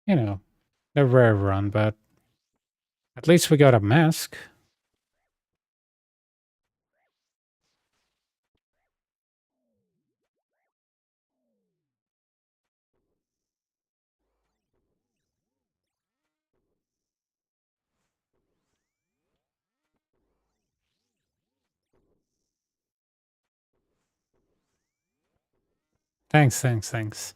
you know, the rare run, but at least we got a mask. Thanks, thanks, thanks.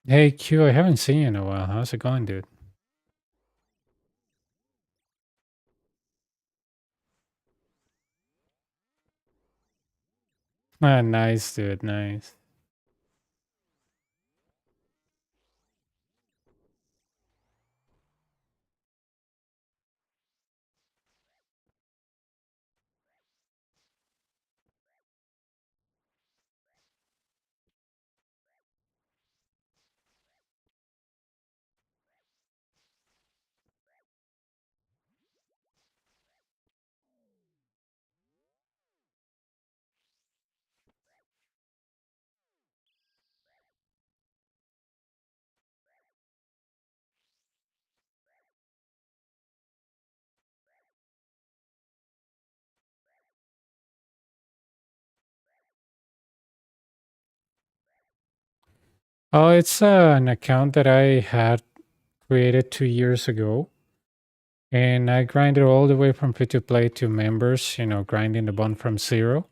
Hey Q, I haven't seen you in a while. How's it going, dude? Ah, nice, dude, nice. Oh, it's an account that I had created 2 years ago. And I grinded all the way from free to play to members, grinding the bond from zero.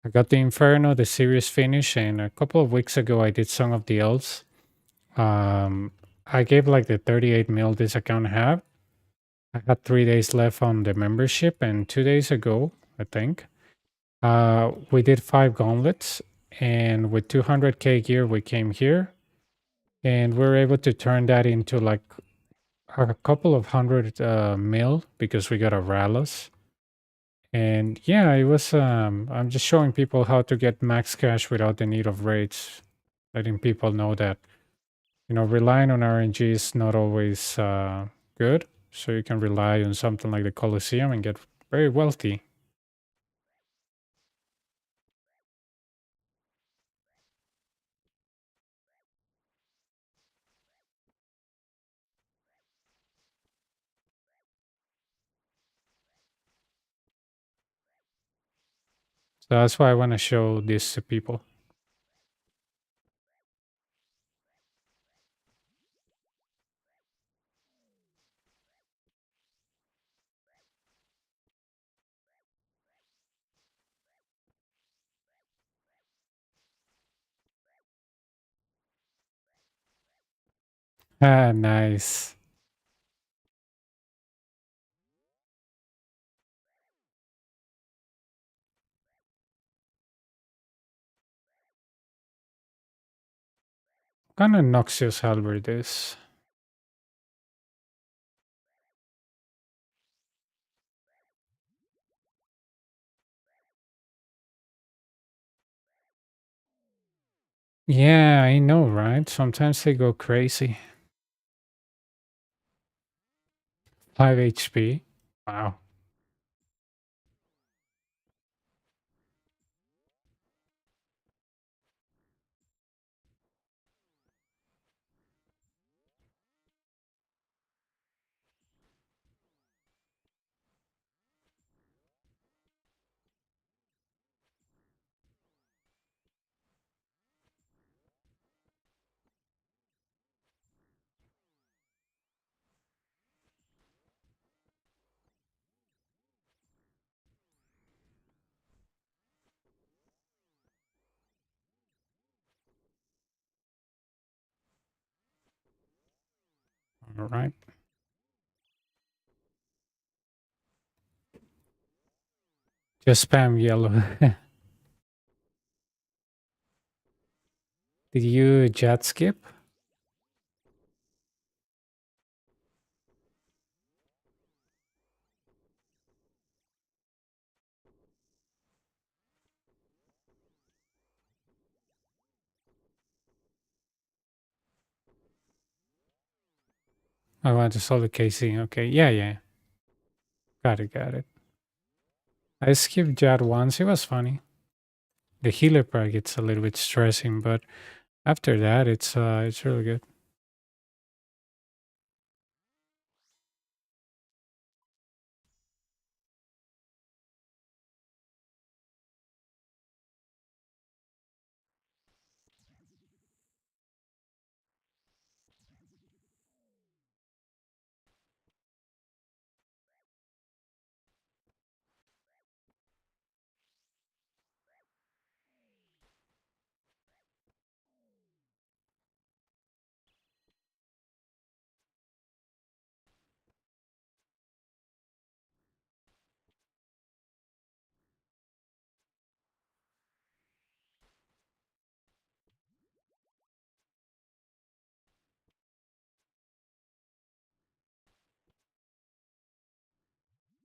I got the Inferno, the series finish, and a couple of weeks ago I did Song of the Elves. I gave like the 38 mil this account have. I had 3 days left on the membership, and 2 days ago, I think, we did 5 gauntlets, and with 200k gear, we came here, and we were able to turn that into like a couple of hundred mil because we got a Rallos. And yeah, it was I'm just showing people how to get max cash without the need of raids, letting people know that relying on RNG is not always good. So you can rely on something like the Colosseum and get very wealthy. So that's why I want to show this to people. Ah, nice. What kind of Noxious halberd is? Yeah, I know, right? Sometimes they go crazy. 5 HP. Wow. All right. Just spam yellow. Did you jet skip? I want to solve the KC. Okay. Yeah, yeah. Got it, got it. I skipped jet once. It was funny. The healer part gets a little bit stressing, but after that, it's really good.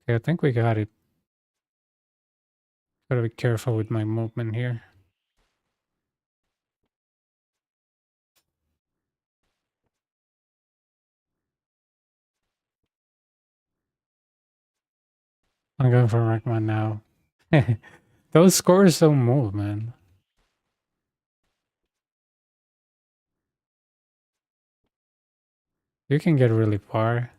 Okay, I think we got it. Gotta be careful with my movement here. I'm going for rank one now. Those scores don't move, man. You can get really far.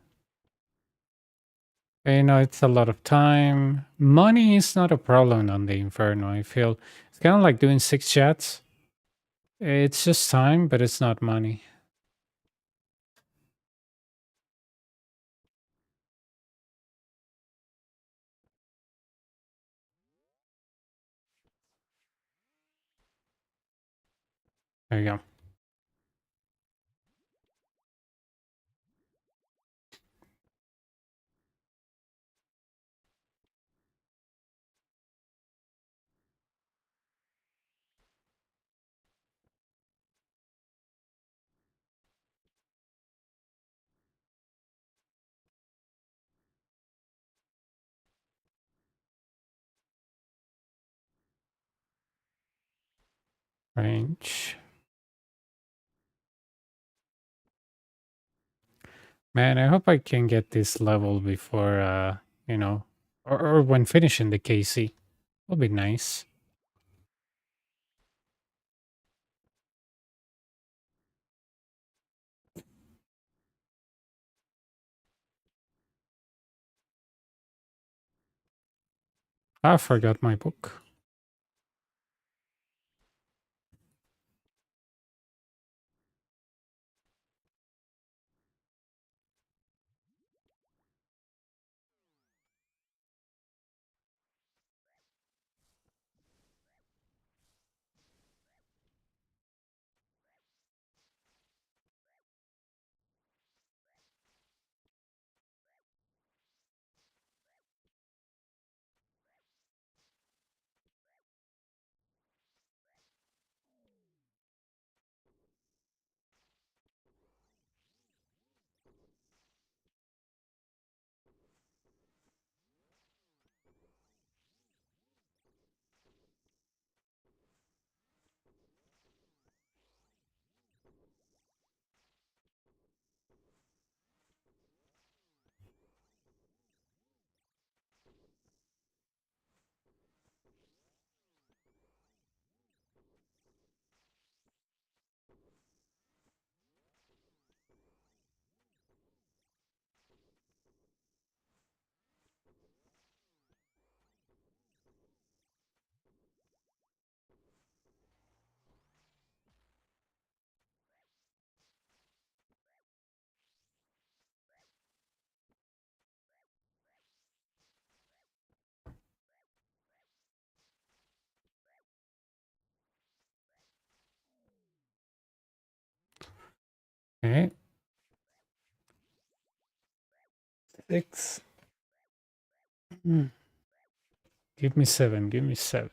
You know, it's a lot of time. Money is not a problem on the Inferno, I feel. It's kind of like doing 6 chats. It's just time, but it's not money. There you go. Range. Man, I hope I can get this level before, you know, or when finishing the KC. Will be nice. I forgot my book. Okay. 6. Hmm. Give me 7. Give me 7.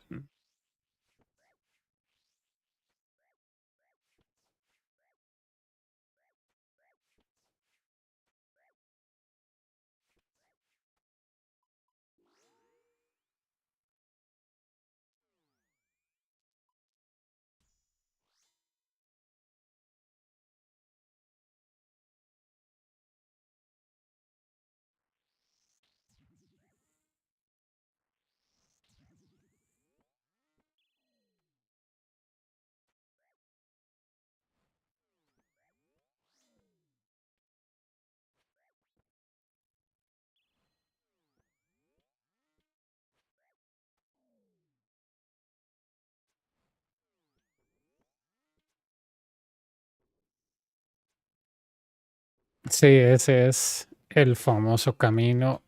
Sí, ese es el famoso camino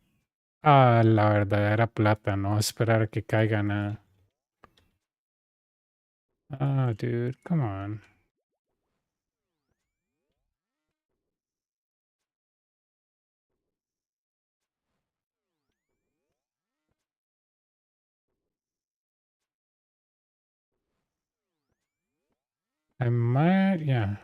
a la verdadera plata, no esperar a que caiga nada. Ah, dude, come on. I might, yeah.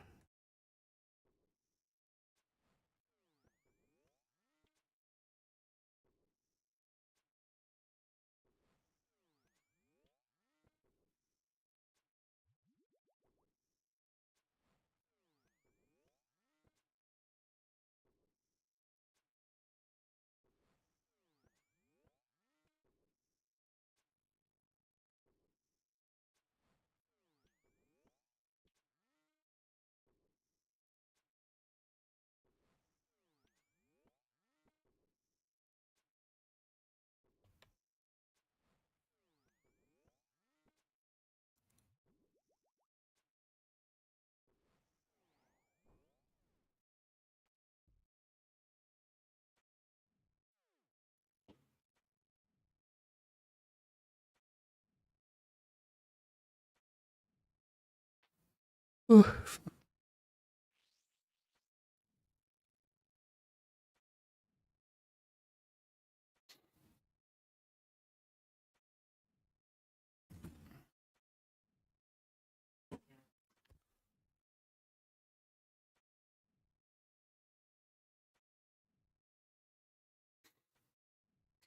Uf.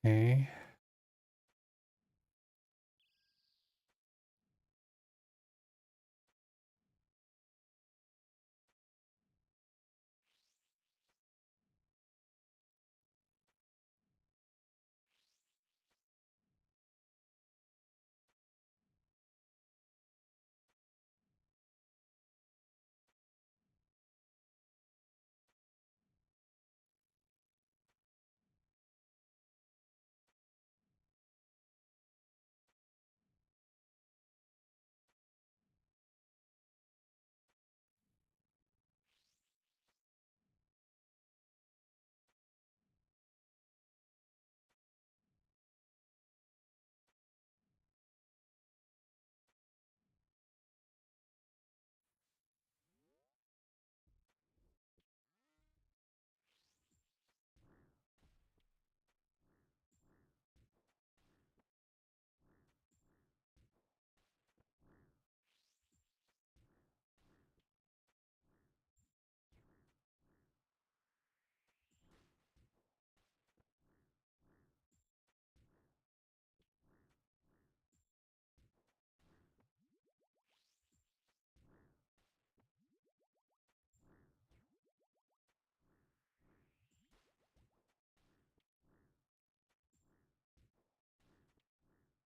Okay.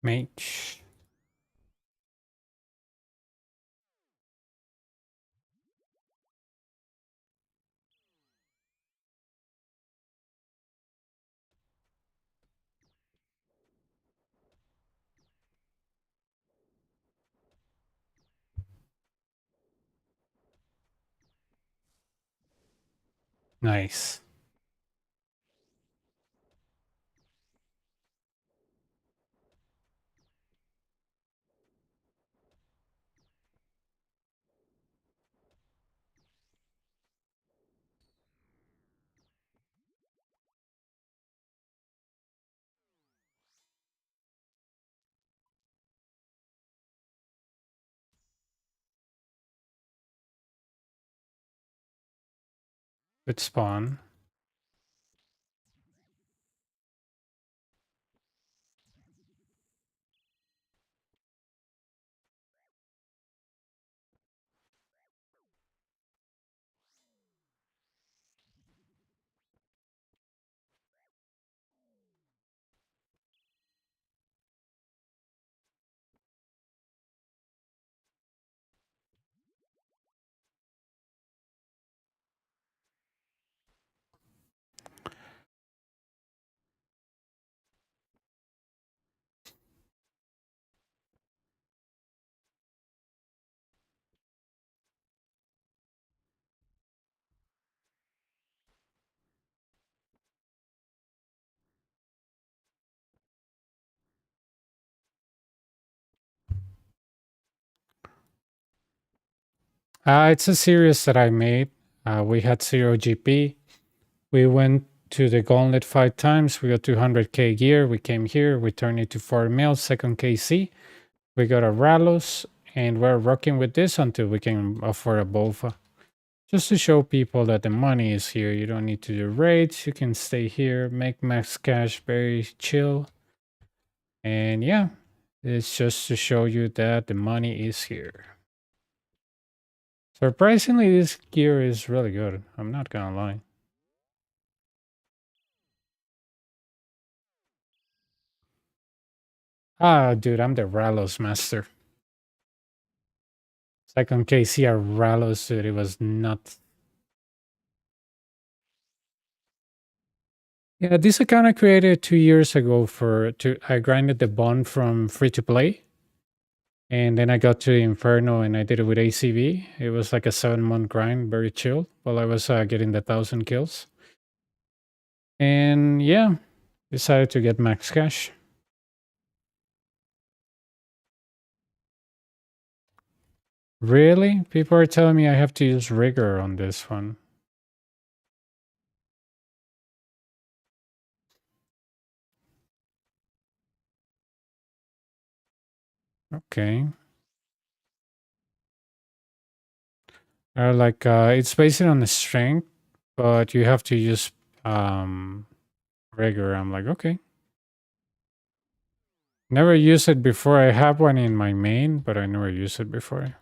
Mage. Nice. With spawn. It's a series that I made. We had 0 GP. We went to the gauntlet 5 times. We got 200k gear. We came here. We turned it to 4 mil, second KC. We got a Ralos, and we're rocking with this until we can afford a bowfa. Just to show people that the money is here. You don't need to do raids. You can stay here, make max cash, very chill. And yeah, it's just to show you that the money is here. Surprisingly, this gear is really good. I'm not gonna lie. Ah, dude, I'm the Ralos master. Second KC are Ralos, dude. It was nuts. Yeah, this account I created 2 years ago I grinded the bond from free to play. And then I got to Inferno and I did it with ACV. It was like a 7-month grind, very chill, while I was getting the 1,000 kills. And yeah, decided to get max cash. Really? People are telling me I have to use rigor on this one. Okay. It's based on the strength, but you have to use rigor. I'm like, okay. Never used it before. I have one in my main, but I never used it before.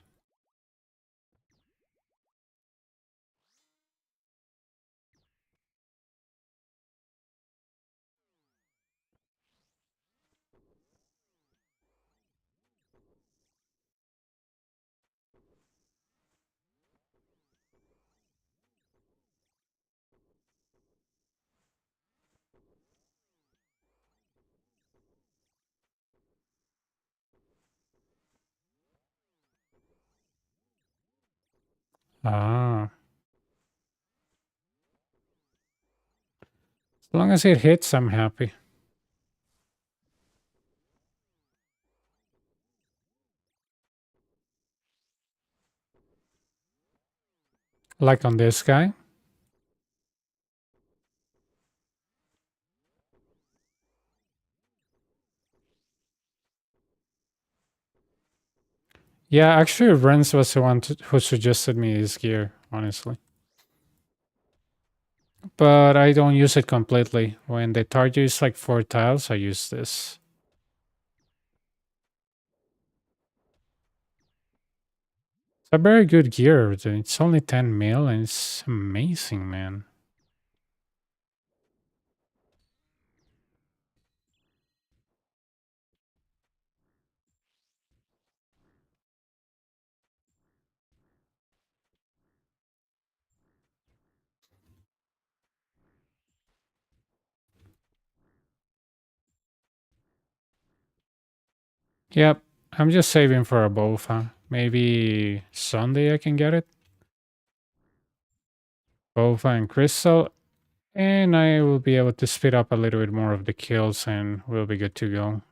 Ah. As long as it hits, I'm happy. Like on this guy. Yeah, actually, Renz was the one who suggested me this gear, honestly. But I don't use it completely. When the target is like 4 tiles, I use this. It's a very good gear. It's only 10 mil and it's amazing, man. Yep, I'm just saving for a bowfa. Maybe Sunday I can get it. Bowfa and crystal. And I will be able to speed up a little bit more of the kills and we'll be good to go.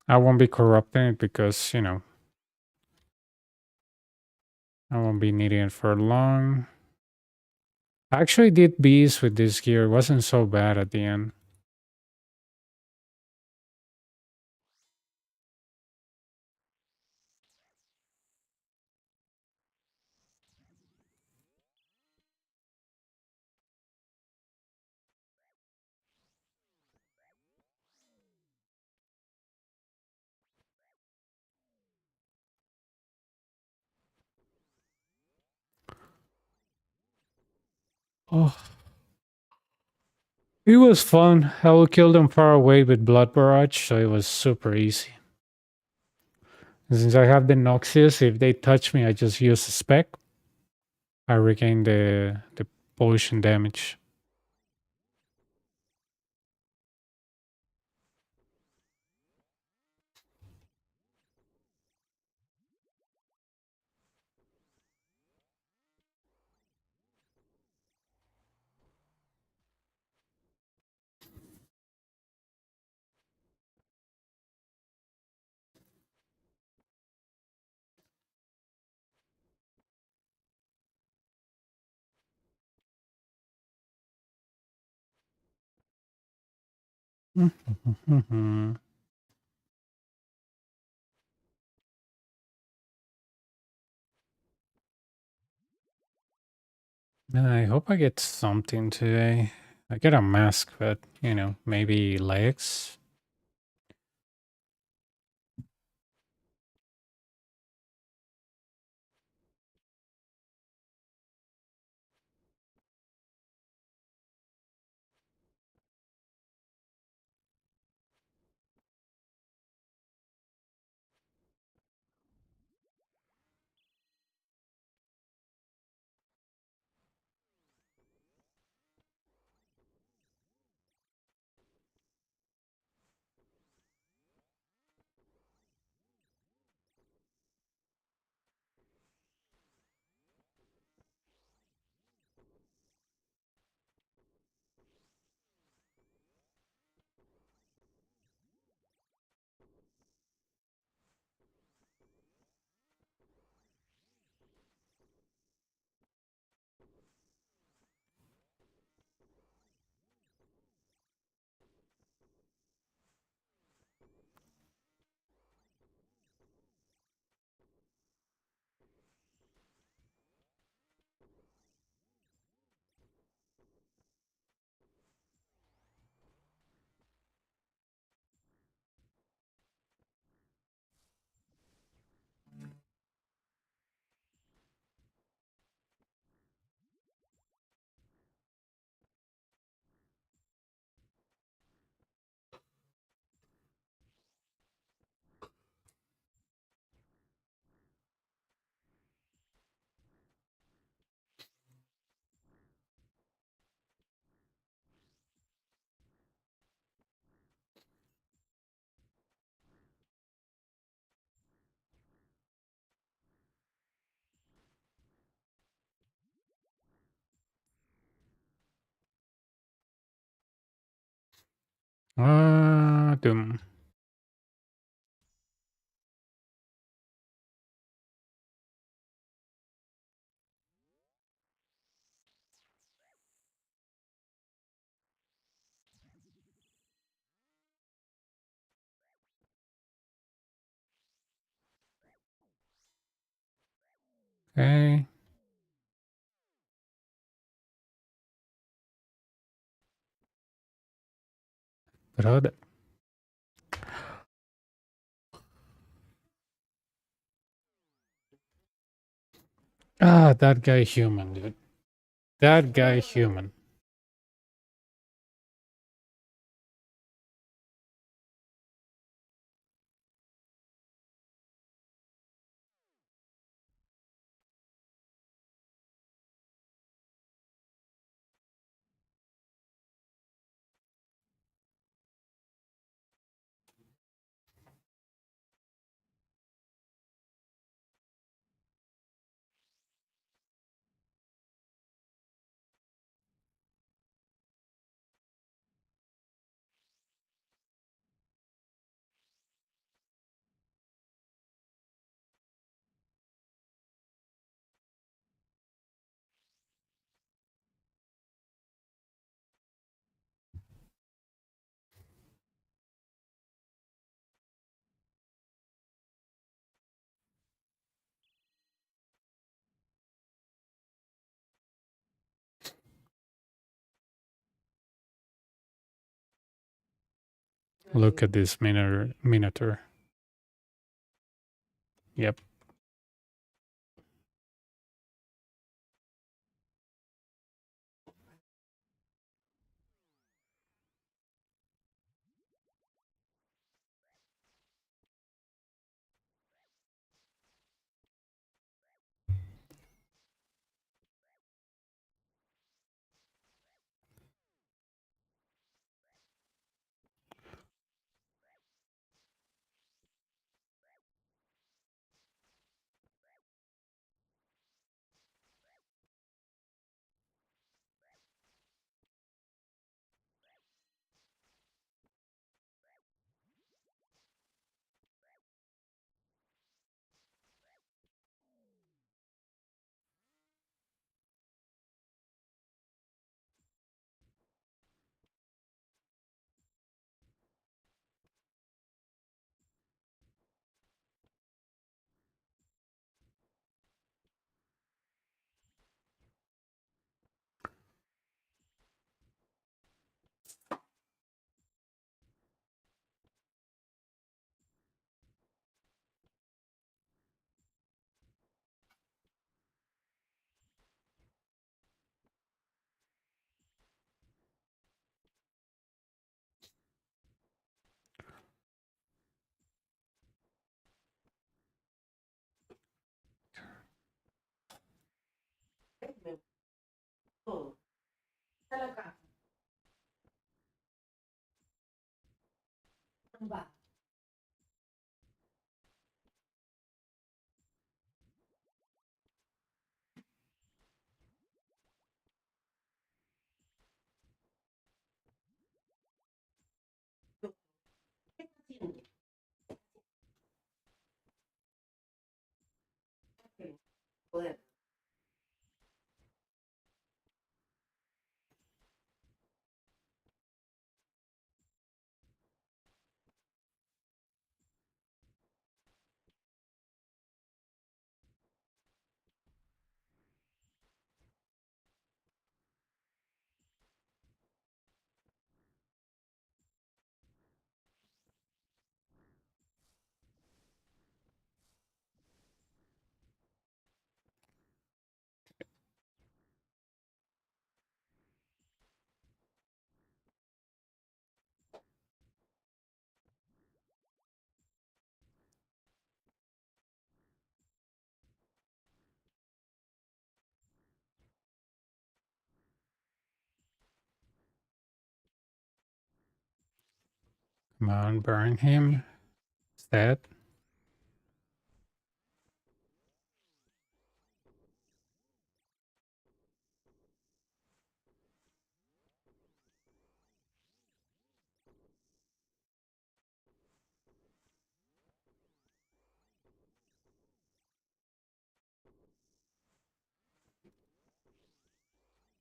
I won't be corrupting it because, you know, I won't be needing it for long. I actually did bees with this gear. It wasn't so bad at the end. Oh, it was fun. I will kill them far away with Blood Barrage, so it was super easy. Since I have the Noxious, if they touch me, I just use a spec. I regain the potion damage. I hope I get something today. I get a mask, but maybe legs. Doom. Okay. Brother. That guy human, dude. That guy human. Look at this minotaur. Yep. Come on, burn him. Is that?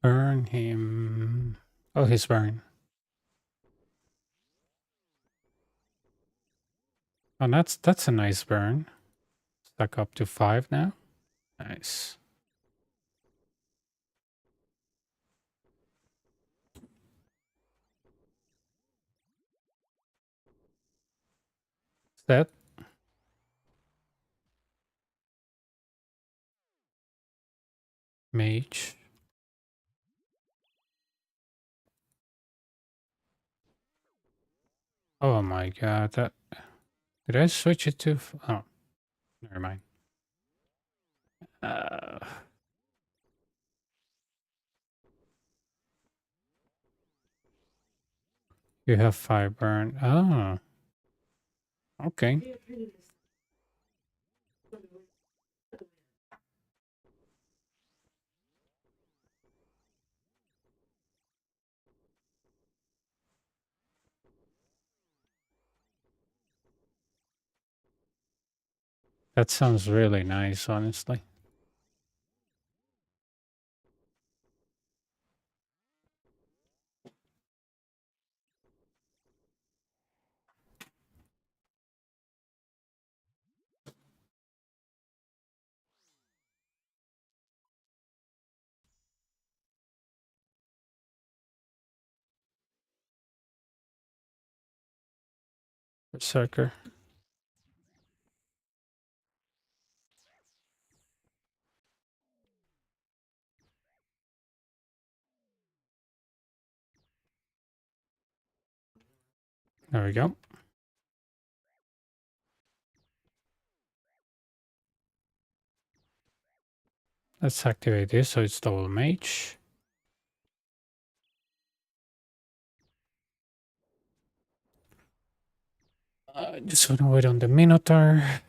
Burn him. Oh, he's burned. Oh, that's a nice burn. Stuck up to 5 now. Nice. Is that? Mage. Oh my god, that... Did I switch it to... Oh, never mind. Uh, you have 5 burn. Oh, okay. That sounds really nice, honestly. Berserker. There we go. Let's activate this so it's double mage. Just wanna wait on the Minotaur.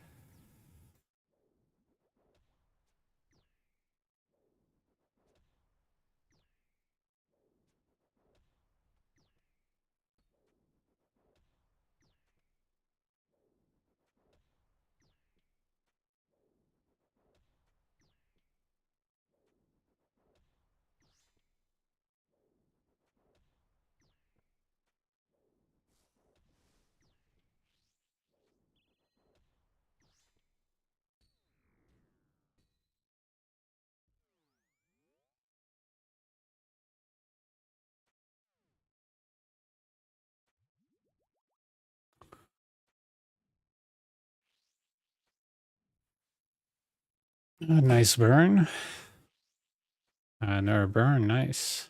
Nice burn. Another burn, nice.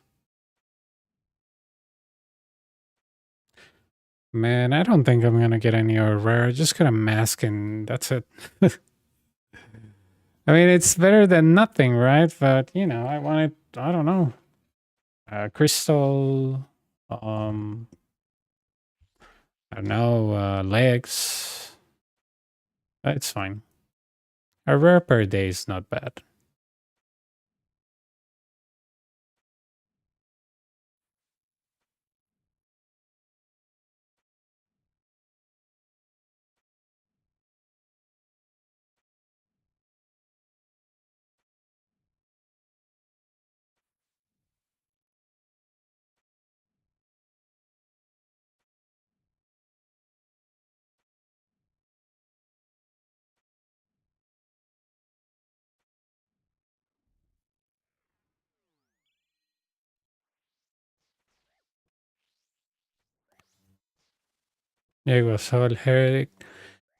Man, I don't think I'm gonna get any other rare. Just gonna mask and that's it. I mean, it's better than nothing, right? But, you know, I wanted, I don't know, crystal, um, I don't know, legs. It's fine. A rare per day is not bad. Llegó Sol Herrick.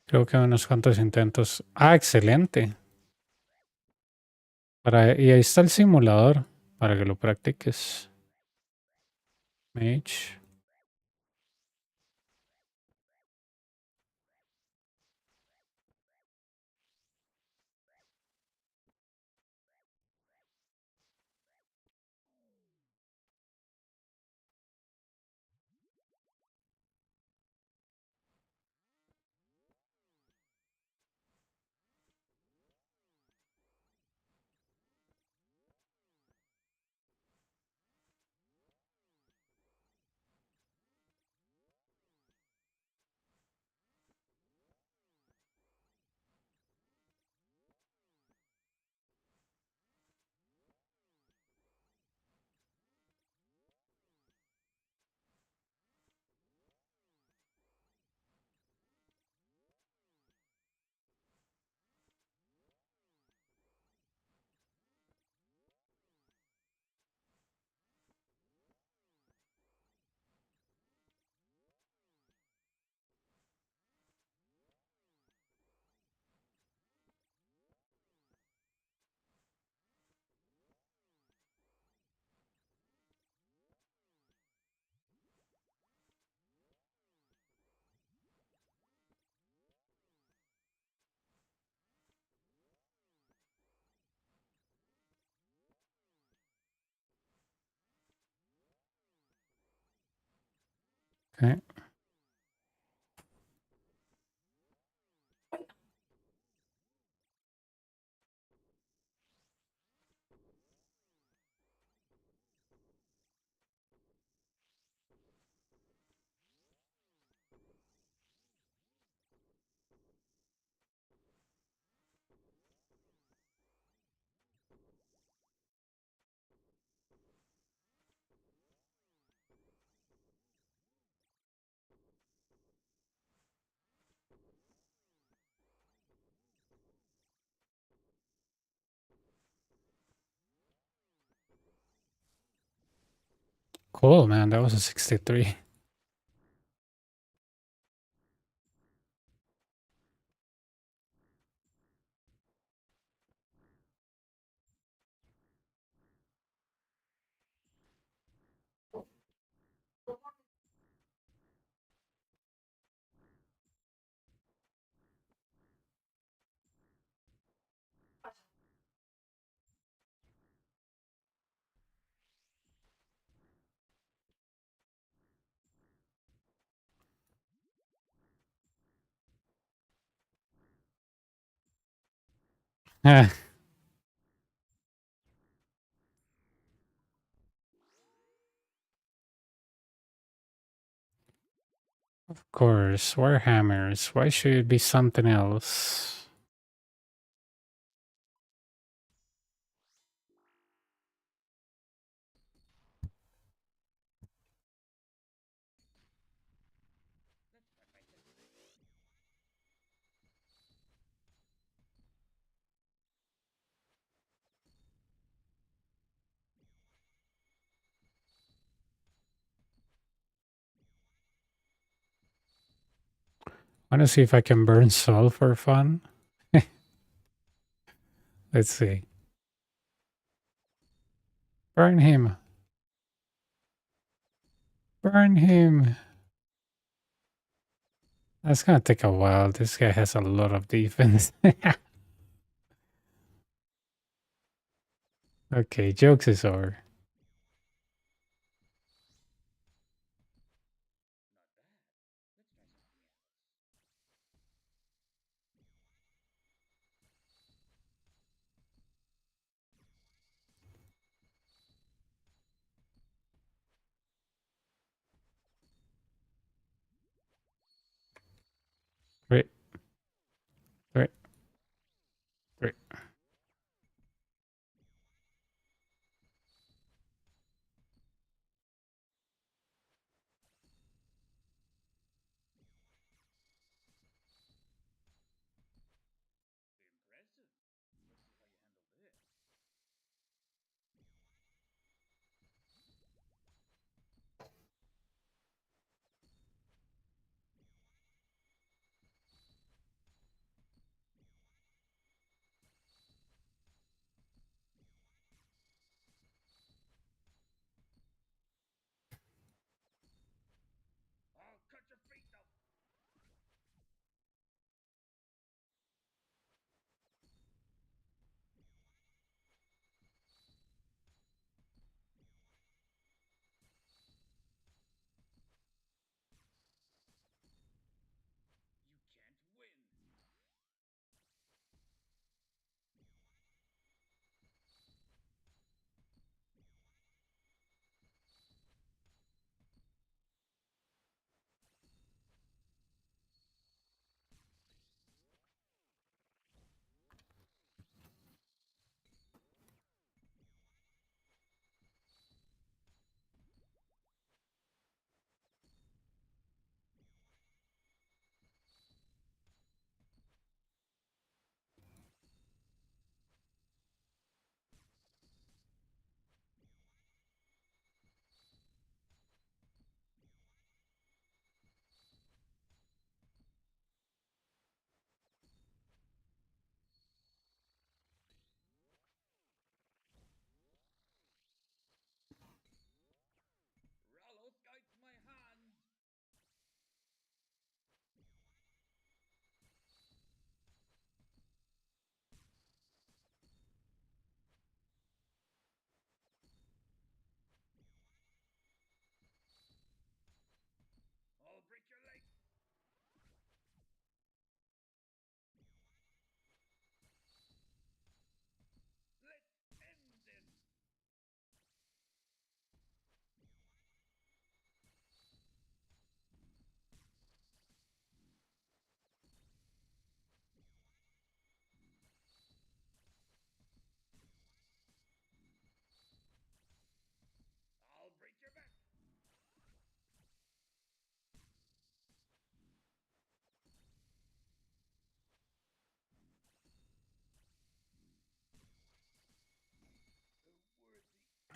Creo que unos cuantos intentos. Ah, excelente. Y ahí está el simulador para que lo practiques. Mage. Okay. Cool, man. That was a 63. Of course. Warhammers. Why should it be something else? Wanna see if I can burn Sol for fun? Let's see. Burn him. Burn him. That's gonna take a while. This guy has a lot of defense. Okay, jokes is over. Three, three, three.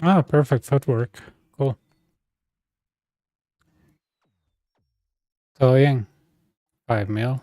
Ah, perfect footwork. Cool. Todo bien. 5 mil.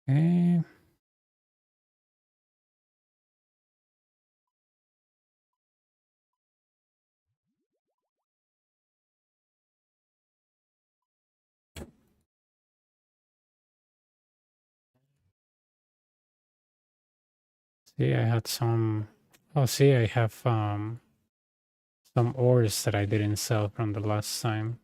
Okay. See, I had some. Oh, see, I have some ores that I didn't sell from the last time.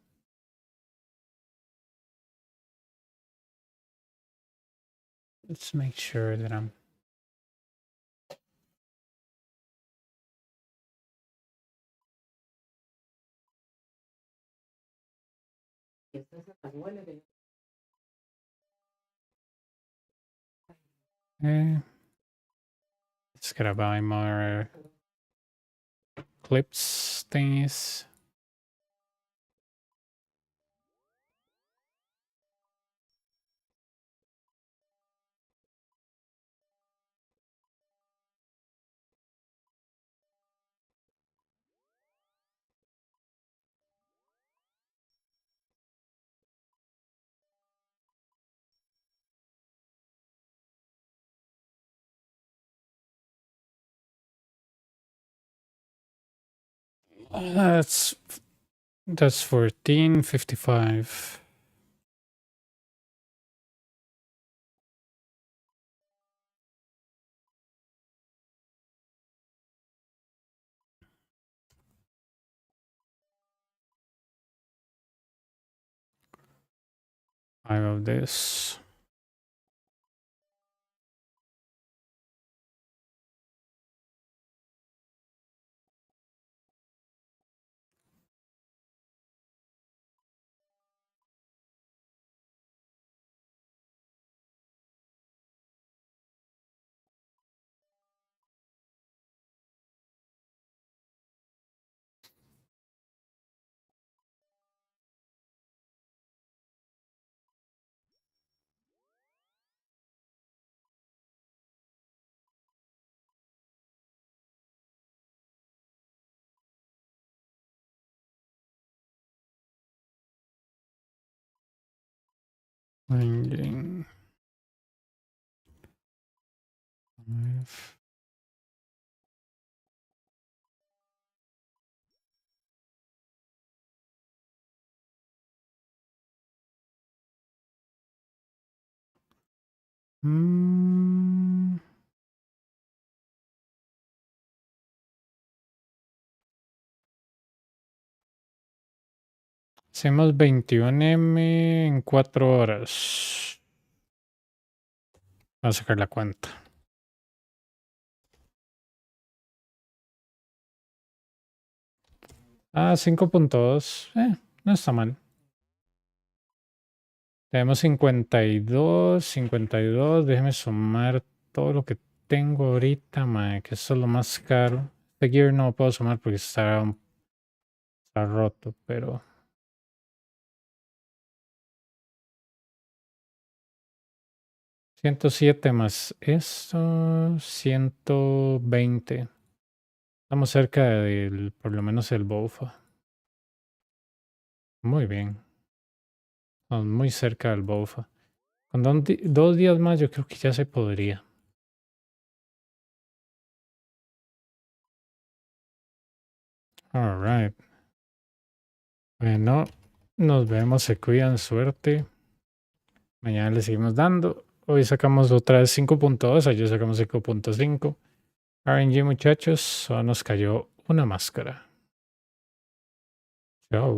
Let's make sure that I'm... Eh, just gotta buy more clips thingies. That's 14.55. Five of this. Finding 5. Hacemos 21M en 4 horas. Voy a sacar la cuenta. Ah, 5.2. No está mal. Tenemos 52, 52. Déjeme sumar todo lo que tengo ahorita, mae, que eso es lo más caro. Este gear no lo puedo sumar porque está roto, pero... 107 más esto, 120. Estamos cerca del, por lo menos el bowfa. Muy bien. Estamos muy cerca del bowfa. Con 2 días más yo creo que ya se podría. Alright. Bueno, nos vemos, se cuidan, suerte. Mañana le seguimos dando. Hoy sacamos otra vez 5.2, ayer sacamos 5.5. RNG muchachos, solo nos cayó una máscara. Chao.